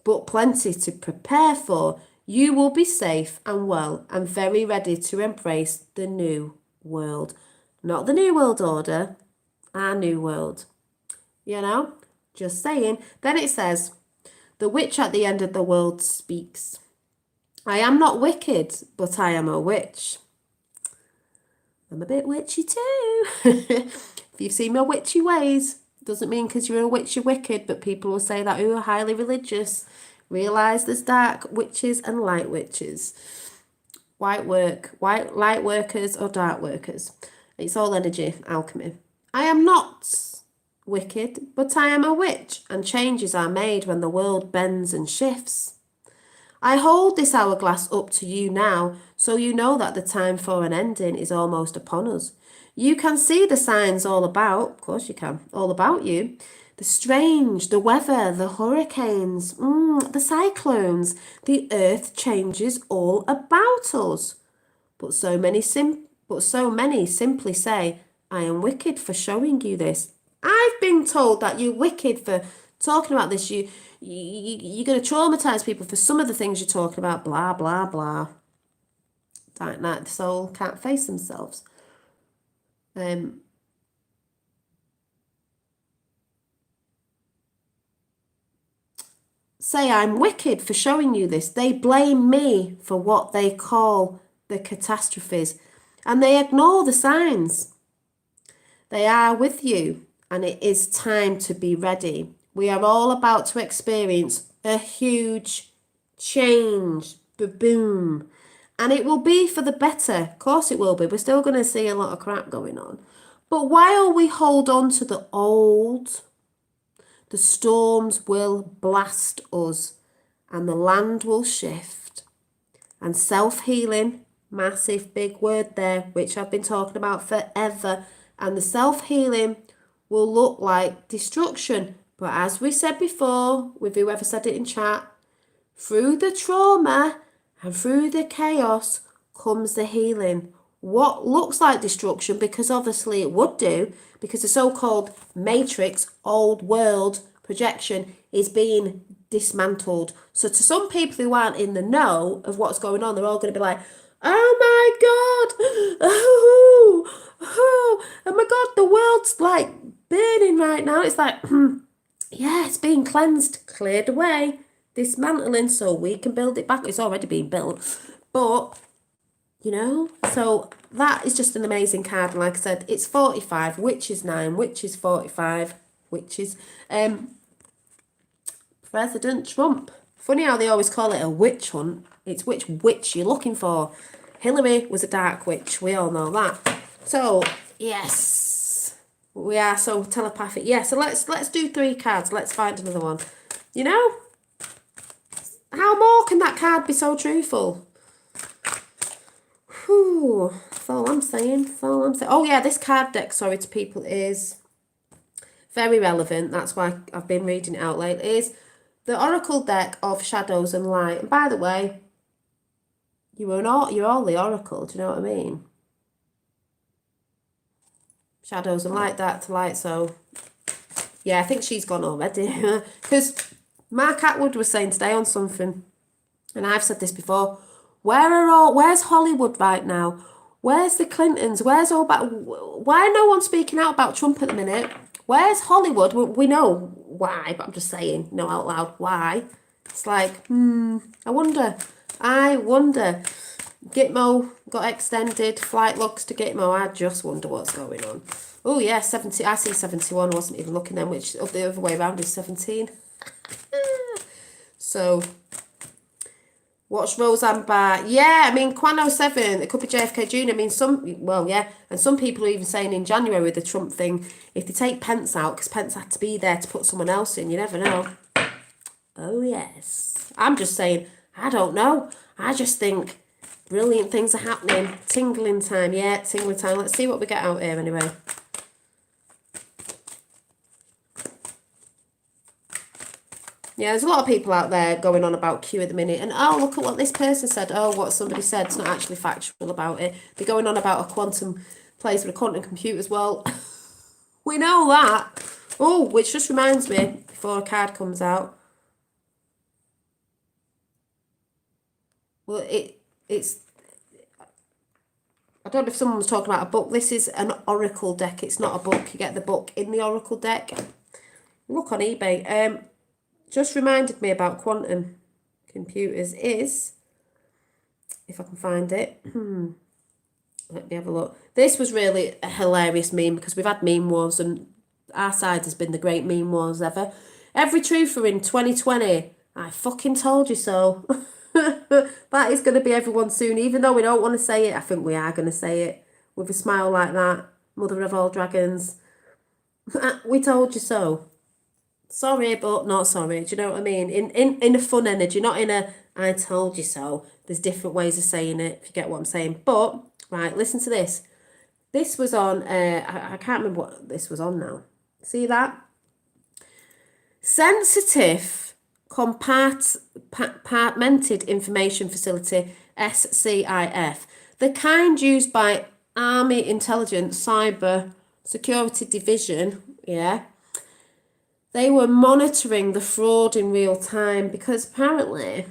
but plenty to prepare for. You will be safe and well and very ready to embrace the new world. Not the New World Order, our new world. You know? Just saying. Then it says, the witch at the end of the world speaks. I am not wicked, but I am a witch. I'm a bit witchy too. If you've seen my witchy ways, doesn't mean because you're a witch you're wicked, but people will say that who are highly religious. Realise there's dark witches and light witches. White light workers or dark workers. It's all energy, alchemy. I am not wicked, but I am a witch, and changes are made when the world bends and shifts. I hold this hourglass up to you now, so you know that the time for an ending is almost upon us. You can see the signs all about, of course you can, all about you. The strange, the weather, the hurricanes, the cyclones, the earth changes all about us. But so many simply say, I am wicked for showing you this. I've been told that you're wicked for talking about this. You're going to traumatise people for some of the things you're talking about, blah, blah, blah. Like that, the soul can't face themselves. Say I'm wicked for showing you this. They blame me for what they call the catastrophes, and they ignore the signs. They are with you, and it is time to be ready. We are all about to experience a huge change, boom, and it will be for the better. Of course it will be. We're still going to see a lot of crap going on. But while we hold on to the old, the storms will blast us and the land will shift. And self-healing, massive big word there, which I've been talking about forever. And the self-healing will look like destruction. But as we said before, with whoever said it in chat, through the trauma and through the chaos comes the healing. What looks like destruction, because obviously it would do, because the so-called matrix, old world projection is being dismantled. So to some people who aren't in the know of what's going on, they're all going to be like, oh my God, oh my God, the world's like burning right now. It's like, yeah, it's being cleansed, cleared away, dismantling so we can build it back. It's already been built, but you know, so that is just an amazing card. And like I said, it's 45, witches 9, witches 45, witches. President Trump. Funny how they always call it a witch hunt. It's which witch you're looking for. Hillary was a dark witch. We all know that. So, yes. We are so telepathic. Yeah, so let's do 3 cards. Let's find another one. You know? How more can that card be so truthful? Whew, that's all I'm saying. Oh yeah, this card deck, sorry to people, is very relevant. That's why I've been reading it out lately. It is the Oracle deck of Shadows and Light. And by the way, you're all the Oracle, do you know what I mean? Shadows and Light, dark to light, so yeah, I think she's gone already. Because Mark Atwood was saying today on something, and I've said this before, where's Hollywood right now? Where's the Clintons? Why no one speaking out about Trump at the minute? Where's Hollywood? We know why, but I'm just saying, no out loud, why? It's like, I wonder. Gitmo got extended. Flight logs to Gitmo. I just wonder what's going on. Oh yeah, 70. I see 71. I wasn't even looking then, which up the other way around is 17. So, watch Roseanne Barr. Yeah, I mean, Quan 07, it could be JFK Jr. I mean, and some people are even saying in January with the Trump thing, if they take Pence out, because Pence had to be there to put someone else in, you never know. Oh, yes. I'm just saying, I don't know. I just think brilliant things are happening. Tingling time, yeah, tingling time. Let's see what we get out here anyway. Yeah, there's a lot of people out there going on about Q at the minute. And, oh, look at what this person said. Oh, what somebody said. It's not actually factual about it. They're going on about a quantum place with a quantum computer as well. We know that. Oh, which just reminds me, before a card comes out. Well, it's... I don't know if someone was talking about a book. This is an oracle deck. It's not a book. You get the book in the oracle deck. Look on eBay. Just reminded me about quantum computers is, if I can find it, let me have a look. This was really a hilarious meme because we've had meme wars and our side has been the great meme wars ever. Every truther in 2020, I fucking told you so. That is going to be everyone soon. Even though we don't want to say it, I think we are going to say it with a smile like that. Mother of all dragons. We told you so. Sorry, but not sorry. Do you know what I mean? In a fun energy, not in a I told you so. There's different ways of saying it, if you get what I'm saying. But, right, listen to this. This was on, I can't remember what this was on now. See that? Sensitive Compartmented Information Facility, SCIF. The kind used by Army Intelligence Cyber Security Division, yeah. They were monitoring the fraud in real time because apparently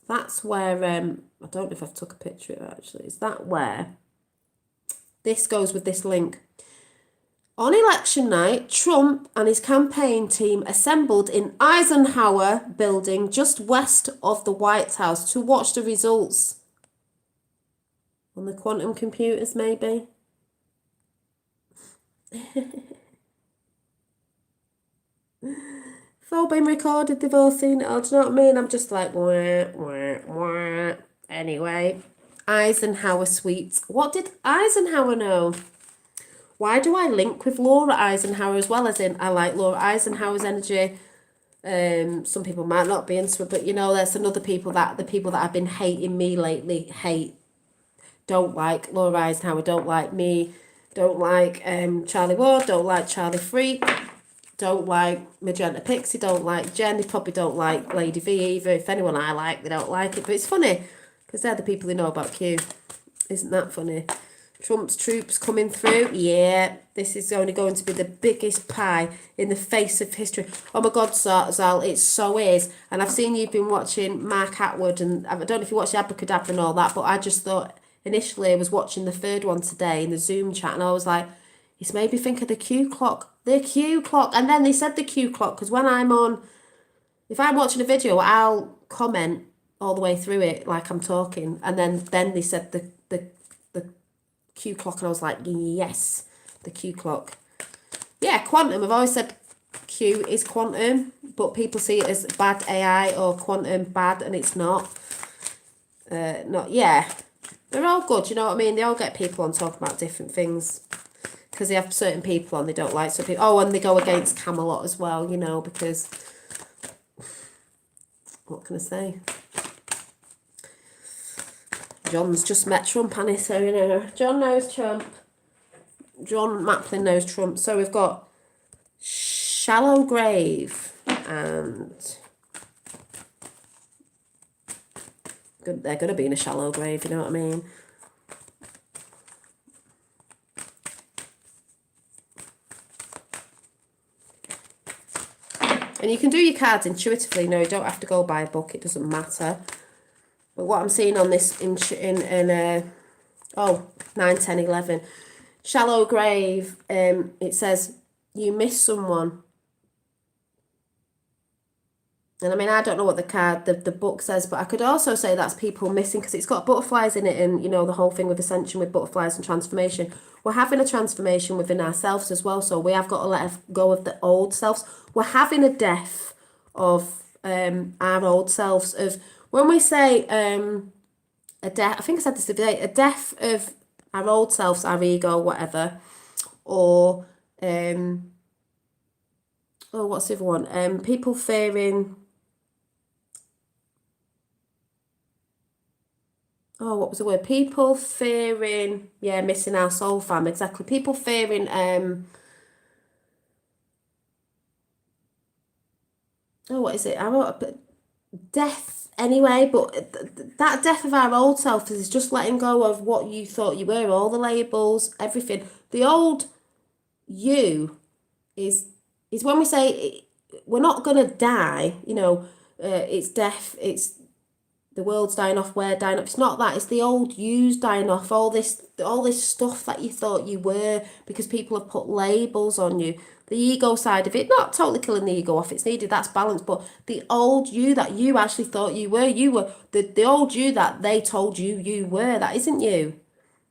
that's where, I don't know if I've took a picture of it actually, is that where this goes with this link. On election night, Trump and his campaign team assembled in Eisenhower building just west of the White House to watch the results. On the quantum computers, maybe? It's all been recorded, they've all seen it all, do you know what I mean? I'm just like, wah, wah, wah. Anyway, Eisenhower suites. What did Eisenhower know? Why do I link with Laura Eisenhower as well, as in I like Laura Eisenhower's energy? Some people might not be into it, but you know, there's another people that, the people that have been hating me lately, don't like Laura Eisenhower, don't like me, don't like Charlie Ward, don't like Charlie Freak, don't like Magenta Pixie, don't like Jen, they probably don't like Lady V either. If anyone I like, they don't like it. But it's funny, because they're the people who know about Q. Isn't that funny? Trump's troops coming through. Yeah, this is only going to be the biggest pie in the face of history. Oh my God, Zal, it so is. And I've seen you've been watching Mark Atwood, and I don't know if you watched Abracadabra and all that, but I just thought, initially I was watching the third one today in the Zoom chat, and I was like, it's made me think of the Q clock. The Q clock. And then they said the Q clock, because when I'm on, if I'm watching a video, I'll comment all the way through it like I'm talking. And then they said the Q clock, and I was like, yes, the Q clock. Yeah, quantum. I've always said Q is quantum, but people see it as bad AI or quantum bad, and it's not. Yeah. They're all good, you know what I mean? They all get people on talking about different things. Because they have certain people on they don't like certain people. Oh, and they go against Camelot as well, you know, because... What can I say? John's just met Trump, and so, you know, John knows Trump. John Maplin knows Trump. So we've got Shallow Grave and... They're going to be in a shallow grave, you know what I mean? And you can do your cards intuitively. No, you don't have to go by a book. It doesn't matter. But what I'm seeing on this in 9, 10, 11. Shallow grave, it says, you miss someone. And I mean, I don't know what the book says, but I could also say that's people missing because it's got butterflies in it, and you know the whole thing with ascension with butterflies and transformation. We're having a transformation within ourselves as well, so we have got to let go of the old selves. We're having a death of our old selves. Of when we say a death, I think I said this the other day, a death of our old selves, our ego, whatever, or oh, what's the other one? People fearing. Oh, what was the word? People fearing, yeah, missing our soul, fam, exactly. People fearing, oh, what is it? I wrote death anyway, but that death of our old self is just letting go of what you thought you were, all the labels, everything. The old you is when we say we're not gonna die, you know, it's death, it's the world's dying off, we're dying off. It's not that. It's the old yous dying off. All this stuff that you thought you were because people have put labels on you. The ego side of it, not totally killing the ego off. It's needed. That's balance. But the old you that you actually thought you were the old you that they told you were. That isn't you.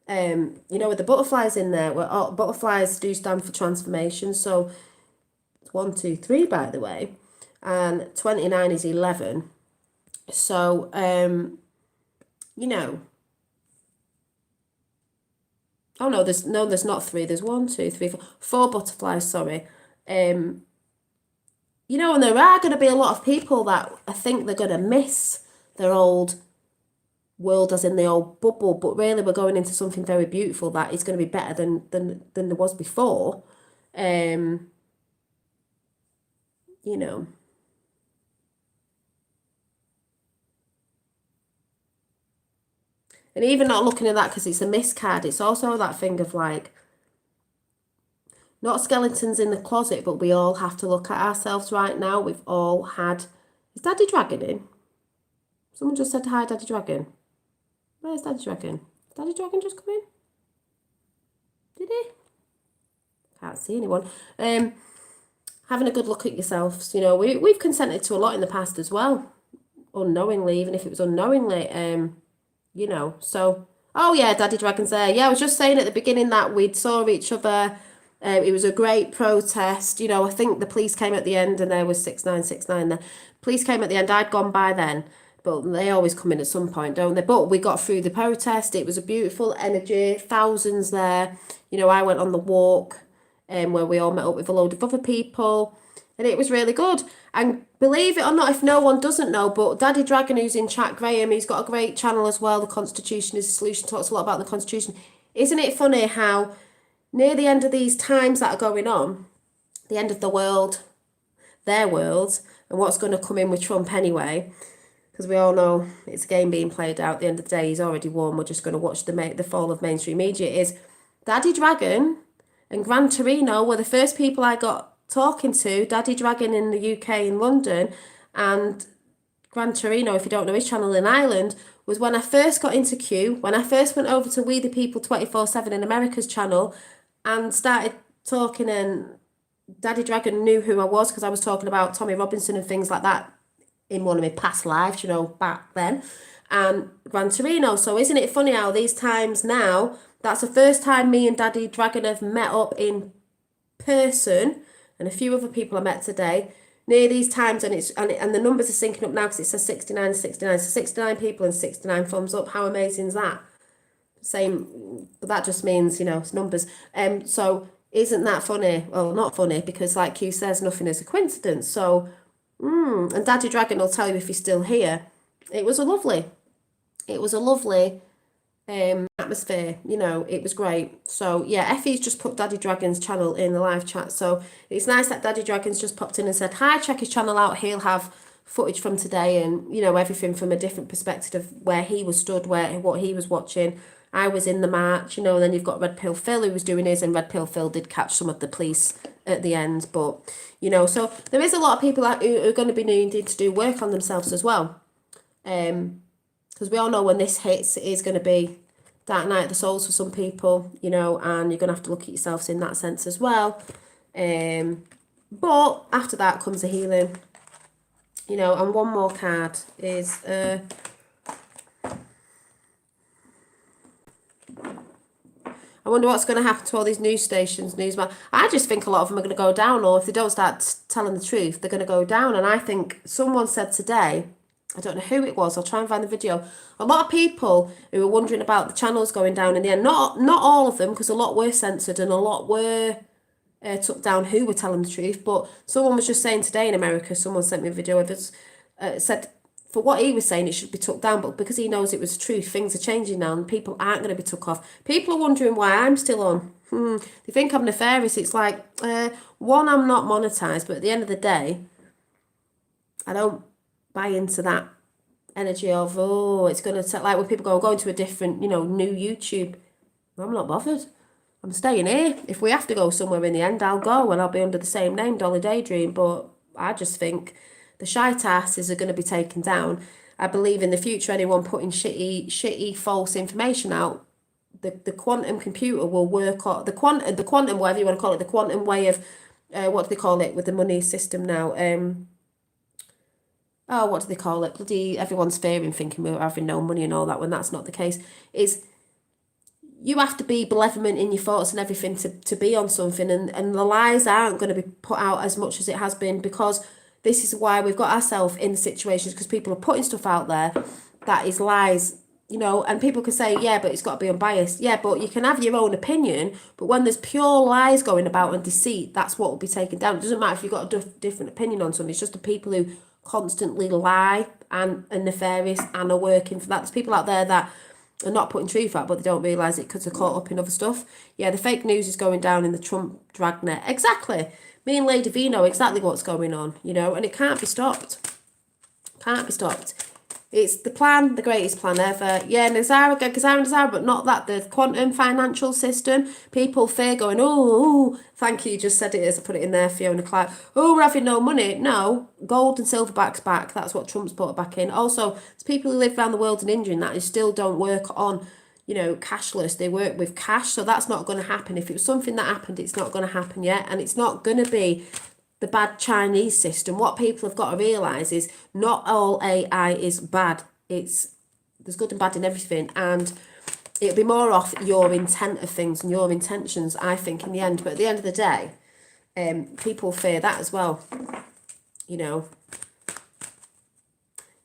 You know, with the butterflies in there, butterflies do stand for transformation. So 1, 2, 3, by the way, and 29 is 11. So, you know, oh no, there's not 3. There's 1, 2, 3, 4 butterflies. Sorry. You know, and there are going to be a lot of people that I think they're going to miss their old world, as in the old bubble. But really, we're going into something very beautiful that is going to be better than there was before. You know. And even not looking at that because it's a miss card, it's also that thing of like, not skeletons in the closet, but we all have to look at ourselves right now. We've all had... Is Daddy Dragon in? Someone just said hi, Daddy Dragon. Where's Daddy Dragon? Did Daddy Dragon just come in? Did he? Can't see anyone. Having a good look at yourselves. You know, we've consented to a lot in the past as well. Unknowingly, even if it was unknowingly. You know, so, oh yeah, Daddy Dragon's there. Yeah, I was just saying at the beginning that we saw each other. It was a great protest. You know, I think the police came at the end and there was 6969 there. Police came at the end. I'd gone by then, but they always come in at some point, don't they? But we got through the protest. It was a beautiful energy, thousands there. You know, I went on the walk where we all met up with a load of other people. And it was really good. And believe it or not, if no one doesn't know, but Daddy Dragon, who's in chat, Graham, he's got a great channel as well. The Constitution is a Solution, talks a lot about the Constitution. Isn't it funny how near the end of these times that are going on, the end of the world, their world, and what's going to come in with Trump anyway, because we all know it's a game being played out. At the end of the day, he's already won. We're just going to watch the fall of mainstream media. Is Daddy Dragon and Gran Torino were the first people I got talking to. Daddy Dragon in the UK in London, and Gran Torino, if you don't know his channel, in Ireland, was when I first got into Q, when I first went over to We the People 24/7 in America's channel and started talking, and Daddy Dragon knew who I was because I was talking about Tommy Robinson and things like that in one of my past lives, you know, back then, and Gran Torino. So isn't it funny how these times now, that's the first time me and Daddy Dragon have met up in person, and a few other people I met today near these times, and the numbers are syncing up now because it says 69, so 69 people and 69 thumbs up. How amazing is that? Same, but that just means, you know, it's numbers. So isn't that funny? Well, not funny, because like Q says, nothing is a coincidence. So and Daddy Dragon will tell you if he's still here. It was a lovely atmosphere, you know, it was great. So yeah, Effie's just put Daddy Dragon's channel in the live chat, so it's nice that Daddy Dragon's just popped in and said hi, check his channel out. He'll have footage from today and, you know, everything from a different perspective of where he was stood, what he was watching. I was in the march, you know, and then you've got Red Pill Phil who was doing his, and Red Pill Phil did catch some of the police at the end. But, you know, so there is a lot of people who are going to be needing to do work on themselves as well. Because we all know when this hits, it is going to be dark night of the souls for some people, you know, and you're going to have to look at yourselves in that sense as well. But after that comes the healing. You know, and one more card is I wonder what's going to happen to all these news stations, I just think a lot of them are going to go down, or if they don't start telling the truth, they're going to go down. And I think someone said today, I don't know who it was, I'll try and find the video, a lot of people who were wondering about the channels going down in the end, not all of them, because a lot were censored and a lot were took down who were telling the truth, but someone was just saying today in America, someone sent me a video of it, said for what he was saying, it should be took down, but because he knows it was truth, things are changing now and people aren't going to be took off. People are wondering why I'm still on. They think I'm nefarious. It's like, one, I'm not monetized, but at the end of the day, I don't buy into that energy of, oh, it's going to, like when people go, I'm going to a different, you know, new YouTube. I'm not bothered. I'm staying here. If we have to go somewhere in the end, I'll go and I'll be under the same name, Dolly Daydream. But I just think the shite asses are going to be taken down. I believe in the future, anyone putting shitty false information out, the quantum computer will work on the quantum, whatever you want to call it, the quantum way of, what do they call it with the money system now? What do they call it? Bloody, everyone's fearing, thinking we're having no money and all that, when that's not the case. Is you have to be benevolent in your thoughts and everything to be on something, and the lies aren't going to be put out as much as it has been, because this is why we've got ourselves in situations, because people are putting stuff out there that is lies, you know, and people can say, yeah, but it's got to be unbiased. Yeah, but you can have your own opinion, but when there's pure lies going about and deceit, that's what will be taken down. It doesn't matter if you've got a different opinion on something, it's just the people who constantly lie and are nefarious and are working for that. There's people out there that are not putting truth out, but they don't realise it because they're caught up in other stuff. Yeah, the fake news is going down in the Trump dragnet. Exactly. Me and Lady V know exactly what's going on, you know, and it can't be stopped. Can't be stopped. It's the plan, the greatest plan ever. Yeah, Nazara, but not that. The quantum financial system, people fear going, oh, thank you, you just said it as I put it in there, Fiona Clark. Oh, we're having no money. No, gold and silverback's back. That's what Trump's put back in. Also, there's people who live around the world in India and that who still don't work on, you know, cashless. They work with cash, so that's not going to happen. If it was something that happened, it's not going to happen yet, and it's not going to be the bad Chinese system. What people have got to realise is not all AI is bad. There's good and bad in everything, and it'll be more off your intent of things and your intentions, I think, in the end. But at the end of the day, people fear that as well, you know.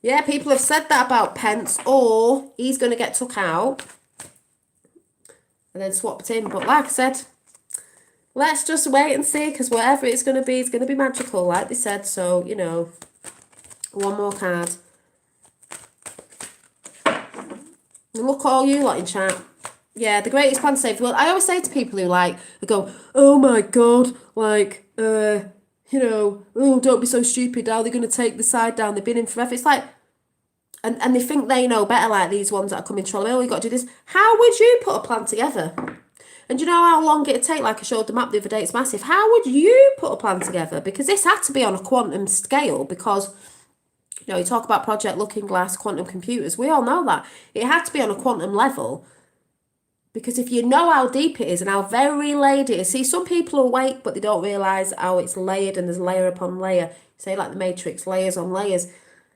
Yeah, people have said that about Pence, or he's going to get took out and then swapped in. But like I said, let's just wait and see, because whatever it's going to be magical, like they said. So, you know, one more card. And look at all you lot in chat. Yeah, the greatest plan to save the world. I always say to people who go, oh my God, you know, oh, don't be so stupid. How are they going to take the side down? They've been in forever. It's like, and they think they know better, like these ones that are coming trolling. Oh, you got to do this. How would you put a plan together? And do you know how long it'd take? Like I showed the map the other day, it's massive. How would you put a plan together? Because this had to be on a quantum scale, because, you know, you talk about Project Looking Glass, quantum computers. We all know that. It had to be on a quantum level, because if you know how deep it is and how very layered it is. See, some people are awake, but they don't realise how it's layered, and there's layer upon layer. Say like the Matrix, layers on layers.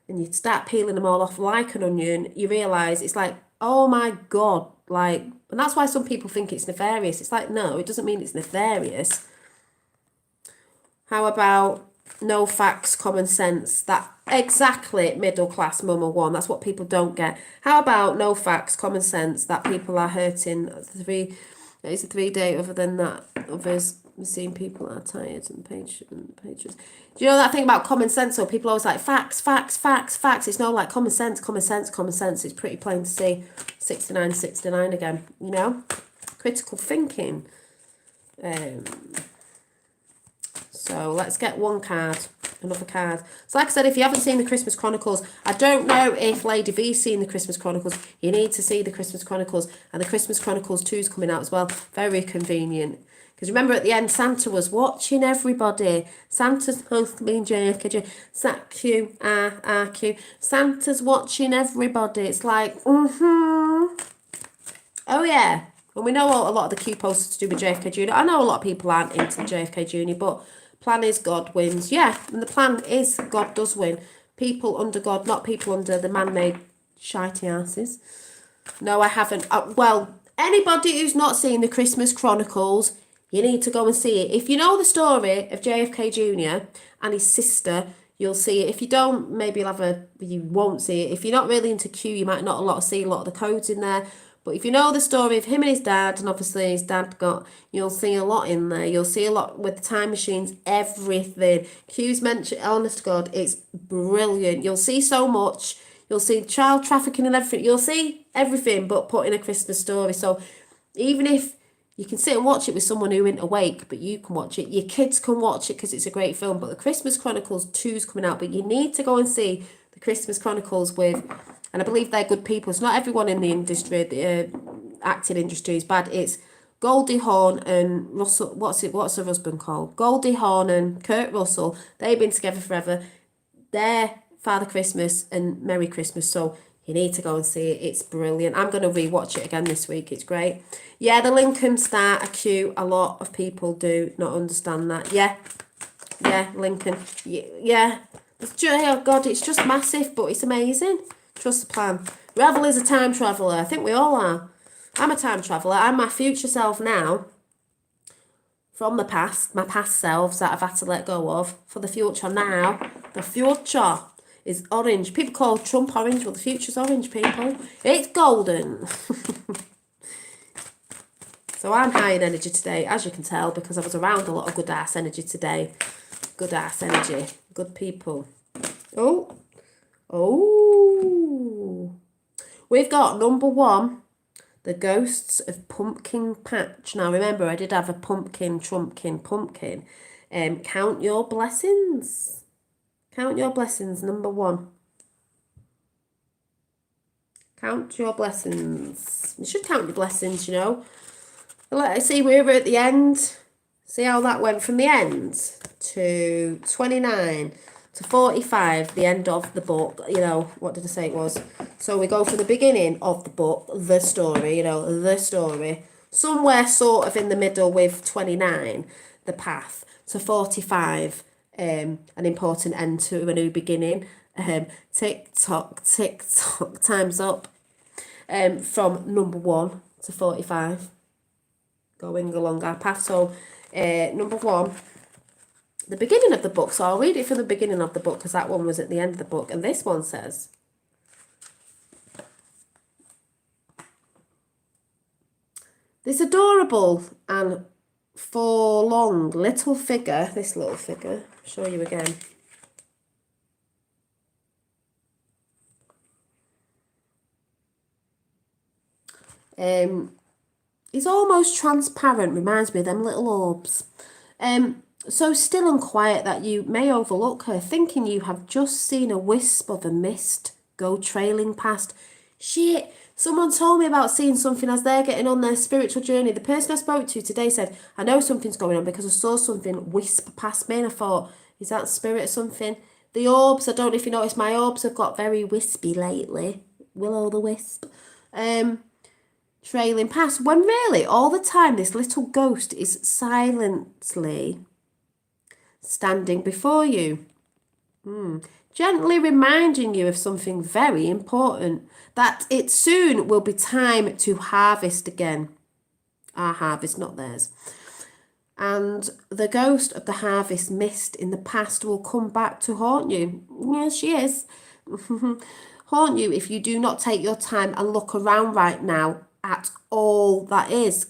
And you start peeling them all off like an onion, you realise it's like, oh my God, like, and that's why some people think it's nefarious. It's like, no, it doesn't mean it's nefarious. How about no facts, common sense? That exactly middle class mama one. That's what people don't get. How about no facts, common sense, that people are hurting? It's a 3 day. Other than that, others, we've seen people are tired and patient. Do you know that thing about common sense? So people always like facts. It's not like common sense. It's pretty plain to see. 69 again, you know? Critical thinking. So let's get one card, another card. So like I said, if you haven't seen the Christmas Chronicles, I don't know if Lady V's seen the Christmas Chronicles. You need to see the Christmas Chronicles, and the Christmas Chronicles 2 is coming out as well. Very convenient. Because remember at the end, Santa was watching everybody. Santa's supposed to be in JFK. SAQ. Santa's watching everybody. It's like, oh yeah. And we know a lot of the Q posters to do with JFK Jr. I know a lot of people aren't into JFK Jr., but plan is God wins. Yeah, and the plan is God does win. People under God, not people under the man-made shitey asses. No, I haven't. Well, anybody who's not seen the Christmas Chronicles, you need to go and see it. If you know the story of JFK Jr. and his sister, you'll see it. If you don't, maybe you won't see it. If you're not really into Q, you might not see a lot of the codes in there. But if you know the story of him and his dad, and obviously his dad you'll see a lot in there. You'll see a lot with the time machines, everything. Q's mentioned, honest to God, it's brilliant. You'll see so much. You'll see child trafficking and everything. You'll see everything but put in a Christmas story. So even if you can sit and watch it with someone who isn't awake, but you can watch it. Your kids can watch it because it's a great film. But the Christmas Chronicles 2 is coming out. But you need to go and see the Christmas Chronicles with, and I believe they're good people. It's not everyone in the industry, the acting industry is bad. It's Goldie Hawn and Russell. What's her husband called? Goldie Hawn and Kurt Russell. They've been together forever. They're Father Christmas and Merry Christmas. So you need to go and see it. It's brilliant. I'm going to rewatch it again this week. It's great. Yeah, the Lincoln Star are cute. A lot of people do not understand that. Yeah, Lincoln. Yeah. Oh God, it's just massive, but it's amazing. Trust the plan. Revel is a time traveller. I think we all are. I'm a time traveller. I'm my future self now. From the past, my past selves that I've had to let go of. For the future now. The future is orange. People call Trump orange. Well, the future's orange, people. It's golden. So I'm high in energy today, as you can tell, because I was around a lot of good ass energy today. Good ass energy. Good people. Oh. We've got number 1, The Ghosts of Pumpkin Patch. Now, remember, I did have a pumpkin. Count Your Blessings. Count Your Blessings, number 1. Count your blessings. You should count your blessings, you know. Let's see, we were at the end. See how that went from the end to 29 to 45, the end of the book. You know, what did I say it was? So we go from the beginning of the book, the story, the story. Somewhere sort of in the middle with 29, the path, to 45, an important end to a new beginning. Tick tock, time's up. From number 1 to 45. Going along our path. So, number 1, the beginning of the book. So I'll read it from the beginning of the book because that one was at the end of the book. And this one says, this adorable and forlorn little figure, I'll show you again. It's almost transparent, reminds me of them little orbs. So still and quiet that you may overlook her, thinking you have just seen a wisp of a mist go trailing past. Shit, someone told me about seeing something as they're getting on their spiritual journey. The person I spoke to today said, I know something's going on because I saw something wisp past me, and I thought, is that spirit or something? The orbs, I don't know if you noticed, my orbs have got very wispy lately. Will-o'-the-wisp. Trailing past, when really all the time this little ghost is silently standing before you, gently reminding you of something very important, that it soon will be time to harvest again. Our harvest, not theirs. And the ghost of the harvest missed in the past will come back to haunt you. Yes, she is. Haunt you if you do not take your time and look around right now at all that is.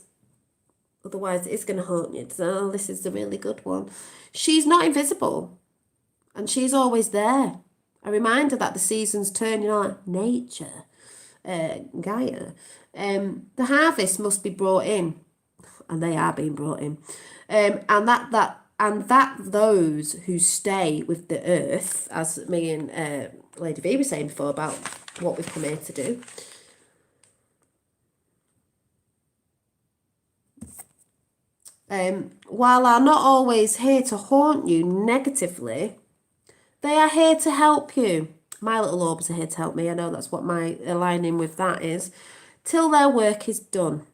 Otherwise, it's going to haunt you. So this is the really good one. She's not invisible. And she's always there. A reminder that the seasons turn, like nature, Gaia. The harvest must be brought in. And they are being brought in. And that those who stay with the earth, as me and Lady V were saying before about what we've come here to do, while are not always here to haunt you negatively, they are here to help you. My little orbs are here to help me. I know that's what my aligning with that is. Till their work is done.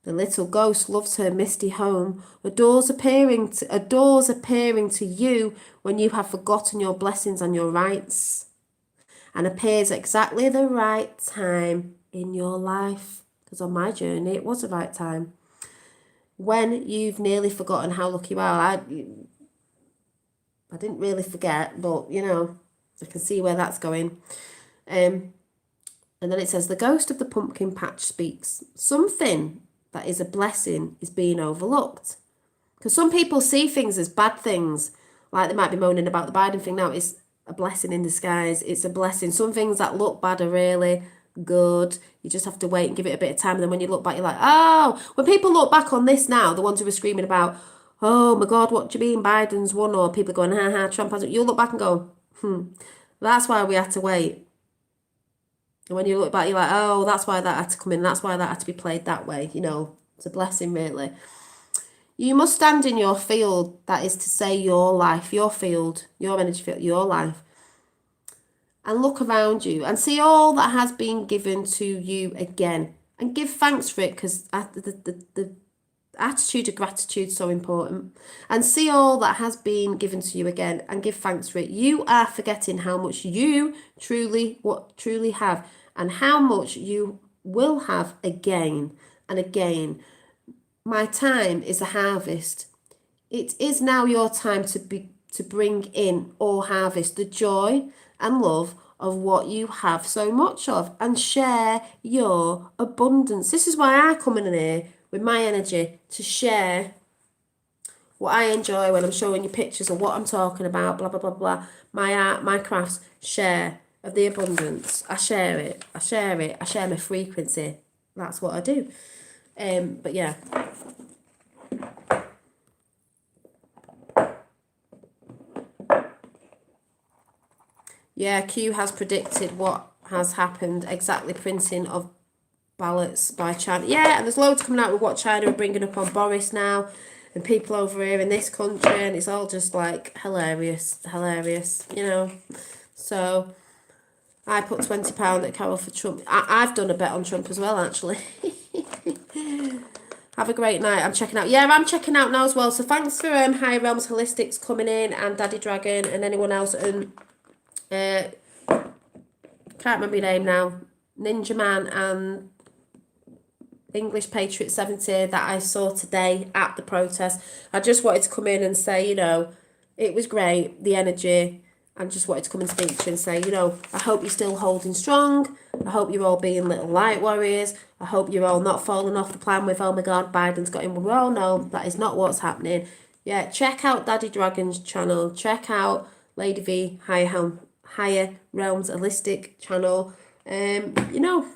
The little ghost loves her misty home, adores appearing to you when you have forgotten your blessings and your rights, and appears exactly the right time in your life. Because on my journey, it was the right time. When you've nearly forgotten how lucky you are, I didn't really forget, but you know, I can see where that's going. And then it says, the ghost of the pumpkin patch speaks. Something that is a blessing is being overlooked. Because some people see things as bad things, like they might be moaning about the Biden thing. Now, it's a blessing in disguise. It's a blessing. Some things that look bad are really good. You just have to wait and give it a bit of time. And then when you look back, you're like, oh, when people look back on this now, the ones who were screaming about, oh my God, what do you mean Biden's won? Or people going, ha ha, Trump hasn't. You'll look back and go, that's why we had to wait. And when you look back, you're like, oh, that's why that had to come in. That's why that had to be played that way. You know, it's a blessing, really. You must stand in your field. That is to say, your life, your field, your energy field, your life. And look around you and see all that has been given to you again. And give thanks for it, because the attitude of gratitude is so important. And see all that has been given to you again and give thanks for it. You are forgetting how much you truly have, and how much you will have again and again. My time is a harvest. It is now your time to bring in or harvest the joy and love of what you have so much of, and share your abundance. This is why I come in here with my energy to share what I enjoy when I'm showing you pictures of what I'm talking about, blah, blah, blah, blah. My art, my crafts, share of the abundance. I share it. I share my frequency. That's what I do. But yeah. Yeah, Q has predicted what has happened. Exactly, printing of ballots by China. Yeah, and there's loads coming out with what China are bringing up on Boris now, and people over here in this country, and it's all just like hilarious, you know. So I put £20 at Carol for Trump. I've done a bet on Trump as well, actually. Have a great night. I'm checking out. Yeah, I'm checking out now as well. So thanks for Higher Realms Holistics coming in, and Daddy Dragon, and anyone else. And can't remember your name now. Ninja Man and English Patriot 70 that I saw today at the protest. I just wanted to come in and say, you know, it was great, the energy. I just wanted to come and speak to you and say, you know, I hope you're still holding strong. I hope you're all being little light warriors. I hope you're all not falling off the plan with, oh my God, Biden's got him. We all know that is not what's happening. Yeah, check out Daddy Dragon's channel. Check out Lady V Higher Realms Holistic channel. You know,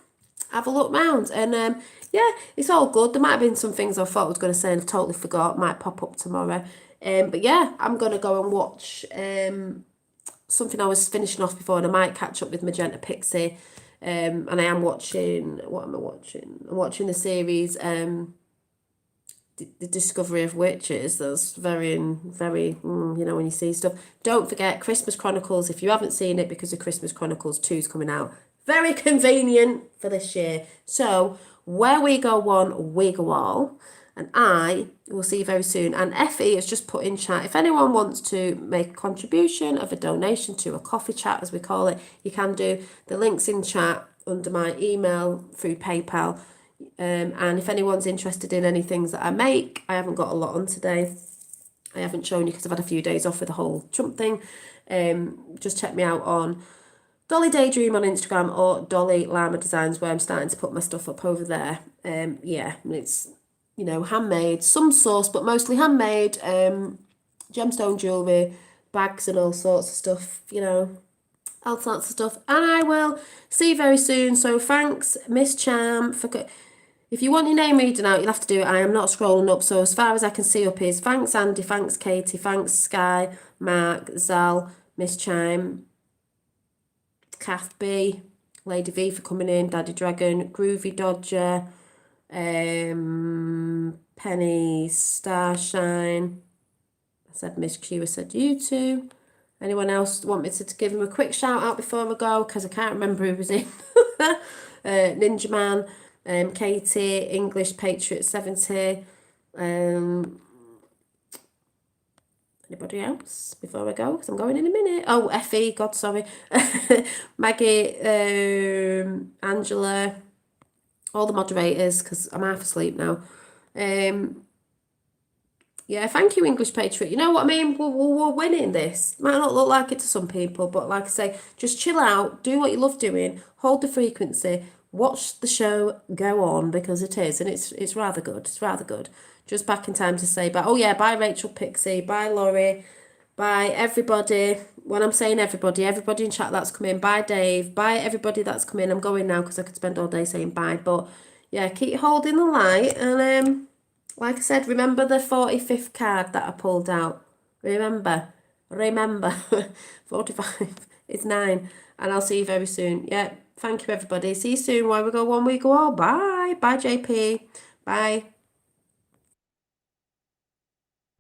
have a look round. And yeah, it's all good. There might have been some things I thought I was going to say and I've totally forgot. Might pop up tomorrow. But yeah, I'm going to go and watch something I was finishing off before, and I might catch up with Magenta Pixie. And I am watching, what am I watching? I'm watching the series The Discovery of Witches. That's very, you know, when you see stuff. Don't forget Christmas Chronicles, if you haven't seen it, because of Christmas Chronicles 2 is coming out. Very convenient for this year. So, where we go one, we go all. And I will see you very soon. And Effie has just put in chat, if anyone wants to make a contribution of a donation to a coffee chat, as we call it, you can do. The link's in chat under my email through PayPal. And if anyone's interested in any things that I make, I haven't got a lot on today. I haven't shown you because I've had a few days off with the whole Trump thing. Just check me out on Dolly Daydream on Instagram or Dolly Llama Designs, where I'm starting to put my stuff up over there. Yeah, it's, you know, handmade, some source, but mostly handmade, gemstone jewellery, bags and all sorts of stuff, you know, all sorts of stuff. And I will see you very soon. So thanks, Miss Cham, for... If you want your name reading out, you'll have to do it. I am not scrolling up, so as far as I can see up is thanks Andy, thanks Katie, thanks Sky, Mark, Zal, Miss Chime, Kath B, Lady V for coming in, Daddy Dragon, Groovy Dodger, Penny, Starshine. I said Miss Q, I said you two. Anyone else want me to give him a quick shout out before I go? Because I can't remember who was in. Ninja Man, Katie, English Patriot 70. Anybody else before I go? Because I'm going in a minute. Oh, Effie, God, sorry. Maggie, Angela, all the moderators, because I'm half asleep now. Yeah, thank you, English Patriot. You know what I mean? We're winning this. Might not look like it to some people, but like I say, just chill out, do what you love doing, hold the frequency, watch the show go on, because it is, and it's rather good. It's rather good. Just back in time to say, but oh yeah, bye Rachel Pixie, bye Laurie, bye everybody. When I'm saying everybody in chat that's come in, bye Dave, bye everybody that's come in. I'm going now because I could spend all day saying bye, but yeah, keep holding the light, and like I said, remember the 45th card that I pulled out. Remember, 45 is 9, and I'll see you very soon. Yeah, thank you everybody. See you soon. Why we go one, we go all. Bye, bye JP, bye.